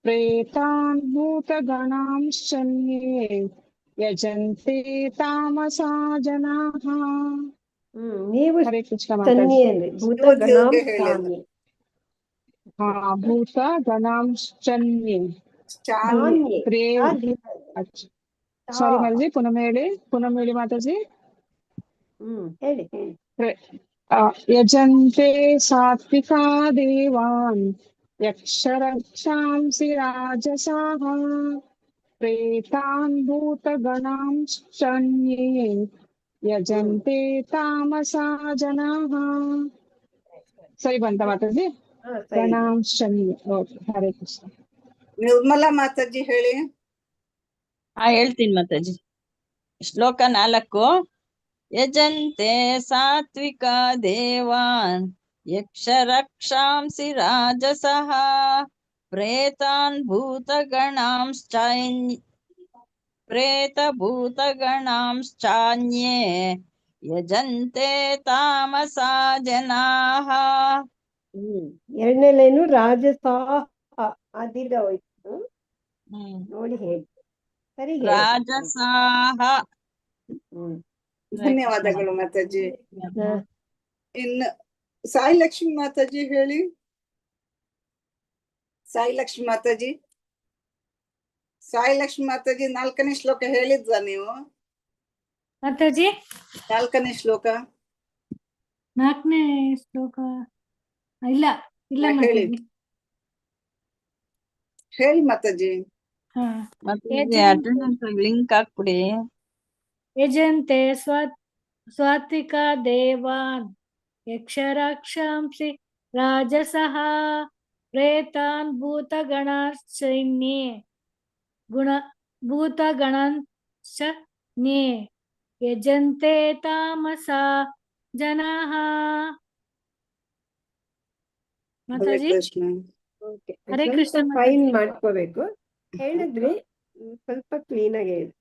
ಪ್ರೇತಾನ್ ಭೂತಗಣಾಂಶ್ಚನ್ಯೇ ಯಜಂತೆ ತಾಮಸಾ ಜನಾಃ. ನೀವು ಹರೇ ಕೃಷ್ಣ ಮಾತಾಜಿ. ಭೂತಗಣಾಂಶ್ಚಾನ್ಯೇ. ಭೂತಗಣಾಂಶ್ಚನ್ಯೇ. ಸಾರಿ ಮಾತಾಜಿ, ಪುನಃ ಹೇಳಿ ಮಾತಾಜಿ. ಹೇಳಿ. ಯಜಂತೆ ಸಾತ್ವಿಕಾ ದೇವಾನ್ ಯಕ್ಷರಕ್ಷಾಂಸಿ ರಾಜಸಃ ಪ್ರೇತಾನ್ ಭೂತಗಣಾಂಶ್ಚನ್ಯೇ ಯಜಂತೆ ತಾಮಸಾ ಜನಾಃ. ಸರಿ ಬಂತ ಮಾತಾಜಿ? ಸರಿ. ಪ್ರಣಾಂಶನಿ. ಓಕೆ, ಹರೇ ಕೃಷ್ಣ. ನಿರ್ಮಲಾ ಮಾತಾಜಿ ಹೇಳಿ. ಹೇಳ್ತೀನಿ ಮಾತಾಜಿ. ಶ್ಲೋಕ 4. ಯಜಂತೆ ಸಾತ್ವಿಕ ದೇವಾನ್ ಯಕ್ಷ ರಕ್ಷಾಂಸಿ ರಾಜಸಃ ಪ್ರೇತಾನ್ ಭೂತಗಣಾಂಶ್ಚಾನ್ಯೇ ಯಜಂತೆ ತಾಮಸಾ ಜನಾಃ. ಎರಡನೇ ಲೈನು ರಾಜಸಾಹ ಅದೀರ್ಘ ಹೋಯ್ತು, ನೋಡಿ ಹೇಳಿ. ಸರಿ ರಾಜಸಾಹ. ಧನ್ಯವಾದಗಳು ಮಾತಾಜಿ. ಇನ್ನು ಸಾಯಿ ಲಕ್ಷ್ಮಿ ಮಾತಾಜಿ ಹೇಳಿ. ಸಾಯಿ ಲಕ್ಷ್ಮಿ ಮಾತಾಜಿ, ಸಾಯಿ ಲಕ್ಷ್ಮಿ ಮಾತಾಜಿ 4ನೇ ಶ್ಲೋಕ ಹೇಳಿದ್ವಾ ನೀವು? ಮಾತಾಜಿ 4ನೇ ಶ್ಲೋಕ. 4ನೇ ಶ್ಲೋಕ ಇಲ್ಲ ಇಲ್ಲ ಹೇಳಿ ಮಾತಾಜಿ. ಹೇಳಿ ಮಾತಾಜಿ. ಅಟೆಂಡೆನ್ಸ್ ಲಿಂಕ್ ಹಾಕ್ಬಿಡಿ. ಯಜಂತೆ ಸಾತ್ವಿಕ ದೇವಾನ್ ಯಕ್ಷರಕ್ಷಾಂಸಿ ರಾಜಸಃ ಪ್ರೇತಾನ್ ಭೂತಗಣಾಂಶ್ಚಾನ್ಯೇ ಯಜಂತೆ ತಾಮಸಾ ಜನಾಃ. ಮಾತಾಜಿ ಹರೇ ಕೃಷ್ಣ. ಫೈನ್ ಮಾಡ್ಕೋಬೇಕು. ಹೇಳಿದ್ರಿ, ಸ್ವಲ್ಪ ಕ್ಲೀನ್ ಆಗಿ ಹೇಳಿ.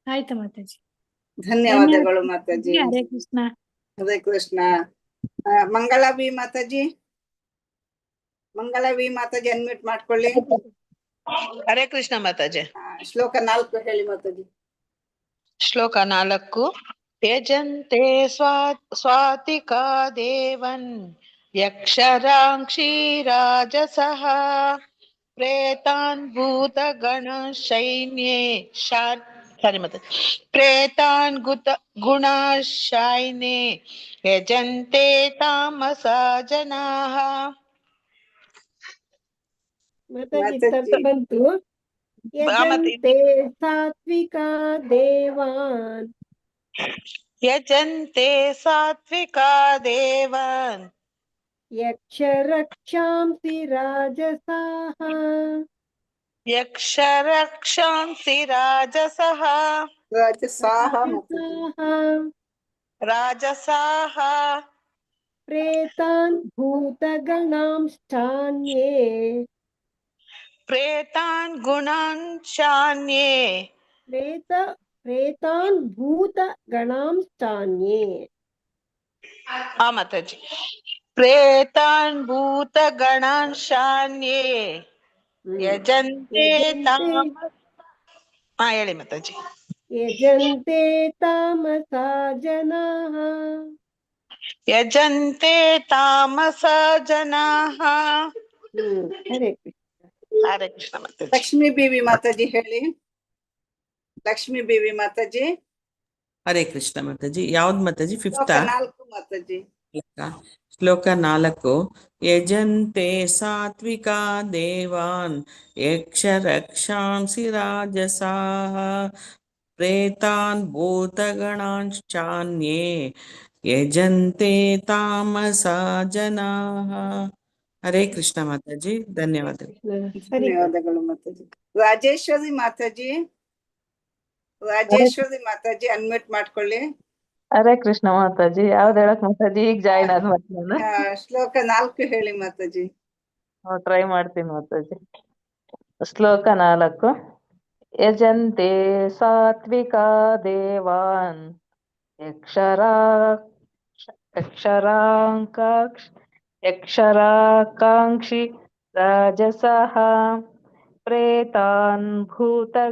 ಆಯ್ತು ಮಾತಾಜಿ. ಧನ್ಯವಾದಗಳು ಮಾತಾಜಿ. ಹರೇ ಕೃಷ್ಣ. ಹರೇ ಕೃಷ್ಣ. ಮಂಗಳಾ ವಿ ಮಾತಾಜಿ, ಮಂಗಳಾ ವಿ ಮಾತಾಜಿ ಅನ್ಮ್ಯೂಟ್ ಮಾಡ್ಕೊಳ್ಳಿ. ಹರೇ ಕೃಷ್ಣ ಮಾತಾಜಿ. ಶ್ಲೋಕ 4 ಹೇಳಿ ಮಾತಾಜಿ. ಶ್ಲೋಕ 4. ಯಜಂತೆ ಸ್ವಾತಿಕಾ ದೇವನ್ ಯಕ್ಷರಾಂಕ್ಷಿ ರಾಜಸಃ ಪ್ರೇತಾನ್ ಭೂತಗಣಶೈನ್ಯೇ ಪ್ರೇತಾನ್ ಗುಣಶೈನ್ಯೇ ಯಜಂತೆ ತಾಮಸಾ ಜನಾಃ. ಮಾತಾಜಿ ಬಂತು. ಯಜಂತೆ ಸಾತ್ವಿಕಾ ದೇವಾನ್ ಯಜಂತೆ ಸಾತ್ವಿಕಾ ದೇವಾನ್ ಯಕ್ಷ ರಕ್ಷಾಂಸಿ ರಾಜಸಾಹ ಯಕ್ಷ ರಕ್ಷಾಂಸಿ ರಾಜಸಃ ರಾಜಸಾಹ ಪ್ರೇತಾನ್ ಭೂತಗಣಾಂಶ್ಚಾನ್ಯೇ ಪ್ರೇತಾನ್ ಗುಣಾಂಶಾನ್ಯೇ ಪ್ರೇತಾನ್ ಭೂತಗಣಾಂಶ್ಚಾನ್ಯೇ. ಮಾತಾಜಿ. ಪ್ರೇತಾನ್ ಭೂತಗಣಾಂಶಾನ್ಯೇ ಯಜಂತೆ ಹೇಳಿ ಮಾತಾಜಿ. ಯಜಂತೆ ತಾಮಸಾ ಜನಾಃ ಯಜಂತೆ ತಾಮಸ ಜನಾಃ. ಹರೇ ಕೃಷ್ಣ. ಹರೇ ಕೃಷ್ಣ ಮಾತಾಜಿ. ಲಕ್ಷ್ಮೀ ಬೇವಿ ಮಾತಾಜಿ ಹೇಳಿ. ಲಕ್ಷ್ಮೀ ಬೇವಿ ಮಾತಾಜಿ. ಹರೇ ಕೃಷ್ಣ ಮಾತಾಜಿ. ಯಾವ್ದು ಮಾತಾಜಿ? 5th 4 ಮಾತಾಜಿ. ಶ್ಲೋಕ 4. ಯಜಂತೆ ಸಾತ್ವಿಕಾ ದೇವಾನ್ ಯಕ್ಷ ರಕ್ಷಾಂಸಿ ರಾಜಸಾಃ ಪ್ರೇತಾನ್ ಭೂತಗಣಾಂಶ್ಚಾನ್ಯೇ ಯಜಂತೆ ತಾಮಸಾ ಜನಾಃ. ಹರೇ ಕೃಷ್ಣ ಮಾತಾಜಿ. ಧನ್ಯವಾದಗಳು. ಧನ್ಯವಾದಗಳು ಮಾತಾಜಿ. ರಾಜೇಶ್ವರಿ ಮಾತಾಜಿ, ರಾಜೇಶ್ವರಿ ಮಾತಾಜಿ ಅನ್ಮ್ಯೂಟ್ ಮಾಡ್ಕೊಳ್ಳಿ. ಹರೇ ಕೃಷ್ಣ ಮಾತಾಜಿ. ಯಾವ್ದು ಹೇಳಕ್ ಮಾತಾಜಿ? ಈಗ ಜಾಯಿನ್ ಆದ್ ಮತ್ತೆ ನಾನು. ಶ್ಲೋಕ 4 ಹೇಳಿ ಮಾತಾಜಿ. ಟ್ರೈ ಮಾಡ್ತೀನಿ ಮಾತಾಜಿ. ಶ್ಲೋಕ 4. ಯಜಂತೆ ಸಾತ್ವಿಕಾ ದೇವಾನ್ ಯಕ್ಷರಾಕಾಂಕ್ಷಿ ರಾಜಸಃ ಪ್ರೇತಾನ್ ಭೂತಗಣಾಶ್ಚಾನ್ಯೇ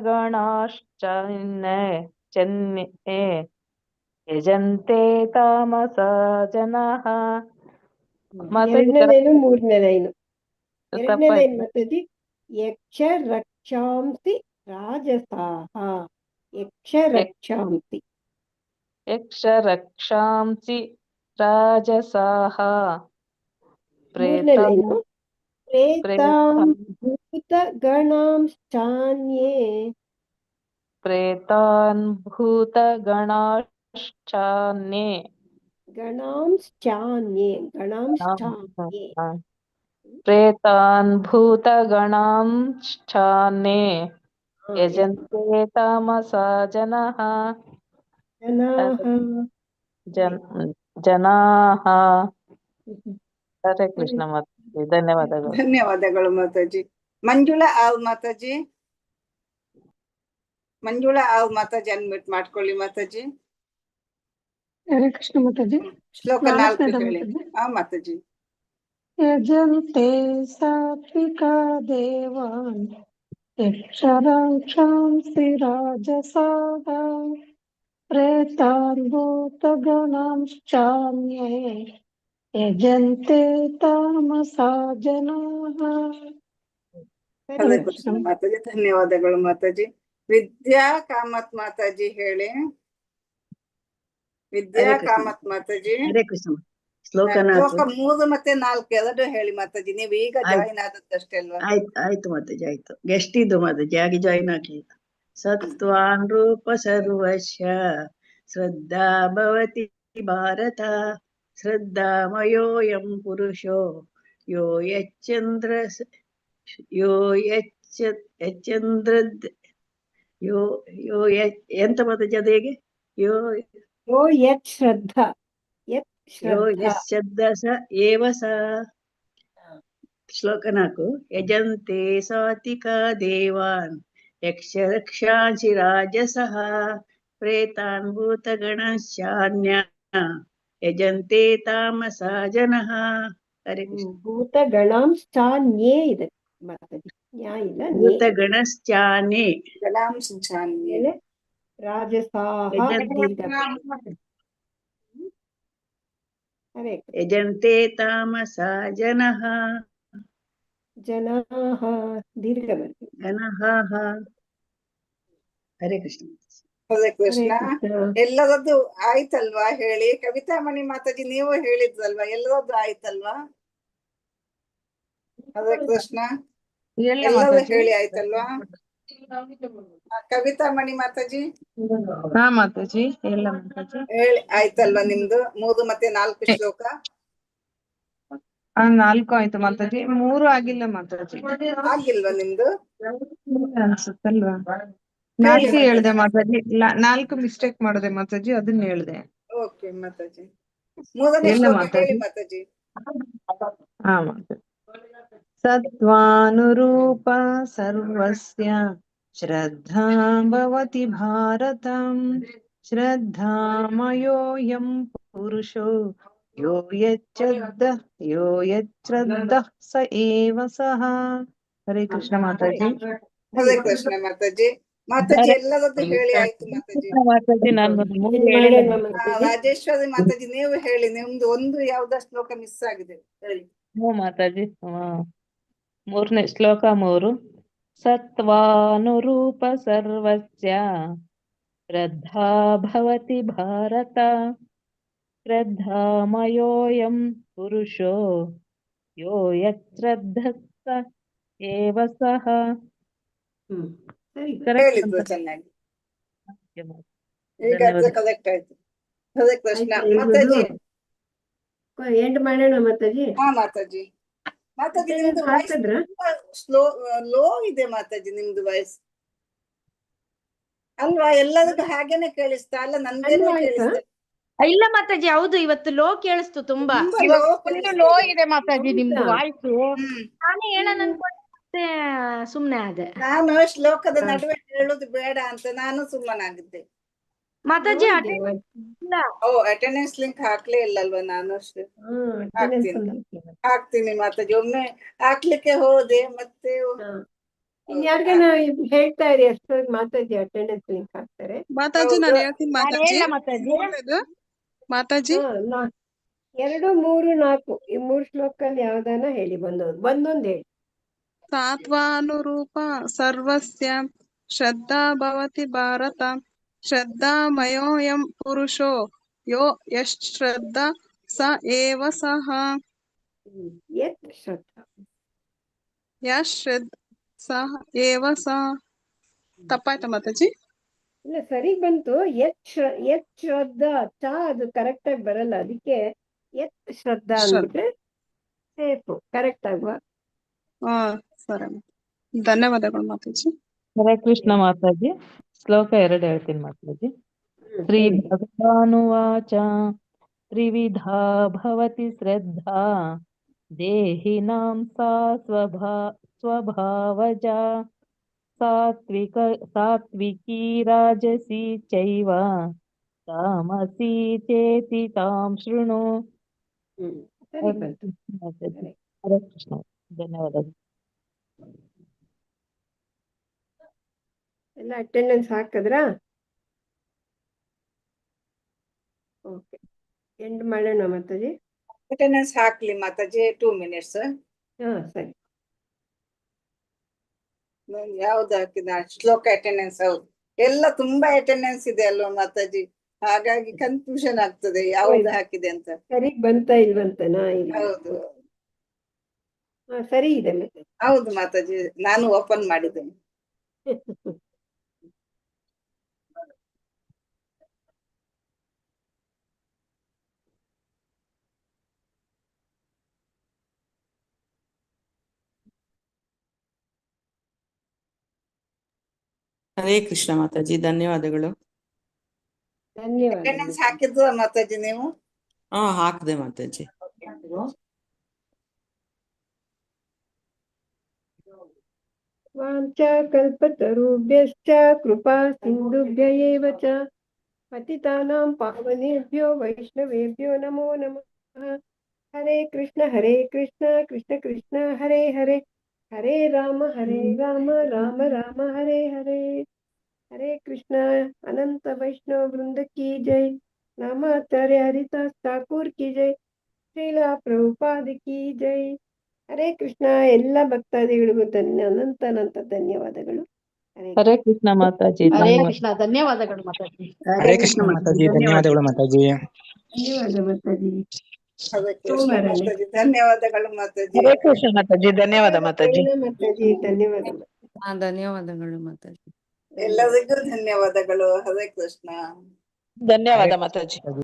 ಯಜಂತೆ ತಾಮಸಾ ಜನಾಃ. ಎರಡನೇ ಲೈನು 3ನೇ ಲೈನು. ಎರಡನೇ ಲೈನ್ ಮಾತಾಜಿ. ಯಕ್ಷ ರಕ್ಷಾಂಸಿ ರಾಜಸಾಹ ಯಕ್ಷ ರಕ್ಷಾಂಸಿ. ಯಕ್ಷ ರಕ್ಷಾಂಸಿ ರಾಜಸಾಹ ಮೂರನೇ ಲೈನು. ಪ್ರೇತಾನ್ ಭೂತಗಣಾಂಶ್ಚಾನ್ಯೇ ಪ್ರೇತಾನ್ ಭೂತಗಣಾಶ್ಚಾನ್ಯೇ ಗಣಾಂಶ್ಚಾನ್ಯೇ ಗಣಾಂಶ್ಚಾನ್ಯೇ ಪ್ರೇತಾನ್ ಭೂತಗಣಾಂಶ್ಚಾನ್ಯೇ ಯಜಂತೆ ತಾಮಸಾ ಜನಃ ಜನಾಃ. ಹರೇ ಕೃಷ್ಣ ಮಾತಾಜಿ, ಧನ್ಯವಾದಗಳು. ಧನ್ಯವಾದಗಳು ಮಾತಾಜಿ. ಮಂಜುಳಾ ಆವ್ ಮಾತಾಜಿ, ಮಂಜುಳಾ ಆವ್ ಮಾತಾಜಿ ಅನ್ಮ್ಯೂಟ್ ಮಾಡ್ಕೊಳ್ಳಿ ಮಾತಾಜಿ. ಹರೇ ಕೃಷ್ಣ ಮಾತಾಜಿ. ಶ್ಲೋಕ 4 ಹೇಳಿ. ಹಾ ಮಾತಾಜಿ. ಯಜಂತೆ ಸಾತ್ವಿಕಾ ದೇವಾನ್ ಯಕ್ಷರಾಕ್ಷಾಂಸಿ ರಾಜಸಾಃ ಪ್ರೇತಾನ್ ಭೂತಗಣಾಂಶ್ಚಾನ್ಯೇ ಯಜಂತೆ ತಾಮಸಾ ಜನಾಃ. ಹರೇ ಕೃಷ್ಣ ಮಾತಾಜಿ, ಧನ್ಯವಾದಗಳು ಮಾತಾಜಿ. ವಿದ್ಯಾ ಕಾಮತ್ ಮಾತಾಜಿ ಹೇಳಿ. ವಿದ್ಯಾ ಕಾಮತ್ ಮಾತಾಜಿ. ಹರೇ ಕೃಷ್ಣ. ಶ್ಲೋಕ 3 ಮತ್ತೆ 4 ಎರಡು ಹೇಳಿ ಮಾತಾಜಿ. ನೀವು ಈಗ ಜಾಯಿನ್ ಆದದ್ದಷ್ಟೇ ಅಲ್ವಾ? ಆಯ್ತು ಮಾತಾಜಿ, ಆಯ್ತು. ಗೆಸ್ಟ್ ಇದ್ದು ಮಾತಾಜಿ, ಆಗಿ ಜಾಯಿನ್ ಆಗ್ಲಿಲ್ಲ. ಸತ್ವಾನ್ ರೂಪ ಸರ್ವಸ್ಯ ಶ್ರದ್ಧಾ ಭವತಿ ಭಾರತ ಶ್ರದ್ಧಾಮಯೋಯಂ ಪುರುಷೋ ಯೋ ಯಚ್ಚಂದ್ರ ಯೋ ಎಂತ ಮಾತಾಜಿ ಅದು ಹೇಗೆ? ಯೋ ಯತ್ ಶ್ರದ್ಧಾ ಯೋ ಯಶ್ರದ್ಧಾ ಸ ಏವ ಸ. ಶ್ಲೋಕ 4. ಯಜಂತೆ ಸಾತ್ವಿಕಾ ದೇವಾನ್ ಯಕ್ಷರಕ್ಷಾಂಸಿ ರಾಜಸಃ ಪ್ರೇತಾನ್ ಭೂತಗಣಶ್ಚಾನ್ಯ ಯಜಂತೆ ತಾಮಸಾ ಜನಃ. ಹರೇ ಕೃಷ್ಣ. ಭೂತಗಣಾಂಶ್ಚಾನ್ಯೇ ಇದೆ ಮಾತಾಜಿ, ನ್ಯಾ ಇಲ್ಲ. ಭೂತಗಣಶ್ಚಾನ್ಯೇ ರಾಜಸಾಃ ಯಜಂತೆ ತಾಮಸಾ ಜನಃ. ಜನಾಃ ದೀರ್ಘ ಬರ್ತದೆ. ಜನಃ. ಹರೇ ಕೃಷ್ಣ. ಹರೇ ಕೃಷ್ಣ. ಎಲ್ಲರದ್ದು ಆಯ್ತಲ್ವಾ ಹೇಳಿ. ಕವಿತಾಮಣಿ ಮಾತಾಜಿ ನೀವು ಹೇಳಿದ್ರಲ್ವಾ, ಎಲ್ಲರದ್ದು ಆಯ್ತಲ್ವಾ? ಹರೇ ಕೃಷ್ಣ. ಎಲ್ಲರೂ ಹೇಳಿ ಆಯ್ತಲ್ವಾ? ಕವಿತಾಮಣಿ ಮಾತಾಜಿ. ಹಾ ಮಾತಾಜಿ, ಎಲ್ಲ ಮಾತಾಜಿ ಹೇಳಿ ಆಯ್ತಲ್ವಾ ನಿಮ್ದು 3 ಮತ್ತೆ 4 ಶ್ಲೋಕ? 4 ಆಯ್ತು ಮಾತಾಜಿ, 3 ಆಗಿಲ್ಲ ಮಾತಾಜಿ. ಆಗಿಲ್ವಾ ನಿಮ್ದು? ಅನ್ಸುತ್ತಲ್ವಾ? 4 ಹೇಳ್ದೆ ಮಾತಾಜಿ, 4 ಮಿಸ್ಟೇಕ್ ಮಾಡಿದೆ ಮಾತಾಜಿ, ಅದನ್ನ ಹೇಳ್ದೆ. ಓಕೆ ಮಾತಾಜಿ. 3ನೇ ಶ್ಲೋಕ ಹೇಳಿ ಮಾತಾಜಿ. ಹಾ ಮಾತಾಜಿ. ಸತ್ವಾನುರೂಪ ಸರ್ವಸ್ಯ ಶ್ರದ್ಧಾ ಭವತಿ ಭಾರತಂ ಶ್ರದ್ಧಾಮಯೋಯಂ ಪುರುಷೋ ಯೋ ಯಚ್ಛ್ರದ್ಧಃ ಸ ಏವ ಸಃ. ಹರೇ ಕೃಷ್ಣ ಮಾತಾಜಿ. ಹರೇ ಕೃಷ್ಣ ಮಾತಾಜಿ. ಮಾತಾಜಿ ಎಲ್ಲರದ್ದು ಹೇಳಿ ಆಯ್ತು ಮಾತಾಜಿ. ರಾಜೇಶ್ವರಿ ಮಾತಾಜಿ ನೀವು ಹೇಳಿ. ನಿಮ್ದು ಒಂದು ಯಾವ್ದೋ ಶ್ಲೋಕ ಮಿಸ್ ಆಗಿದೆ ಹೇಳಿ. ಮಾತಾಜಿ 3ನೇ ಶ್ಲೋಕ 3. ಸತ್ವಾನುರೂಪ ಸರ್ವಸ್ಯ ಶ್ರದ್ಧಾ ಭವತಿ ಭಾರತ ಶ್ರದ್ಧಾಮಯೋಯಂ ಪುರುಷೋ ಯೋ ಯಚ್ಛ್ರದ್ಧಃ ಸ ಏವ ಸಃ. ಹೇಳಿದ್ದು ಚೆನ್ನಾಗಿ. ಈಗ ಕರೆಕ್ಟ್ ಆಯ್ತು. ಹರೇ ಕೃಷ್ಣ ಮಾತಾಜಿ. ಎಂಡ್ ಮಾಡೋಣ ಮಾತಾಜಿ. ಹಾ ಮಾತಾಜಿ. ಮಾತಾಜಿ ನಿಮ್ದು ವಾಯ್ಸ್ ಲೋ ಇದೆ ಮಾತಾಜಿ, ನಿಮ್ದು ವಾಯ್ಸ್ ಅಲ್ವಾ? ಎಲ್ಲರಿಗೂ ಹಾಗೇನೆ ಕೇಳಿಸ್ತಾ? ಅಲ್ಲ ನನ್ಗೇನೆ ಕೇಳಿಸ್ತಾ? ಇಲ್ಲ ಮಾತಾಜಿ, ಹೌದು ಇವತ್ತು ಲೋ ಕೇಳಿಸ್ತು ತುಂಬಾ. ಲೋ ಇದೆ ಮಾತಾಜಿ ನಿಮ್ದು ವಾಯ್ಸ್. ನಾನೇ ಹೇಳೋಣ ಅನ್ಕೊಂಡೆ ಮತ್ತೆ ಸುಮ್ನೆ ಆದೆ. ನಾನು ಶ್ಲೋಕದ ನಡುವೆ ಹೇಳುದು ಬೇಡ ಅಂತ ನಾನು ಸುಮ್ಮನಾಗಿದ್ದೆ ಮಾತಾಜಿ. ಅಟೆಂಡೆನ್ಸ್ ಲಿಂಕ್ ಹಾಕ್ಲೇ ಇಲ್ಲಲ್ವಾ? ನಾನು ಅಷ್ಟೇ ಹಾಕ್ತೀನಿ ಮಾತಾಜಿ. ಒಮ್ಮೆ ಹಾಕ್ಲಿಕ್ಕೆ ಹೋದೆ ಮತ್ತೆ ಇನ್ಯಾರ್ಗನ ಹೇಳ್ತಾ ಇರಿ ಅಷ್ಟೊಂದು ಮಾತಾಜಿ ಅಟೆಂಡೆನ್ಸ್ ಲಿಂಕ್ ಹಾಕ್ತಾರೆ. ಮಾತಾಜಿ ನಾನು ಹೇಳ್ತೀನಿ ಮಾತಾಜಿ. ಮಾತಾಜಿ 2, 3, 4 ಈ 3 ಶ್ಲೋಕಲ್ಲಿ ಯಾವ್ದಾನ ಹೇಳಿ. ಒಂದೊಂದು ಹೇಳಿ. ಸಾತ್ವಾನುರೂಪ ಸರ್ವಸ್ಯ ಶ್ರದ್ಧಾ ಭವತಿ ಭಾರತ ಶ್ರದ್ಧಾಮಯೋಯಂ ಪುರುಷೋ ಯೋ ಯಶ್ರದ್ಧಾ ಸ ಏವ ಸಃ. ಯಶ್ರದ್ಧಾ ಸ ಏವ ಸ. ತಪ್ಪಾಯ್ತಾ ಮಾತಾಜಿ? ಇಲ್ಲ ಸರಿ ಬಂತು. ಯತ್ ಶ್ರದ್ಧಾ ಚ ಅದು ಕರೆಕ್ಟ್ ಆಗಿ ಬರಲ್ಲ, ಅದಕ್ಕೆ ಯತ್ ಶ್ರದ್ಧಾ ಅಂದ್ಬಿಟ್ರೆ ಸೇಫು, ಕರೆಕ್ಟ್ ಆಗುವ. ಹಾ ಸರಿ ಧನ್ಯವಾದಗಳು ಮಾತಾಜಿ. ಹರೇ ಕೃಷ್ಣ ಮಾತಾಜಿ. ಶ್ಲೋಕ 2 ಹೇಳ್ತೀನಿ ಮಾತಾಜಿ. ಶ್ರೀ ಭಗವಾನುವಾಚ ತ್ರಿವಿಧಾ ಭವತಿ ಶ್ರದ್ಧಾ ದೇಹಿನಾಂ ಸಾ ಸ್ವಭಾವಜಾ ಸಾತ್ವಿಕೀ ರಾಜಸಿ ಚೈವ ತಾಮಸಿ ಚೇತಿ ತಾಂ ಶೃಣು. ಸರಿ ಬಂತು. ಹರೇ ಕೃಷ್ಣ. ಧನ್ಯವಾದಗಳು. ಎಲ್ಲ ಅಟೆಂಡೆನ್ಸ್ ಹಾಕಿದ್ರಾ? ಓಕೆ, ಎಂಡ್ ಮಾಡೋಣ ಮಾತಾಜಿ. ಅಟೆಂಡೆನ್ಸ್ ಹಾಕ್ಲಿ ಮಾತಾಜಿ, 2 minutes. ಹಾ ಸರಿ. ಯಾವ್ದು ಹಾಕಿದ ಶ್ಲೋಕ ಅಟೆಂಡೆನ್ಸ್? ಹೌದು, ಎಲ್ಲ ತುಂಬಾ ಅಟೆಂಡೆನ್ಸ್ ಇದೆ ಅಲ್ವಾ ಮಾತಾಜಿ, ಹಾಗಾಗಿ ಕನ್ಫ್ಯೂಷನ್ ಆಗ್ತದೆ ಯಾವ್ದು ಹಾಕಿದೆ ಅಂತ. ಸರಿ ಬಂತ ಇಲ್ವಂತನಾ? ಹೌದು ಸರಿ ಇದೆ ಮತ್ತೆ. ಹೌದು ಮಾತಾಜಿ, ನಾನು ಓಪನ್ ಮಾಡಿದ್ದೇನೆ. ಹರೇ ಕೃಷ್ಣ ಮಾತಾಜಿ, ಧನ್ಯವಾದಗಳು. ಅಟೆಂಡೆನ್ಸ್ ಹಾಕಿದ್ವ ಮಾತಾಜಿ ನೀವು? ಹಾ ಹಾಕ್ದೆ ಮಾತಾಜಿ. ವಾಂಚಾ ಕಲ್ಪತರುಭ್ಯಶ್ಚ ಕೃಪಾ ಸಿಂಧುಭ್ಯ ಏವ ಚ ಪತಿತಾನಾಂ ಪಾವನೇಭ್ಯೋ ವೈಷ್ಣವೇಭ್ಯೋ ನಮೋ ನಮಃ. ಹರೇ ಕೃಷ್ಣ ಕೃಷ್ಣ ಕೃಷ್ಣ ಹರೇ ಹರೇ, ಹರೇ ರಾಮ ರಾಮ ರಾಮ ಹರೇ ಹರೇ. ಹರೇ ಕೃಷ್ಣ. ಅನಂತ ವೈಷ್ಣವ ವೃಂದ ಕಿ ಜೈ. ನಾಮಾಚಾರ್ಯ ಹರಿದಾಸ್ ಠಾಕೂರ್ ಕಿ ಜೈ. ಶ್ರೀಲಾ ಪ್ರಭುಪಾದ ಕಿ ಜೈ. ಹರೇ ಕೃಷ್ಣ. ಎಲ್ಲ ಭಕ್ತಾದಿಗಳಿಗೂ ಅನಂತ ಧನ್ಯವಾದಗಳು. ಹರೇ ಕೃಷ್ಣ ಮಾತಾಜಿ. ಹರೇ ಕೃಷ್ಣ. ಧನ್ಯವಾದಗಳು ಮಾತಾಜಿ. ಹರೇ ಕೃಷ್ಣ ಮಾತಾಜಿ, ಧನ್ಯವಾದಗಳು ಮಾತಾಜಿ. ಧನ್ಯವಾದ ಮಾತಾಜಿ. ಹರೇ ಕೃಷ್ಣ ಮಾತಾಜಿ, ಧನ್ಯವಾದಗಳು ಮಾತಾಜಿ. ಹರೇ ಕೃಷ್ಣ ಮಾತಾಜಿ. ಧನ್ಯವಾದ ಮಾತಾಜಿ. ಮಾತಾಜಿ ಧನ್ಯವಾದ. ಧನ್ಯವಾದಗಳು ಮಾತಾಜಿ. ಎಲ್ಲರಿಗೂ ಧನ್ಯವಾದಗಳು. ಹರೇ ಕೃಷ್ಣ. ಧನ್ಯವಾದ ಮಾತಾಜಿ.